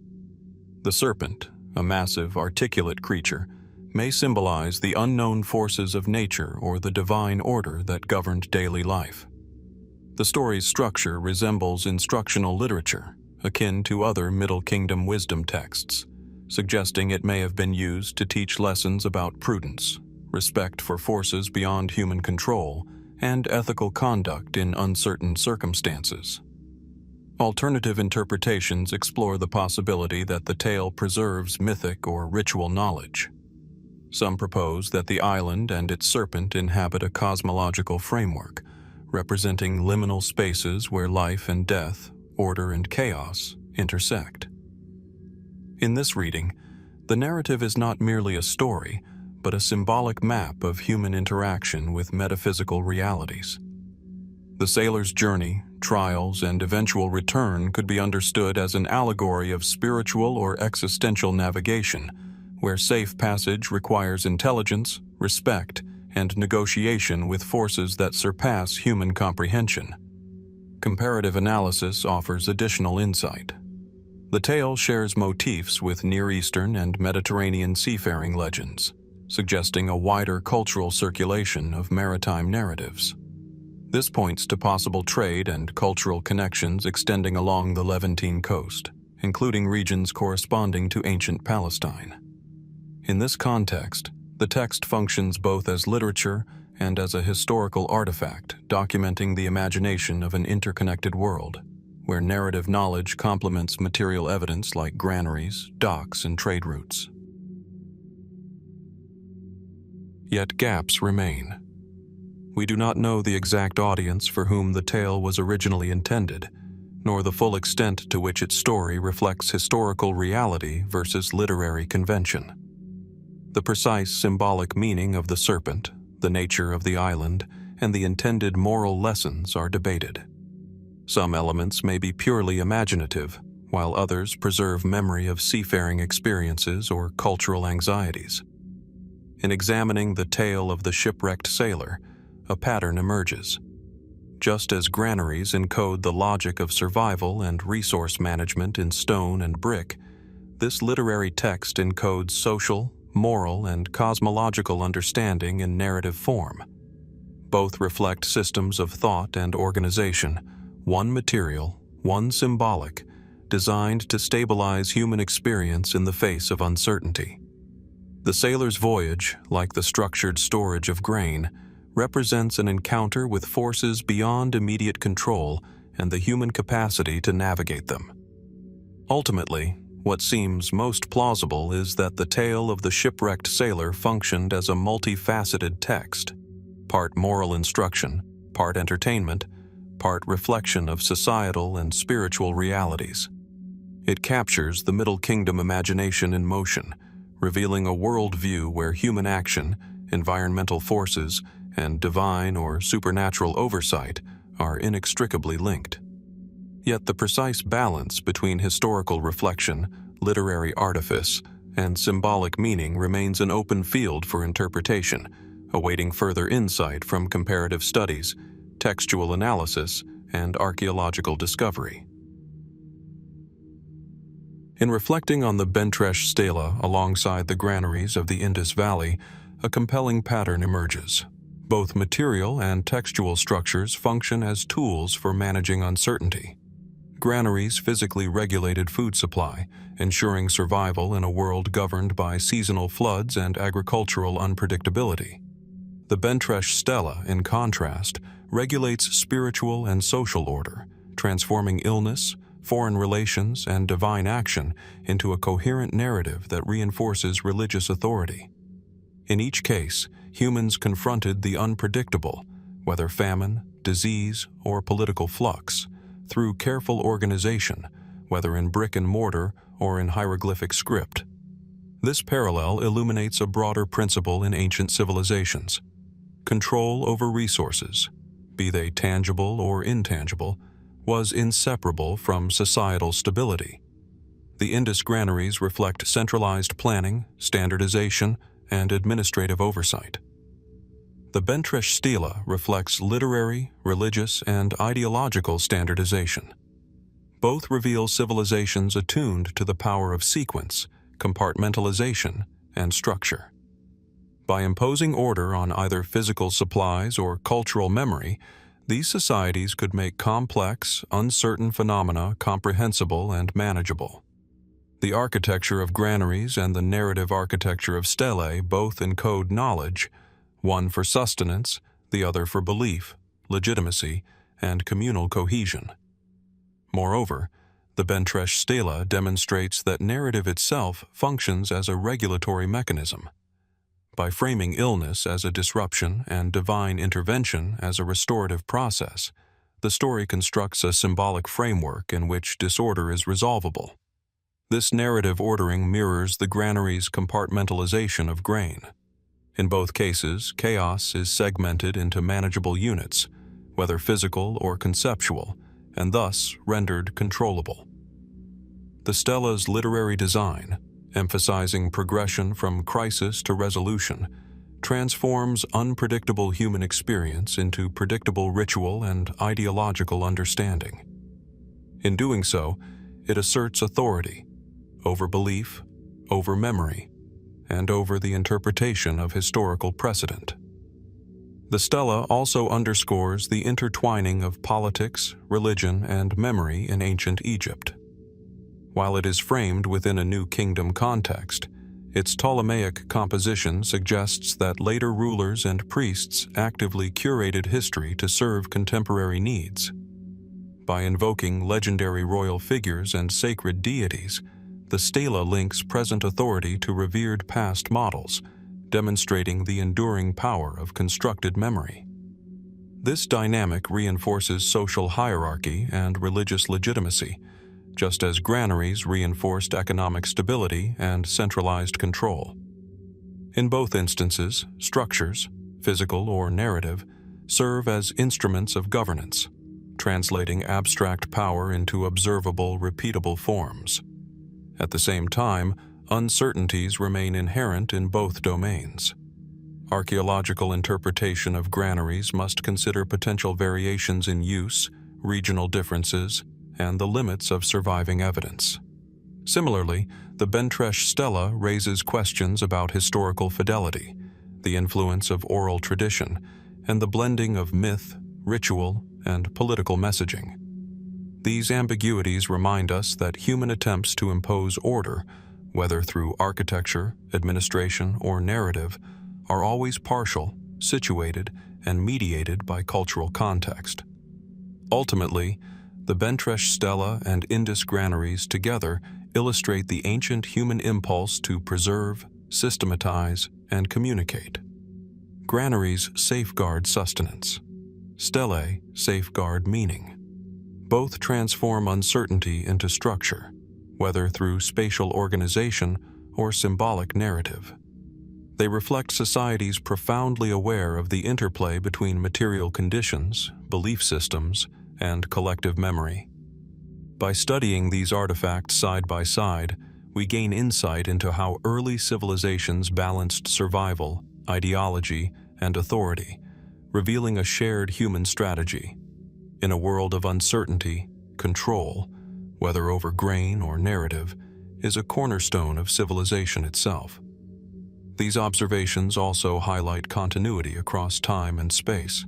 The serpent, a massive, articulate creature, may symbolize the unknown forces of nature or the divine order that governed daily life. The story's structure resembles instructional literature, akin to other Middle Kingdom wisdom texts, suggesting it may have been used to teach lessons about prudence, respect for forces beyond human control, and ethical conduct in uncertain circumstances. Alternative interpretations explore the possibility that the tale preserves mythic or ritual knowledge. Some propose that the island and its serpent inhabit a cosmological framework, representing liminal spaces where life and death, order and chaos, intersect. In this reading, the narrative is not merely a story, but a symbolic map of human interaction with metaphysical realities. The sailor's journey, trials, and eventual return could be understood as an allegory of spiritual or existential navigation, where safe passage requires intelligence, respect, and negotiation with forces that surpass human comprehension. Comparative analysis offers additional insight. The tale shares motifs with Near Eastern and Mediterranean seafaring legends, suggesting a wider cultural circulation of maritime narratives. This points to possible trade and cultural connections extending along the Levantine coast, including regions corresponding to ancient Palestine. In this context, the text functions both as literature and as a historical artifact documenting the imagination of an interconnected world, where narrative knowledge complements material evidence like granaries, docks, and trade routes. Yet gaps remain. We do not know the exact audience for whom the tale was originally intended, nor the full extent to which its story reflects historical reality versus literary convention. The precise symbolic meaning of the serpent, the nature of the island, and the intended moral lessons are debated. Some elements may be purely imaginative, while others preserve memory of seafaring experiences or cultural anxieties. In examining the tale of the shipwrecked sailor, a pattern emerges. Just as granaries encode the logic of survival and resource management in stone and brick, this literary text encodes social, moral, and cosmological understanding in narrative form. Both reflect systems of thought and organization, one material, one symbolic, designed to stabilize human experience in the face of uncertainty. The sailor's voyage, like the structured storage of grain, represents an encounter with forces beyond immediate control and the human capacity to navigate them. Ultimately, what seems most plausible is that the tale of the shipwrecked sailor functioned as a multifaceted text, part moral instruction, part entertainment, part reflection of societal and spiritual realities. It captures the Middle Kingdom imagination in motion, revealing a worldview where human action, environmental forces, and divine or supernatural oversight are inextricably linked. Yet the precise balance between historical reflection, literary artifice, and symbolic meaning remains an open field for interpretation, awaiting further insight from comparative studies, textual analysis, and archaeological discovery. In reflecting on the Bentresh Stela alongside the granaries of the Indus Valley, a compelling pattern emerges. Both material and textual structures function as tools for managing uncertainty. Granaries physically regulated food supply, ensuring survival in a world governed by seasonal floods and agricultural unpredictability. The Bentresh Stela, in contrast, regulates spiritual and social order, transforming illness, foreign relations, and divine action into a coherent narrative that reinforces religious authority. In each case, humans confronted the unpredictable, whether famine, disease, or political flux, through careful organization, whether in brick and mortar or in hieroglyphic script. This parallel illuminates a broader principle in ancient civilizations. Control over resources, be they tangible or intangible, was inseparable from societal stability. The Indus granaries reflect centralized planning, standardization, and administrative oversight. The Bentresh Stela reflects literary, religious, and ideological standardization. Both reveal civilizations attuned to the power of sequence, compartmentalization, and structure. By imposing order on either physical supplies or cultural memory, these societies could make complex, uncertain phenomena comprehensible and manageable. The architecture of granaries and the narrative architecture of stelae both encode knowledge, one for sustenance, the other for belief, legitimacy, and communal cohesion. Moreover, the Bentresh Stela demonstrates that narrative itself functions as a regulatory mechanism. By framing illness as a disruption and divine intervention as a restorative process, the story constructs a symbolic framework in which disorder is resolvable. This narrative ordering mirrors the granary's compartmentalization of grain. In both cases, chaos is segmented into manageable units, whether physical or conceptual, and thus rendered controllable. The stela's literary design, emphasizing progression from crisis to resolution, transforms unpredictable human experience into predictable ritual and ideological understanding. In doing so, it asserts authority over belief, over memory, and over the interpretation of historical precedent. The stela also underscores the intertwining of politics, religion, and memory in ancient Egypt. While it is framed within a New Kingdom context, its Ptolemaic composition suggests that later rulers and priests actively curated history to serve contemporary needs. By invoking legendary royal figures and sacred deities, the stela links present authority to revered past models, demonstrating the enduring power of constructed memory. This dynamic reinforces social hierarchy and religious legitimacy, just as granaries reinforced economic stability and centralized control. In both instances, structures, physical or narrative, serve as instruments of governance, translating abstract power into observable, repeatable forms. At the same time, uncertainties remain inherent in both domains. Archaeological interpretation of granaries must consider potential variations in use, regional differences, and the limits of surviving evidence. Similarly, the Bentresh Stela raises questions about historical fidelity, the influence of oral tradition, and the blending of myth, ritual, and political messaging. These ambiguities remind us that human attempts to impose order, whether through architecture, administration, or narrative, are always partial, situated, and mediated by cultural context. Ultimately, the Bentresh Stela and Indus granaries together illustrate the ancient human impulse to preserve, systematize, and communicate. Granaries safeguard sustenance. Stelae safeguard meaning. Both transform uncertainty into structure, whether through spatial organization or symbolic narrative. They reflect societies profoundly aware of the interplay between material conditions, belief systems, and collective memory. By studying these artifacts side by side, we gain insight into how early civilizations balanced survival, ideology, and authority, revealing a shared human strategy. In a world of uncertainty, control, whether over grain or narrative, is a cornerstone of civilization itself. These observations also highlight continuity across time and space.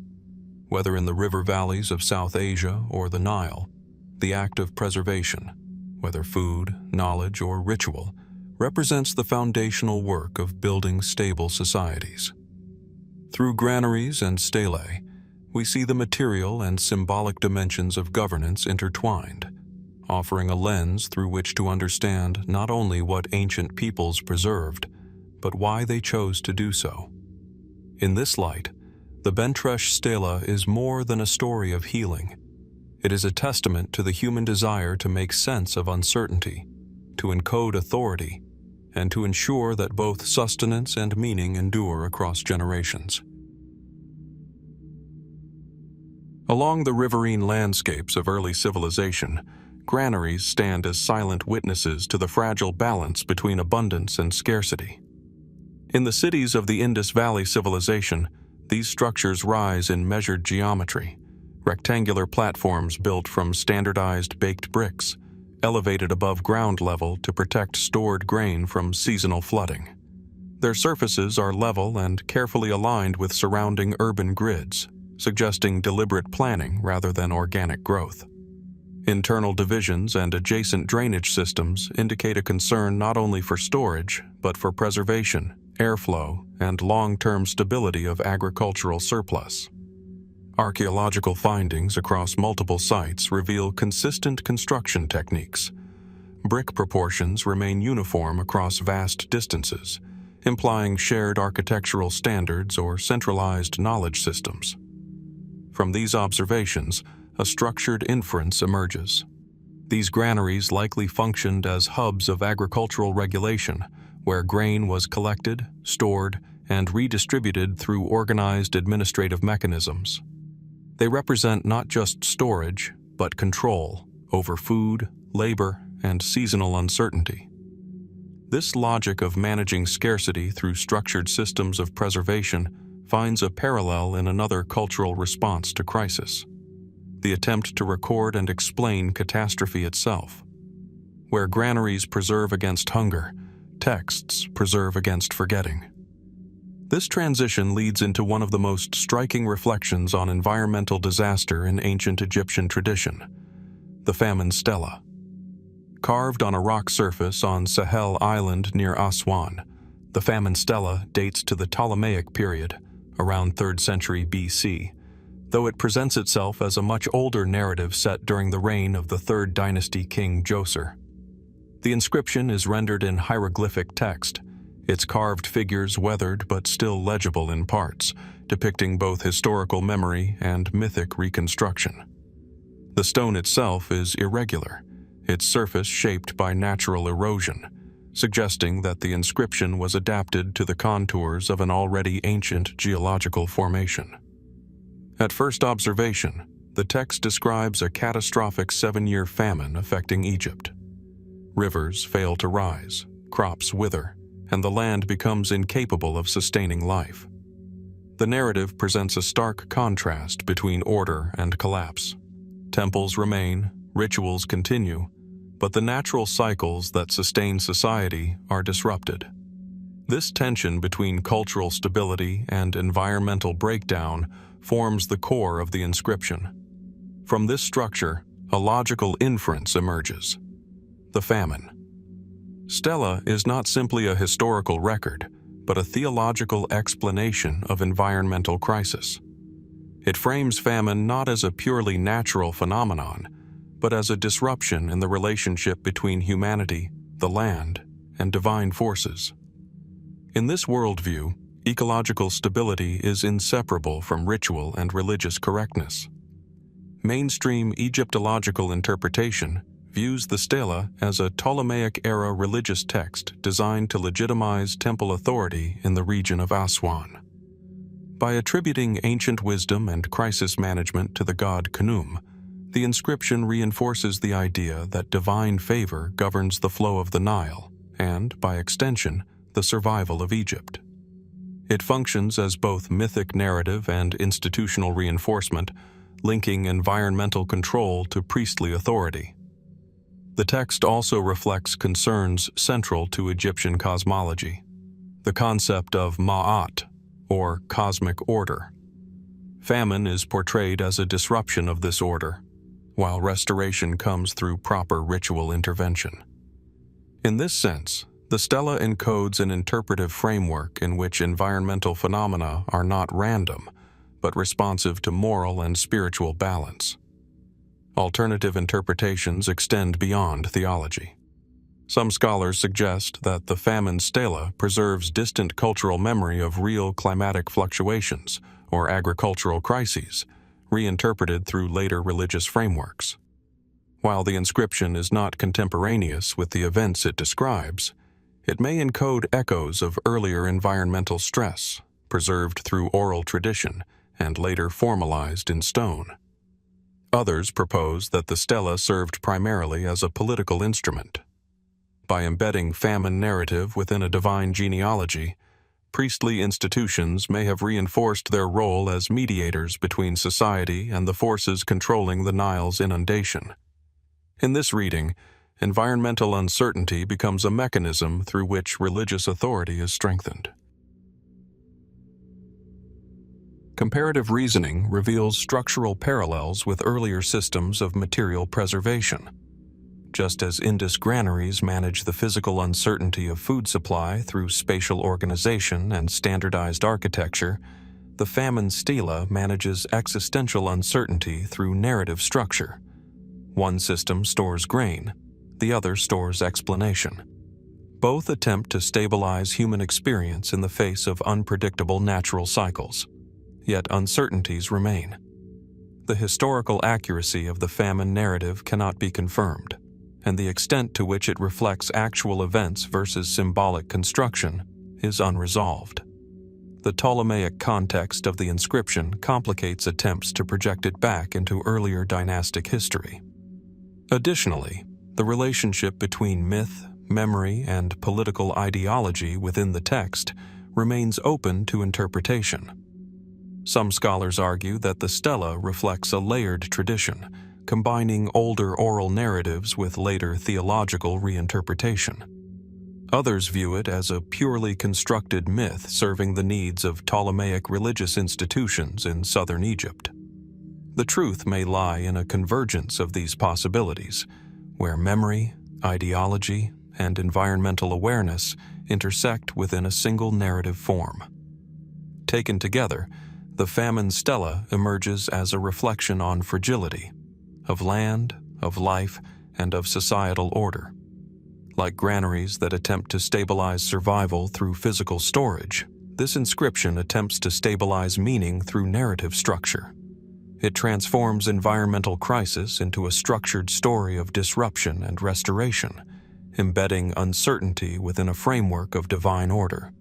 Whether in the river valleys of South Asia or the Nile, the act of preservation, whether food, knowledge, or ritual, represents the foundational work of building stable societies. Through granaries and stelae, we see the material and symbolic dimensions of governance intertwined, offering a lens through which to understand not only what ancient peoples preserved, but why they chose to do so. In this light, the Bentresh Stela is more than a story of healing. It is a testament to the human desire to make sense of uncertainty, to encode authority, and to ensure that both sustenance and meaning endure across generations. Along the riverine landscapes of early civilization, granaries stand as silent witnesses to the fragile balance between abundance and scarcity. In the cities of the Indus Valley civilization, these structures rise in measured geometry, rectangular platforms built from standardized baked bricks, elevated above ground level to protect stored grain from seasonal flooding. Their surfaces are level and carefully aligned with surrounding urban grids, suggesting deliberate planning rather than organic growth. Internal divisions and adjacent drainage systems indicate a concern not only for storage, but for preservation, airflow, and long-term stability of agricultural surplus. Archaeological findings across multiple sites reveal consistent construction techniques. Brick proportions remain uniform across vast distances, implying shared architectural standards or centralized knowledge systems. From these observations, a structured inference emerges. These granaries likely functioned as hubs of agricultural regulation, where grain was collected, stored, and redistributed through organized administrative mechanisms. They represent not just storage, but control over food, labor, and seasonal uncertainty. This logic of managing scarcity through structured systems of preservation finds a parallel in another cultural response to crisis: the attempt to record and explain catastrophe itself. Where granaries preserve against hunger, texts preserve against forgetting. This transition leads into one of the most striking reflections on environmental disaster in ancient Egyptian tradition: the Famine Stela. Carved on a rock surface on Sahel Island near Aswan, the Famine Stela dates to the Ptolemaic period, around 3rd century BC, though it presents itself as a much older narrative set during the reign of the 3rd dynasty king Djoser. The inscription is rendered in hieroglyphic text, its carved figures weathered but still legible in parts, depicting both historical memory and mythic reconstruction. The stone itself is irregular, its surface shaped by natural erosion, suggesting that the inscription was adapted to the contours of an already ancient geological formation. At first observation, the text describes a catastrophic 7-year famine affecting Egypt. Rivers fail to rise, crops wither, and the land becomes incapable of sustaining life. The narrative presents a stark contrast between order and collapse. Temples remain, rituals continue, but the natural cycles that sustain society are disrupted. This tension between cultural stability and environmental breakdown forms the core of the inscription. From this structure, a logical inference emerges: the famine. Stela is not simply a historical record, but a theological explanation of environmental crisis. It frames famine not as a purely natural phenomenon, but as a disruption in the relationship between humanity, the land, and divine forces. In this worldview, ecological stability is inseparable from ritual and religious correctness. Mainstream Egyptological interpretation views the stela as a Ptolemaic-era religious text designed to legitimize temple authority in the region of Aswan. By attributing ancient wisdom and crisis management to the god Khnum, the inscription reinforces the idea that divine favor governs the flow of the Nile and, by extension, the survival of Egypt. It functions as both mythic narrative and institutional reinforcement, linking environmental control to priestly authority. The text also reflects concerns central to Egyptian cosmology: the concept of Ma'at, or cosmic order. Famine is portrayed as a disruption of this order, while restoration comes through proper ritual intervention. In this sense, the stela encodes an interpretive framework in which environmental phenomena are not random, but responsive to moral and spiritual balance. Alternative interpretations extend beyond theology. Some scholars suggest that the Famine Stela preserves distant cultural memory of real climatic fluctuations or agricultural crises, reinterpreted through later religious frameworks. While the inscription is not contemporaneous with the events it describes, it may encode echoes of earlier environmental stress, preserved through oral tradition and later formalized in stone. Others propose that the stela served primarily as a political instrument. By embedding famine narrative within a divine genealogy, priestly institutions may have reinforced their role as mediators between society and the forces controlling the Nile's inundation. In this reading, environmental uncertainty becomes a mechanism through which religious authority is strengthened. Comparative reasoning reveals structural parallels with earlier systems of material preservation. Just as Indus granaries manage the physical uncertainty of food supply through spatial organization and standardized architecture, the Famine Stela manages existential uncertainty through narrative structure. One system stores grain, the other stores explanation. Both attempt to stabilize human experience in the face of unpredictable natural cycles. Yet uncertainties remain. The historical accuracy of the famine narrative cannot be confirmed, and the extent to which it reflects actual events versus symbolic construction is unresolved. The Ptolemaic context of the inscription complicates attempts to project it back into earlier dynastic history. Additionally, the relationship between myth, memory, and political ideology within the text remains open to interpretation. Some scholars argue that the stela reflects a layered tradition, combining older oral narratives with later theological reinterpretation. Others view it as a purely constructed myth serving the needs of Ptolemaic religious institutions in southern Egypt. The truth may lie in a convergence of these possibilities, where memory, ideology, and environmental awareness intersect within a single narrative form. Taken together, the Famine Stela emerges as a reflection on fragility, of land, of life, and of societal order. Like granaries that attempt to stabilize survival through physical storage, this inscription attempts to stabilize meaning through narrative structure. It transforms environmental crisis into a structured story of disruption and restoration, embedding uncertainty within a framework of divine order.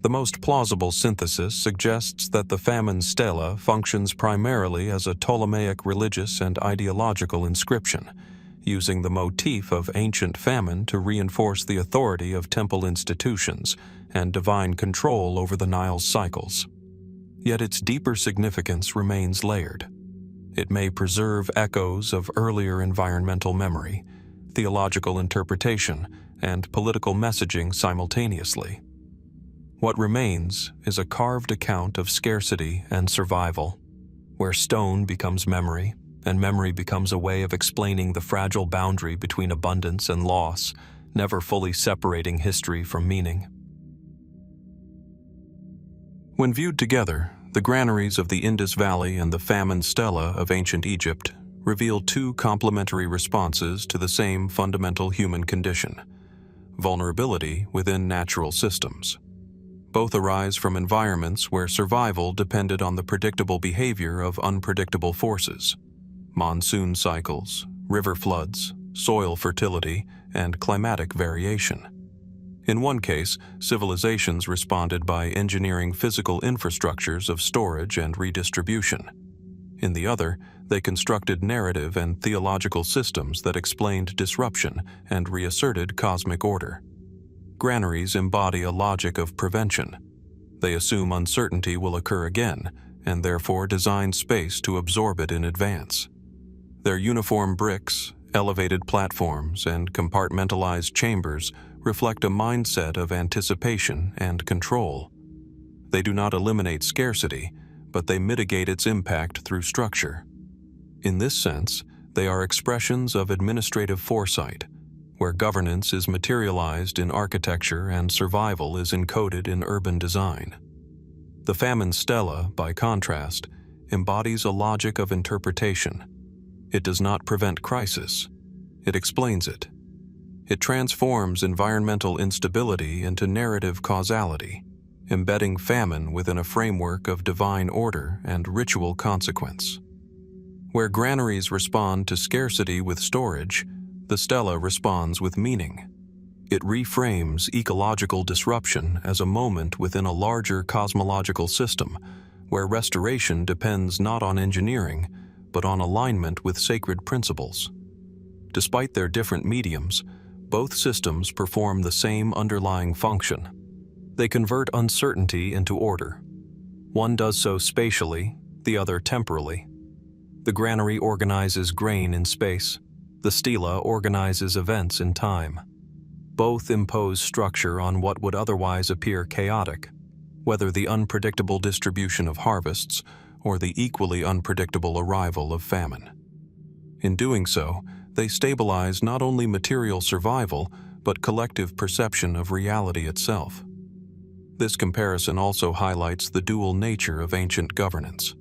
The most plausible synthesis suggests that the Famine Stela functions primarily as a Ptolemaic religious and ideological inscription, using the motif of ancient famine to reinforce the authority of temple institutions and divine control over the Nile's cycles. Yet its deeper significance remains layered. It may preserve echoes of earlier environmental memory, theological interpretation, and political messaging simultaneously. What remains is a carved account of scarcity and survival, where stone becomes memory, and memory becomes a way of explaining the fragile boundary between abundance and loss, never fully separating history from meaning. When viewed together, the granaries of the Indus Valley and the Famine Stela of ancient Egypt reveal two complementary responses to the same fundamental human condition: vulnerability within natural systems. Both arise from environments where survival depended on the predictable behavior of unpredictable forces: monsoon cycles, river floods, soil fertility, and climatic variation. In one case, civilizations responded by engineering physical infrastructures of storage and redistribution. In the other, they constructed narrative and theological systems that explained disruption and reasserted cosmic order. Granaries embody a logic of prevention. They assume uncertainty will occur again, and therefore design space to absorb it in advance. Their uniform bricks, elevated platforms, and compartmentalized chambers reflect a mindset of anticipation and control. They do not eliminate scarcity, but they mitigate its impact through structure. In this sense, they are expressions of administrative foresight, where governance is materialized in architecture and survival is encoded in urban design. The Famine Stela, by contrast, embodies a logic of interpretation. It does not prevent crisis. It explains it. It transforms environmental instability into narrative causality, embedding famine within a framework of divine order and ritual consequence. Where granaries respond to scarcity with storage, the stela responds with meaning. It reframes ecological disruption as a moment within a larger cosmological system, where restoration depends not on engineering, but on alignment with sacred principles. Despite their different mediums, both systems perform the same underlying function. They convert uncertainty into order. One does so spatially, the other temporally. The granary organizes grain in space. The stela organizes events in time. Both impose structure on what would otherwise appear chaotic, whether the unpredictable distribution of harvests or the equally unpredictable arrival of famine. In doing so, they stabilize not only material survival, but collective perception of reality itself. This comparison also highlights the dual nature of ancient governance.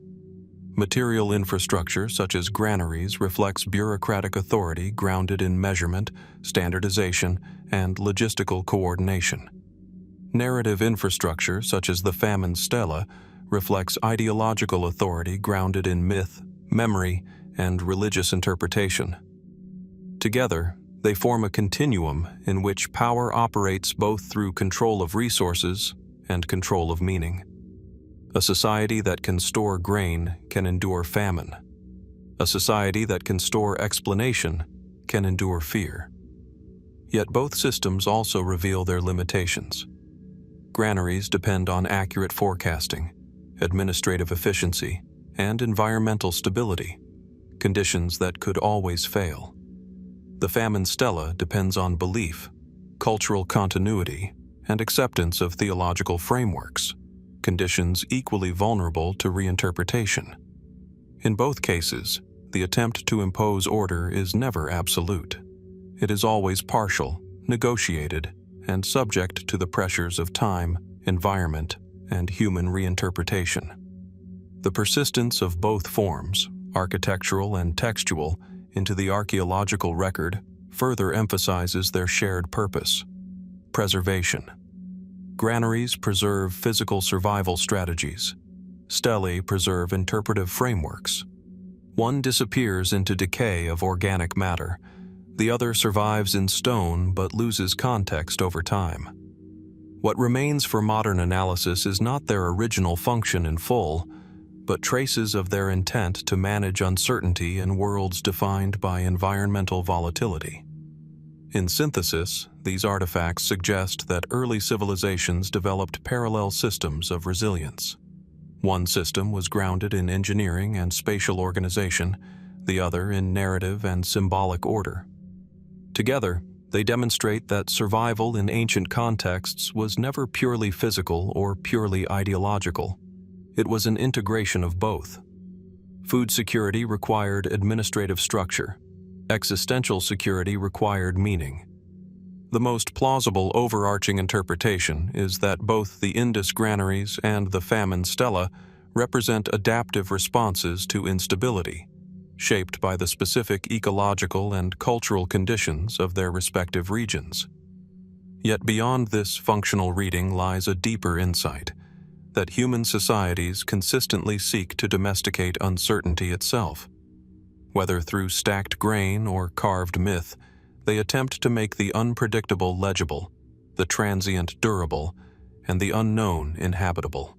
Material infrastructure, such as granaries, reflects bureaucratic authority grounded in measurement, standardization, and logistical coordination. Narrative infrastructure, such as the Famine Stela, reflects ideological authority grounded in myth, memory, and religious interpretation. Together, they form a continuum in which power operates both through control of resources and control of meaning. A society that can store grain can endure famine. A society that can store explanation can endure fear. Yet both systems also reveal their limitations. Granaries depend on accurate forecasting, administrative efficiency, and environmental stability, conditions that could always fail. The Famine Stela depends on belief, cultural continuity, and acceptance of theological frameworks, conditions equally vulnerable to reinterpretation. In both cases, the attempt to impose order is never absolute. It is always partial, negotiated, and subject to the pressures of time, environment, and human reinterpretation. The persistence of both forms, architectural and textual, into the archaeological record further emphasizes their shared purpose: preservation. granaries preserve physical survival strategies. Stelae preserve interpretive frameworks. One disappears into decay of organic matter. The other survives in stone but loses context over time. What remains for modern analysis is not their original function in full, but traces of their intent to manage uncertainty in worlds defined by environmental volatility. In synthesis, these artifacts suggest that early civilizations developed parallel systems of resilience. One system was grounded in engineering and spatial organization, the other in narrative and symbolic order. Together, they demonstrate that survival in ancient contexts was never purely physical or purely ideological. It was an integration of both. Food security required administrative structure. Existential security required meaning. The most plausible overarching interpretation is that both the Indus granaries and the Famine Stela represent adaptive responses to instability, shaped by the specific ecological and cultural conditions of their respective regions. Yet beyond this functional reading lies a deeper insight, that human societies consistently seek to domesticate uncertainty itself. Whether through stacked grain or carved myth, they attempt to make the unpredictable legible, the transient durable, and the unknown inhabitable.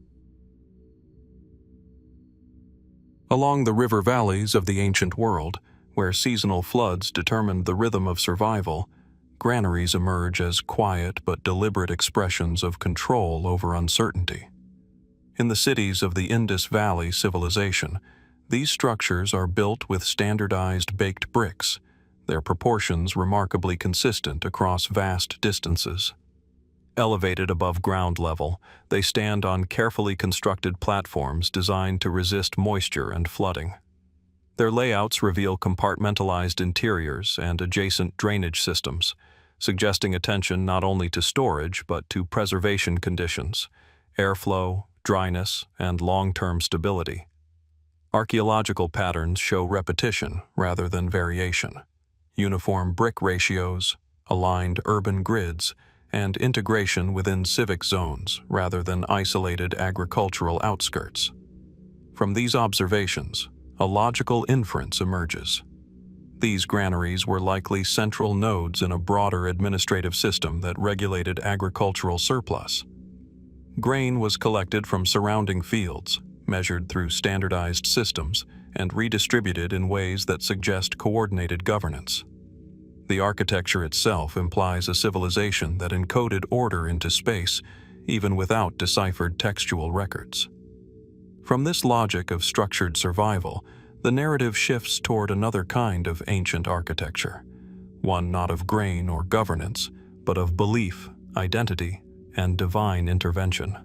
Along the river valleys of the ancient world, where seasonal floods determined the rhythm of survival, granaries emerge as quiet but deliberate expressions of control over uncertainty. In the cities of the Indus Valley civilization, these structures are built with standardized baked bricks, their proportions remarkably consistent across vast distances. Elevated above ground level, they stand on carefully constructed platforms designed to resist moisture and flooding. Their layouts reveal compartmentalized interiors and adjacent drainage systems, suggesting attention not only to storage but to preservation conditions, airflow, dryness, and long-term stability. Archaeological patterns show repetition rather than variation. Uniform brick ratios, aligned urban grids, and integration within civic zones rather than isolated agricultural outskirts. From these observations, a logical inference emerges. These granaries were likely central nodes in a broader administrative system that regulated agricultural surplus. Grain was collected from surrounding fields, measured through standardized systems, and redistributed in ways that suggest coordinated governance. The architecture itself implies a civilization that encoded order into space, even without deciphered textual records. From this logic of structured survival, the narrative shifts toward another kind of ancient architecture, one not of grain or governance, but of belief, identity, and divine intervention.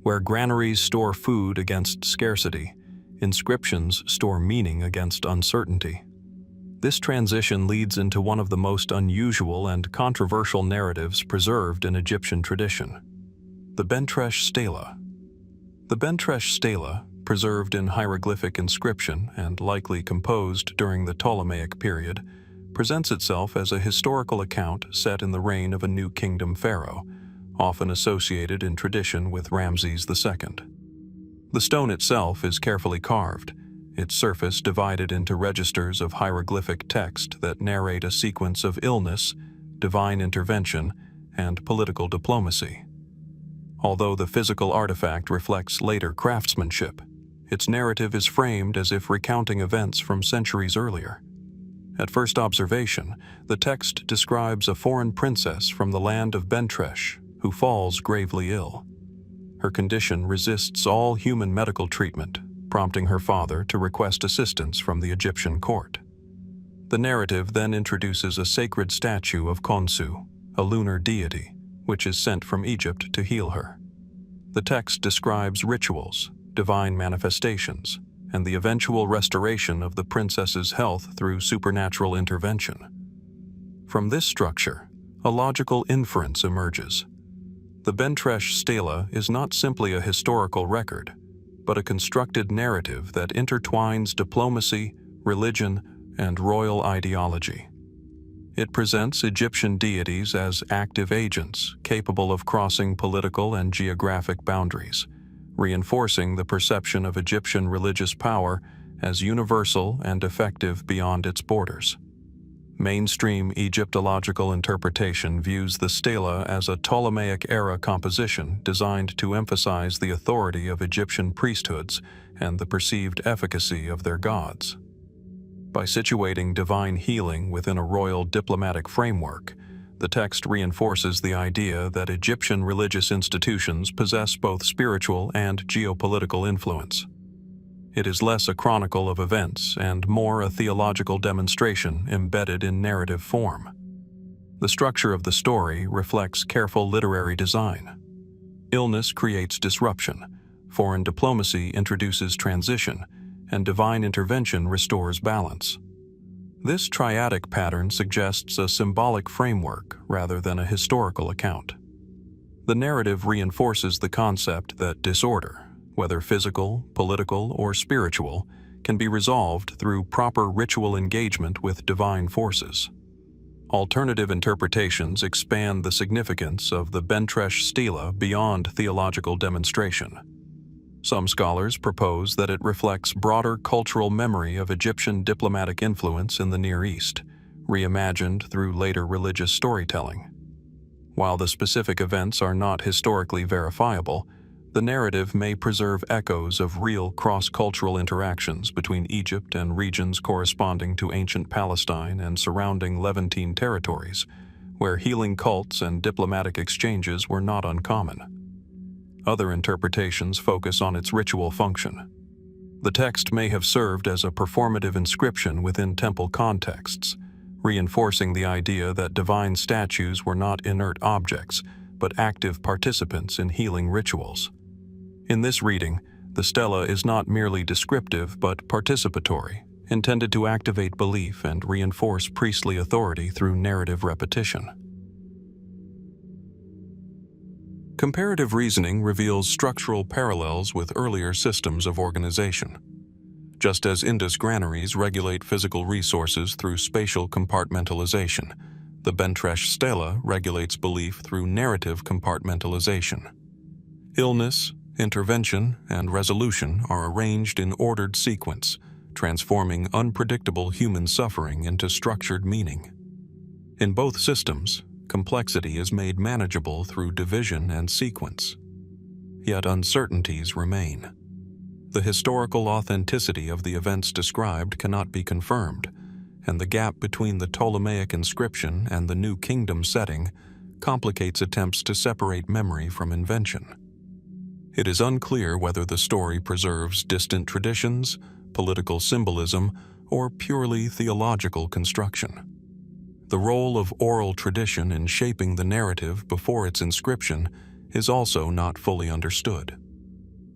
Where granaries store food against scarcity, inscriptions store meaning against uncertainty. This transition leads into one of the most unusual and controversial narratives preserved in Egyptian tradition, the Bentresh Stela. The Bentresh Stela, preserved in hieroglyphic inscription and likely composed during the Ptolemaic period, presents itself as a historical account set in the reign of a new kingdom pharaoh, often associated in tradition with Ramses II. The stone itself is carefully carved, its surface divided into registers of hieroglyphic text that narrate a sequence of illness, divine intervention, and political diplomacy. Although the physical artifact reflects later craftsmanship, its narrative is framed as if recounting events from centuries earlier. At first observation, the text describes a foreign princess from the land of Bentresh who falls gravely ill. Her condition resists all human medical treatment, prompting her father to request assistance from the Egyptian court. The narrative then introduces a sacred statue of Khonsu, a lunar deity, which is sent from Egypt to heal her. The text describes rituals, divine manifestations, and the eventual restoration of the princess's health through supernatural intervention. From this structure, a logical inference emerges. The Bentresh Stela is not simply a historical record, but a constructed narrative that intertwines diplomacy, religion, and royal ideology. It presents Egyptian deities as active agents capable of crossing political and geographic boundaries, reinforcing the perception of Egyptian religious power as universal and effective beyond its borders. Mainstream Egyptological interpretation views the stela as a Ptolemaic-era composition designed to emphasize the authority of Egyptian priesthoods and the perceived efficacy of their gods. By situating divine healing within a royal diplomatic framework, the text reinforces the idea that Egyptian religious institutions possess both spiritual and geopolitical influence. It is less a chronicle of events and more a theological demonstration embedded in narrative form. The structure of the story reflects careful literary design. Illness creates disruption, foreign diplomacy introduces transition, and divine intervention restores balance. This triadic pattern suggests a symbolic framework rather than a historical account. The narrative reinforces the concept that disorder, whether physical, political, or spiritual, can be resolved through proper ritual engagement with divine forces. Alternative interpretations expand the significance of the Bentresh Stela beyond theological demonstration. Some scholars propose that it reflects broader cultural memory of Egyptian diplomatic influence in the Near East, reimagined through later religious storytelling. While the specific events are not historically verifiable, the narrative may preserve echoes of real cross-cultural interactions between Egypt and regions corresponding to ancient Palestine and surrounding Levantine territories, where healing cults and diplomatic exchanges were not uncommon. Other interpretations focus on its ritual function. The text may have served as a performative inscription within temple contexts, reinforcing the idea that divine statues were not inert objects, but active participants in healing rituals. In this reading, the stela is not merely descriptive but participatory, intended to activate belief and reinforce priestly authority through narrative repetition. Comparative reasoning reveals structural parallels with earlier systems of organization. Just as Indus granaries regulate physical resources through spatial compartmentalization, the Bentresh Stela regulates belief through narrative compartmentalization. Illness, intervention, and resolution are arranged in ordered sequence, transforming unpredictable human suffering into structured meaning. In both systems, complexity is made manageable through division and sequence. Yet uncertainties remain. The historical authenticity of the events described cannot be confirmed, and the gap between the Ptolemaic inscription and the New Kingdom setting complicates attempts to separate memory from invention. It is unclear whether the story preserves distant traditions, political symbolism, or purely theological construction. The role of oral tradition in shaping the narrative before its inscription is also not fully understood.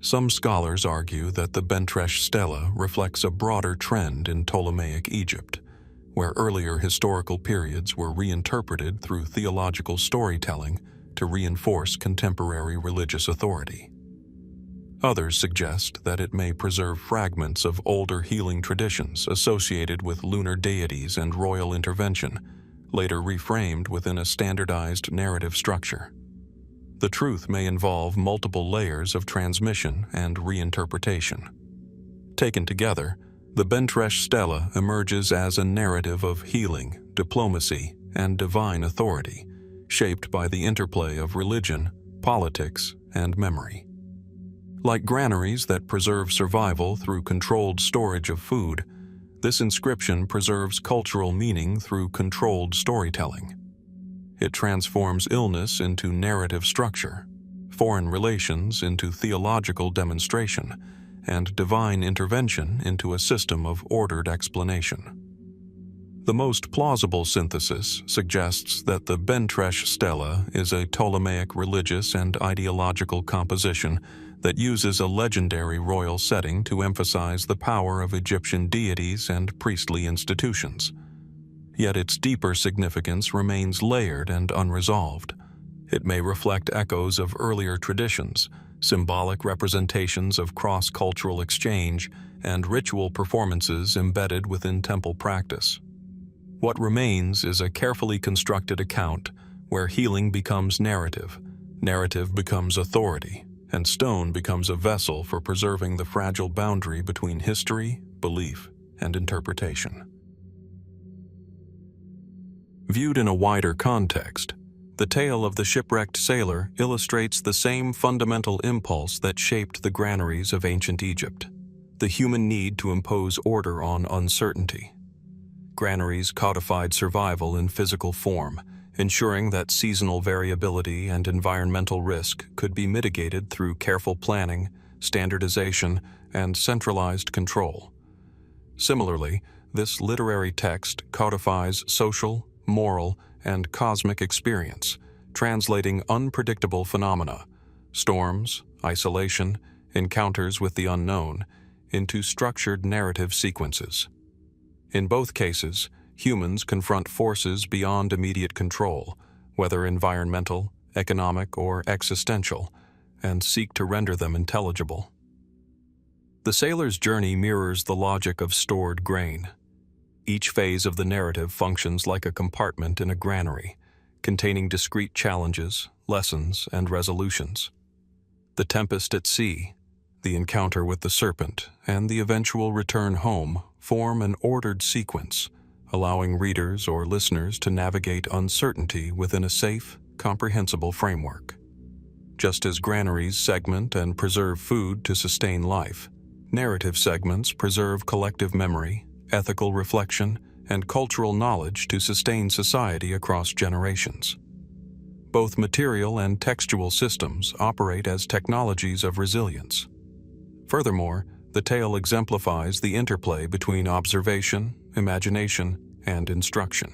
Some scholars argue that the Bentresh Stela reflects a broader trend in Ptolemaic Egypt, where earlier historical periods were reinterpreted through theological storytelling to reinforce contemporary religious authority. Others suggest that it may preserve fragments of older healing traditions associated with lunar deities and royal intervention, later reframed within a standardized narrative structure. The truth may involve multiple layers of transmission and reinterpretation. Taken together, the Bentresh Stela emerges as a narrative of healing, diplomacy, and divine authority, shaped by the interplay of religion, politics, and memory. Like granaries that preserve survival through controlled storage of food, this inscription preserves cultural meaning through controlled storytelling. It transforms illness into narrative structure, foreign relations into theological demonstration, and divine intervention into a system of ordered explanation. The most plausible synthesis suggests that the Bentresh Stela is a Ptolemaic religious and ideological composition that uses a legendary royal setting to emphasize the power of Egyptian deities and priestly institutions. Yet its deeper significance remains layered and unresolved. It may reflect echoes of earlier traditions, symbolic representations of cross-cultural exchange, and ritual performances embedded within temple practice. What remains is a carefully constructed account where healing becomes narrative, narrative becomes authority, and stone becomes a vessel for preserving the fragile boundary between history, belief, and interpretation. Viewed in a wider context, the tale of the shipwrecked sailor illustrates the same fundamental impulse that shaped the granaries of ancient Egypt, the human need to impose order on uncertainty. Granaries codified survival in physical form, ensuring that seasonal variability and environmental risk could be mitigated through careful planning, standardization, and centralized control. Similarly, this literary text codifies social, moral, and cosmic experience, translating unpredictable phenomena, storms, isolation, encounters with the unknown, into structured narrative sequences. In both cases, humans confront forces beyond immediate control, whether environmental, economic, or existential, and seek to render them intelligible. The sailor's journey mirrors the logic of stored grain. Each phase of the narrative functions like a compartment in a granary, containing discrete challenges, lessons, and resolutions. The tempest at sea, the encounter with the serpent, and the eventual return home form an ordered sequence, allowing readers or listeners to navigate uncertainty within a safe, comprehensible framework. Just as granaries segment and preserve food to sustain life, narrative segments preserve collective memory, ethical reflection, and cultural knowledge to sustain society across generations. Both material and textual systems operate as technologies of resilience. Furthermore, the tale exemplifies the interplay between observation, imagination, and instruction.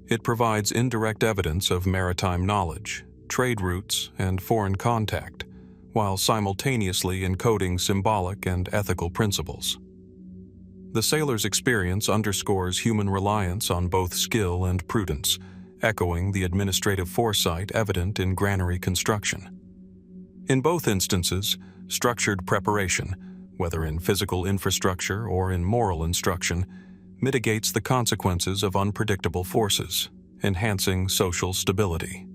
It provides indirect evidence of maritime knowledge, trade routes, and foreign contact, while simultaneously encoding symbolic and ethical principles. The sailor's experience underscores human reliance on both skill and prudence, echoing the administrative foresight evident in granary construction. In both instances, structured preparation, whether in physical infrastructure or in moral instruction, mitigates the consequences of unpredictable forces, enhancing social stability.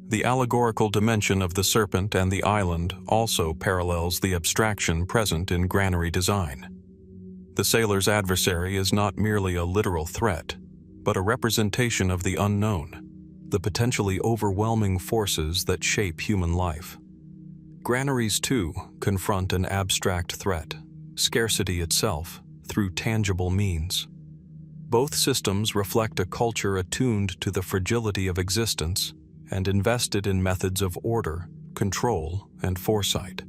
The allegorical dimension of the serpent and the island also parallels the abstraction present in granary design. The sailor's adversary is not merely a literal threat, but a representation of the unknown, the potentially overwhelming forces that shape human life. Granaries, too, confront an abstract threat, scarcity itself, through tangible means. Both systems reflect a culture attuned to the fragility of existence and invested in methods of order, control, and foresight.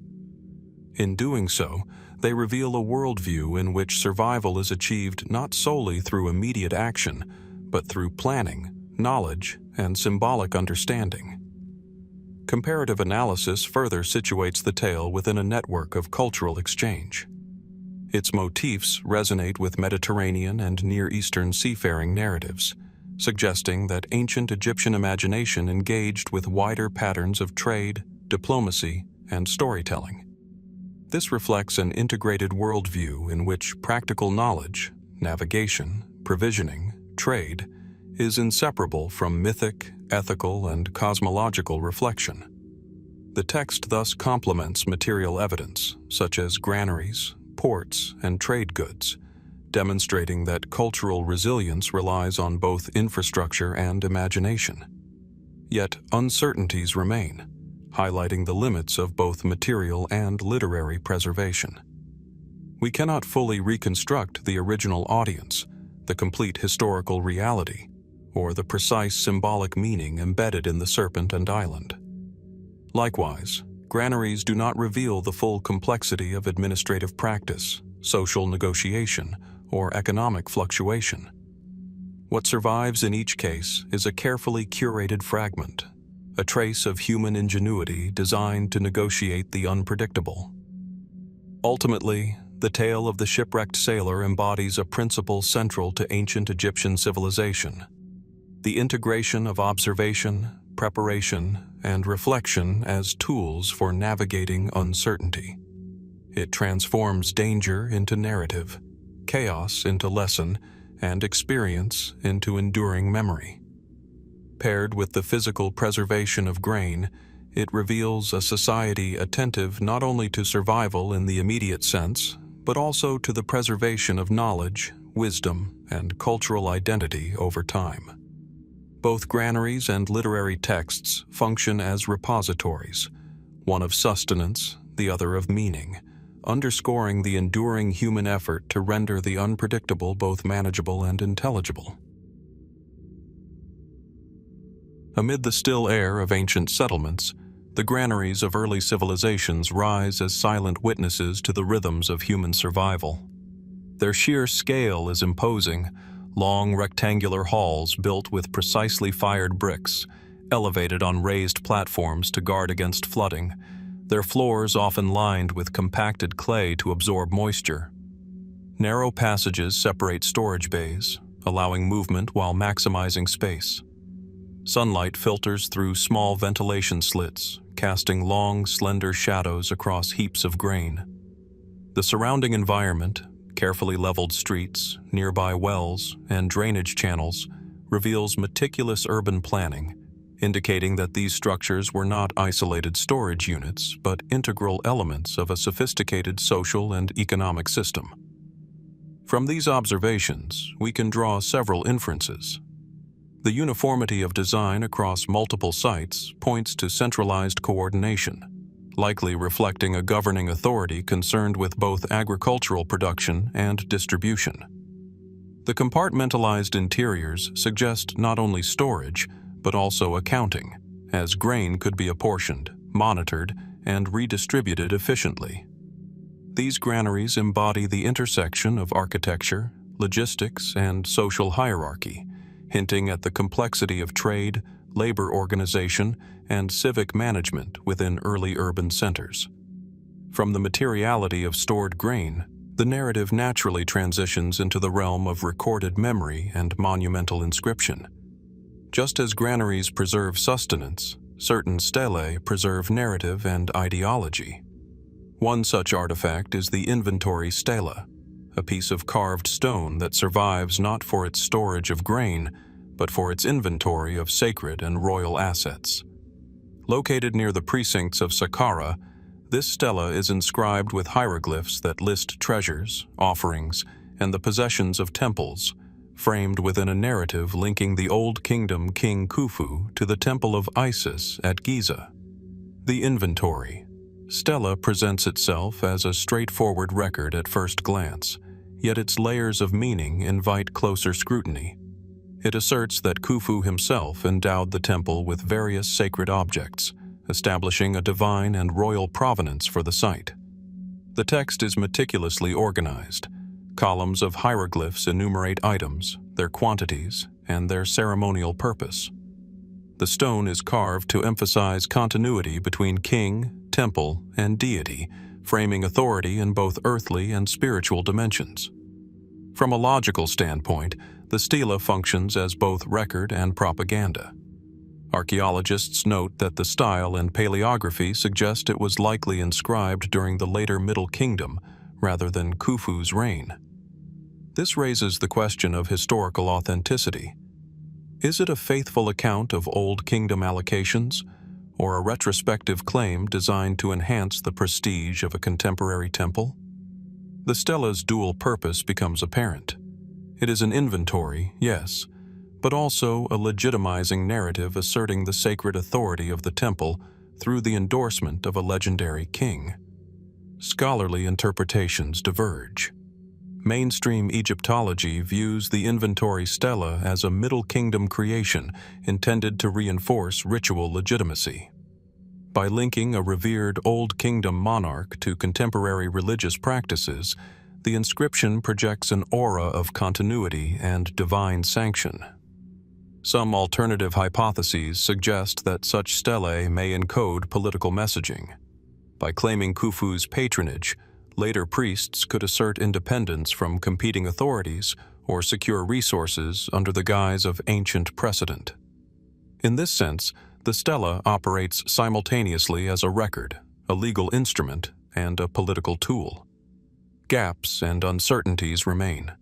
In doing so, they reveal a worldview in which survival is achieved not solely through immediate action, but through planning, knowledge, and symbolic understanding. Comparative analysis further situates the tale within a network of cultural exchange. Its motifs resonate with Mediterranean and Near Eastern seafaring narratives, suggesting that ancient Egyptian imagination engaged with wider patterns of trade, diplomacy, and storytelling. This reflects an integrated worldview in which practical knowledge, navigation, provisioning, trade, is inseparable from mythic, ethical, and cosmological reflection. The text thus complements material evidence, such as granaries, ports, and trade goods, demonstrating that cultural resilience relies on both infrastructure and imagination. Yet uncertainties remain, highlighting the limits of both material and literary preservation. We cannot fully reconstruct the original audience, the complete historical reality, or the precise symbolic meaning embedded in the serpent and island. Likewise, granaries do not reveal the full complexity of administrative practice, social negotiation, or economic fluctuation. What survives in each case is a carefully curated fragment, a trace of human ingenuity designed to negotiate the unpredictable. Ultimately, the tale of the shipwrecked sailor embodies a principle central to ancient Egyptian civilization: the integration of observation, preparation, and reflection as tools for navigating uncertainty. It transforms danger into narrative, chaos into lesson, and experience into enduring memory. Paired with the physical preservation of grain, it reveals a society attentive not only to survival in the immediate sense, but also to the preservation of knowledge, wisdom, and cultural identity over time. Both granaries and literary texts function as repositories, one of sustenance, the other of meaning, underscoring the enduring human effort to render the unpredictable both manageable and intelligible. Amid the still air of ancient settlements, the granaries of early civilizations rise as silent witnesses to the rhythms of human survival. Their sheer scale is imposing, long rectangular halls built with precisely fired bricks, elevated on raised platforms to guard against flooding, their floors often lined with compacted clay to absorb moisture. Narrow passages separate storage bays, allowing movement while maximizing space. Sunlight filters through small ventilation slits, casting long, slender shadows across heaps of grain. The surrounding environment, carefully leveled streets, nearby wells, and drainage channels, reveals meticulous urban planning, indicating that these structures were not isolated storage units, but integral elements of a sophisticated social and economic system. From these observations, we can draw several inferences. The uniformity of design across multiple sites points to centralized coordination, likely reflecting a governing authority concerned with both agricultural production and distribution. The compartmentalized interiors suggest not only storage, but also accounting, as grain could be apportioned, monitored, and redistributed efficiently. These granaries embody the intersection of architecture, logistics, and social hierarchy, hinting at the complexity of trade, labor organization, and civic management within early urban centers. From the materiality of stored grain, the narrative naturally transitions into the realm of recorded memory and monumental inscription. Just as granaries preserve sustenance, certain stelae preserve narrative and ideology. One such artifact is the Inventory Stela, a piece of carved stone that survives not for its storage of grain, but for its inventory of sacred and royal assets. Located near the precincts of Saqqara, this stela is inscribed with hieroglyphs that list treasures, offerings, and the possessions of temples, framed within a narrative linking the Old Kingdom King Khufu to the Temple of Isis at Giza. The Inventory Stela presents itself as a straightforward record at first glance, yet its layers of meaning invite closer scrutiny. It asserts that Khufu himself endowed the temple with various sacred objects, establishing a divine and royal provenance for the site. The text is meticulously organized. Columns of hieroglyphs enumerate items, their quantities, and their ceremonial purpose. The stone is carved to emphasize continuity between king, temple, and deity, framing authority in both earthly and spiritual dimensions. From a logical standpoint, the stela functions as both record and propaganda. Archaeologists note that the style and paleography suggest it was likely inscribed during the later Middle Kingdom rather than Khufu's reign. This raises the question of historical authenticity. Is it a faithful account of Old Kingdom allocations, or a retrospective claim designed to enhance the prestige of a contemporary temple? The stela's dual purpose becomes apparent. It is an inventory, yes, but also a legitimizing narrative asserting the sacred authority of the temple through the endorsement of a legendary king. Scholarly interpretations diverge. Mainstream Egyptology views the Inventory Stela as a Middle Kingdom creation intended to reinforce ritual legitimacy. By linking a revered Old Kingdom monarch to contemporary religious practices, the inscription projects an aura of continuity and divine sanction. Some alternative hypotheses suggest that such stelae may encode political messaging. By claiming Khufu's patronage, later priests could assert independence from competing authorities or secure resources under the guise of ancient precedent. In this sense, the stela operates simultaneously as a record, a legal instrument, and a political tool. Gaps and uncertainties remain.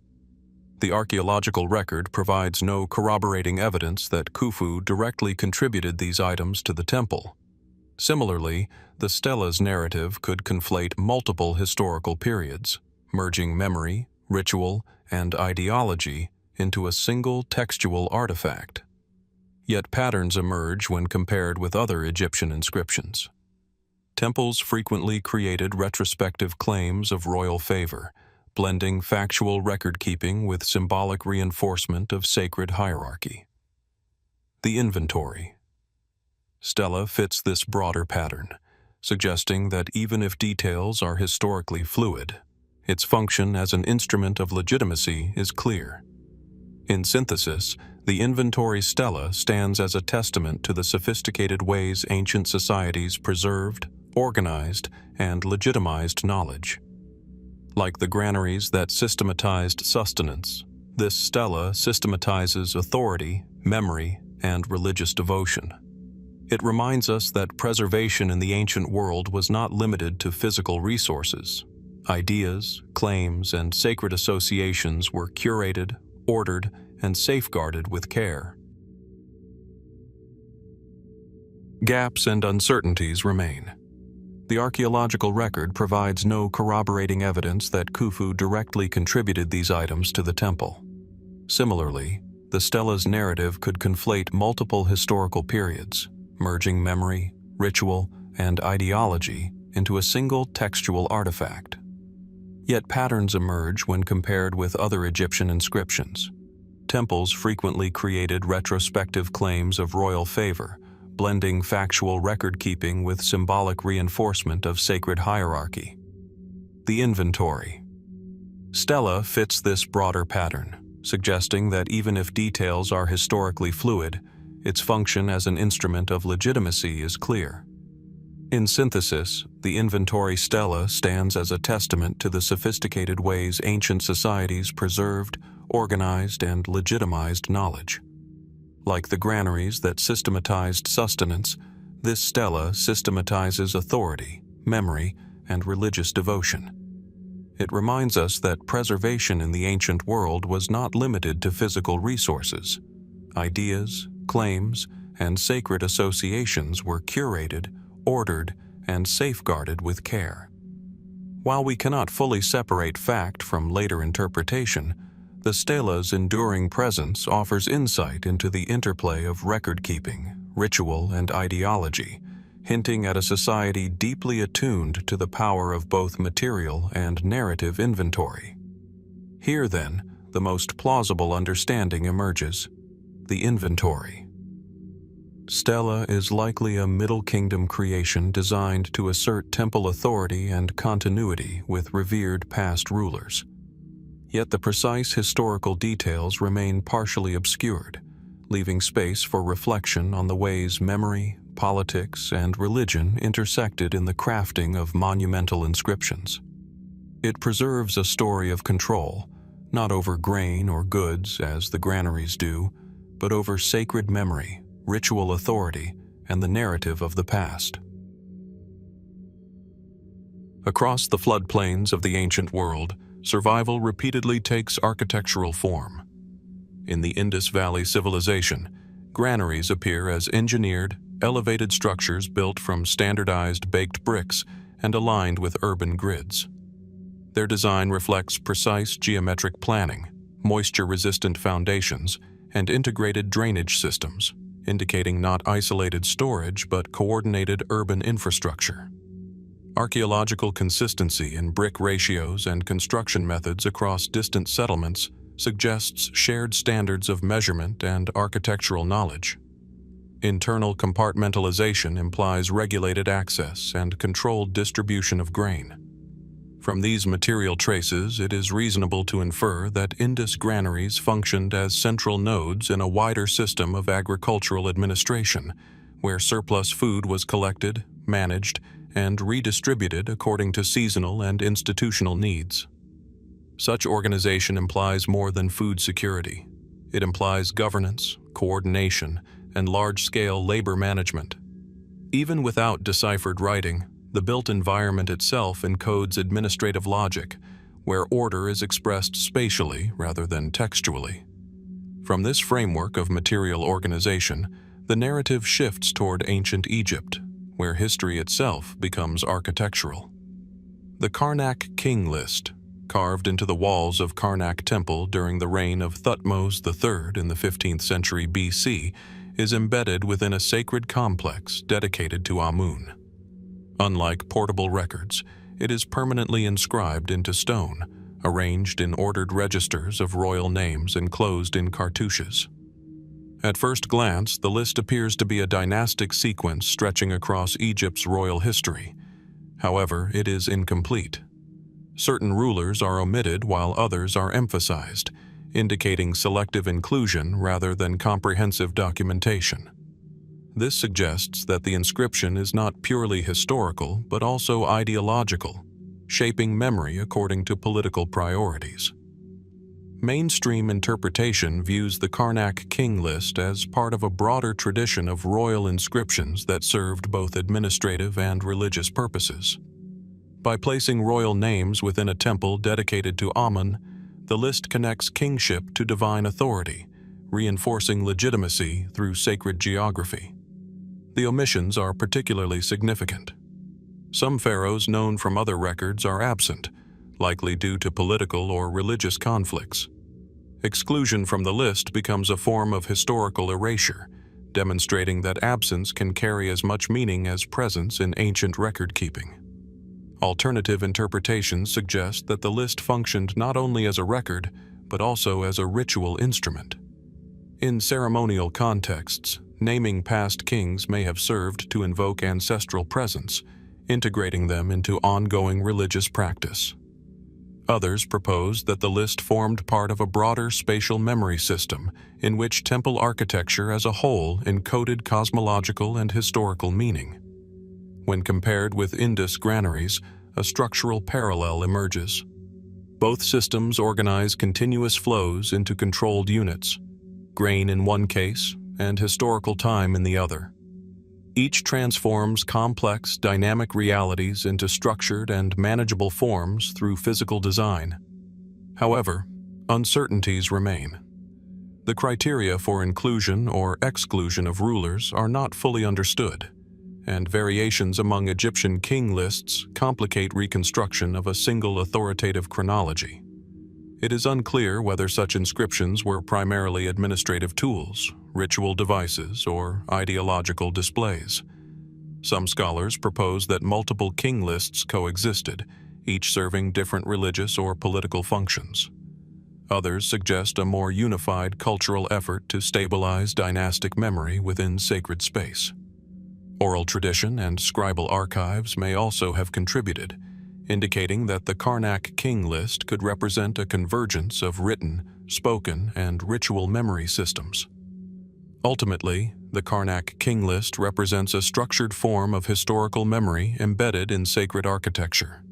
the archaeological record provides no corroborating evidence that Khufu directly contributed these items to the temple. Similarly, the stela's narrative could conflate multiple historical periods, merging memory, ritual, and ideology into a single textual artifact. Yet patterns emerge when compared with other Egyptian inscriptions. Temples frequently created retrospective claims of royal favor, blending factual record-keeping with symbolic reinforcement of sacred hierarchy. The inventory. Stela fits this broader pattern, suggesting that even if details are historically fluid, its function as an instrument of legitimacy is clear. In synthesis, the inventory stela stands as a testament to the sophisticated ways ancient societies preserved, organized, and legitimized knowledge. Like the granaries that systematized sustenance, this stela systematizes authority, memory, and religious devotion. It reminds us that preservation in the ancient world was not limited to physical resources. Ideas, claims, and sacred associations were curated, ordered, and safeguarded with care. Gaps and uncertainties remain. The archaeological record provides no corroborating evidence that Khufu directly contributed these items to the temple. Similarly, the stela's narrative could conflate multiple historical periods, merging memory, ritual, and ideology into a single textual artifact. Yet patterns emerge when compared with other Egyptian inscriptions. Temples frequently created retrospective claims of royal favor, blending factual record-keeping with symbolic reinforcement of sacred hierarchy. The inventory. Stela fits this broader pattern, suggesting that even if details are historically fluid, its function as an instrument of legitimacy is clear. In synthesis, the inventory stela stands as a testament to the sophisticated ways ancient societies preserved, organized, and legitimized knowledge. Like the granaries that systematized sustenance, this stela systematizes authority, memory, and religious devotion. It reminds us that preservation in the ancient world was not limited to physical resources. Ideas, claims, and sacred associations were curated, ordered, and safeguarded with care. While we cannot fully separate fact from later interpretation, the stela's enduring presence offers insight into the interplay of record-keeping, ritual, and ideology, hinting at a society deeply attuned to the power of both material and narrative inventory. Here, then, the most plausible understanding emerges: the inventory. Stela is likely a Middle Kingdom creation designed to assert temple authority and continuity with revered past rulers. Yet the precise historical details remain partially obscured, leaving space for reflection on the ways memory, politics, and religion intersected in the crafting of monumental inscriptions. It preserves a story of control, not over grain or goods as the granaries do, but over sacred memory, ritual authority, and the narrative of the past. Across the floodplains of the ancient world, survival repeatedly takes architectural form. In the Indus Valley civilization, granaries appear as engineered, elevated structures built from standardized baked bricks and aligned with urban grids. Their design reflects precise geometric planning, moisture-resistant foundations, and integrated drainage systems, indicating not isolated storage but coordinated urban infrastructure. Archaeological consistency in brick ratios and construction methods across distant settlements suggests shared standards of measurement and architectural knowledge. Internal compartmentalization implies regulated access and controlled distribution of grain. From these material traces, it is reasonable to infer that Indus granaries functioned as central nodes in a wider system of agricultural administration, where surplus food was collected, managed, and redistributed according to seasonal and institutional needs. Such organization implies more than food security. It implies governance, coordination, and large-scale labor management. Even without deciphered writing, the built environment itself encodes administrative logic, where order is expressed spatially rather than textually. From this framework of material organization, the narrative shifts toward ancient Egypt, where history itself becomes architectural. The Karnak king list, carved into the walls of Karnak Temple during the reign of Thutmose III in the 15th century BC, is embedded within a sacred complex dedicated to Amun. Unlike portable records, it is permanently inscribed into stone, arranged in ordered registers of royal names enclosed in cartouches. At first glance, the list appears to be a dynastic sequence stretching across Egypt's royal history. However, it is incomplete. Certain rulers are omitted while others are emphasized, indicating selective inclusion rather than comprehensive documentation. This suggests that the inscription is not purely historical but also ideological, shaping memory according to political priorities. Mainstream interpretation views the Karnak king list as part of a broader tradition of royal inscriptions that served both administrative and religious purposes. By placing royal names within a temple dedicated to Amun, the list connects kingship to divine authority, reinforcing legitimacy through sacred geography. The omissions are particularly significant. Some pharaohs known from other records are absent, likely due to political or religious conflicts. Exclusion from the list becomes a form of historical erasure, demonstrating that absence can carry as much meaning as presence in ancient record-keeping. Alternative interpretations suggest that the list functioned not only as a record, but also as a ritual instrument. In ceremonial contexts, naming past kings may have served to invoke ancestral presence, integrating them into ongoing religious practice. Others propose that the list formed part of a broader spatial memory system in which temple architecture as a whole encoded cosmological and historical meaning. When compared with Indus granaries, a structural parallel emerges. Both systems organize continuous flows into controlled units, grain in one case and historical time in the other. Each transforms complex, dynamic realities into structured and manageable forms through physical design. However, uncertainties remain. The criteria for inclusion or exclusion of rulers are not fully understood, and variations among Egyptian king lists complicate reconstruction of a single authoritative chronology. It is unclear whether such inscriptions were primarily administrative tools, ritual devices, or ideological displays. Some scholars propose that multiple king lists coexisted, each serving different religious or political functions. Others suggest a more unified cultural effort to stabilize dynastic memory within sacred space. Oral tradition and scribal archives may also have contributed, indicating that the Karnak king list could represent a convergence of written, spoken, and ritual memory systems. Ultimately, the Karnak king list represents a structured form of historical memory embedded in sacred architecture.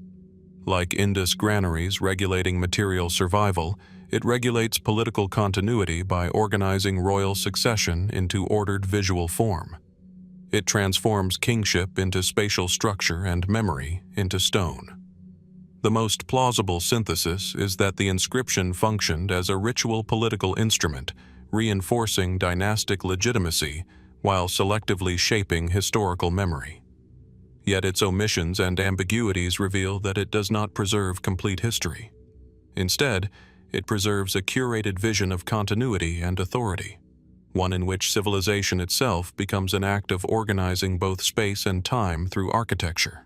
Like Indus granaries regulating material survival, it regulates political continuity by organizing royal succession into ordered visual form. It transforms kingship into spatial structure and memory into stone. The most plausible synthesis is that the inscription functioned as a ritual political instrument, reinforcing dynastic legitimacy while selectively shaping historical memory. Yet its omissions and ambiguities reveal that it does not preserve complete history. Instead, it preserves a curated vision of continuity and authority, one in which civilization itself becomes an act of organizing both space and time through architecture.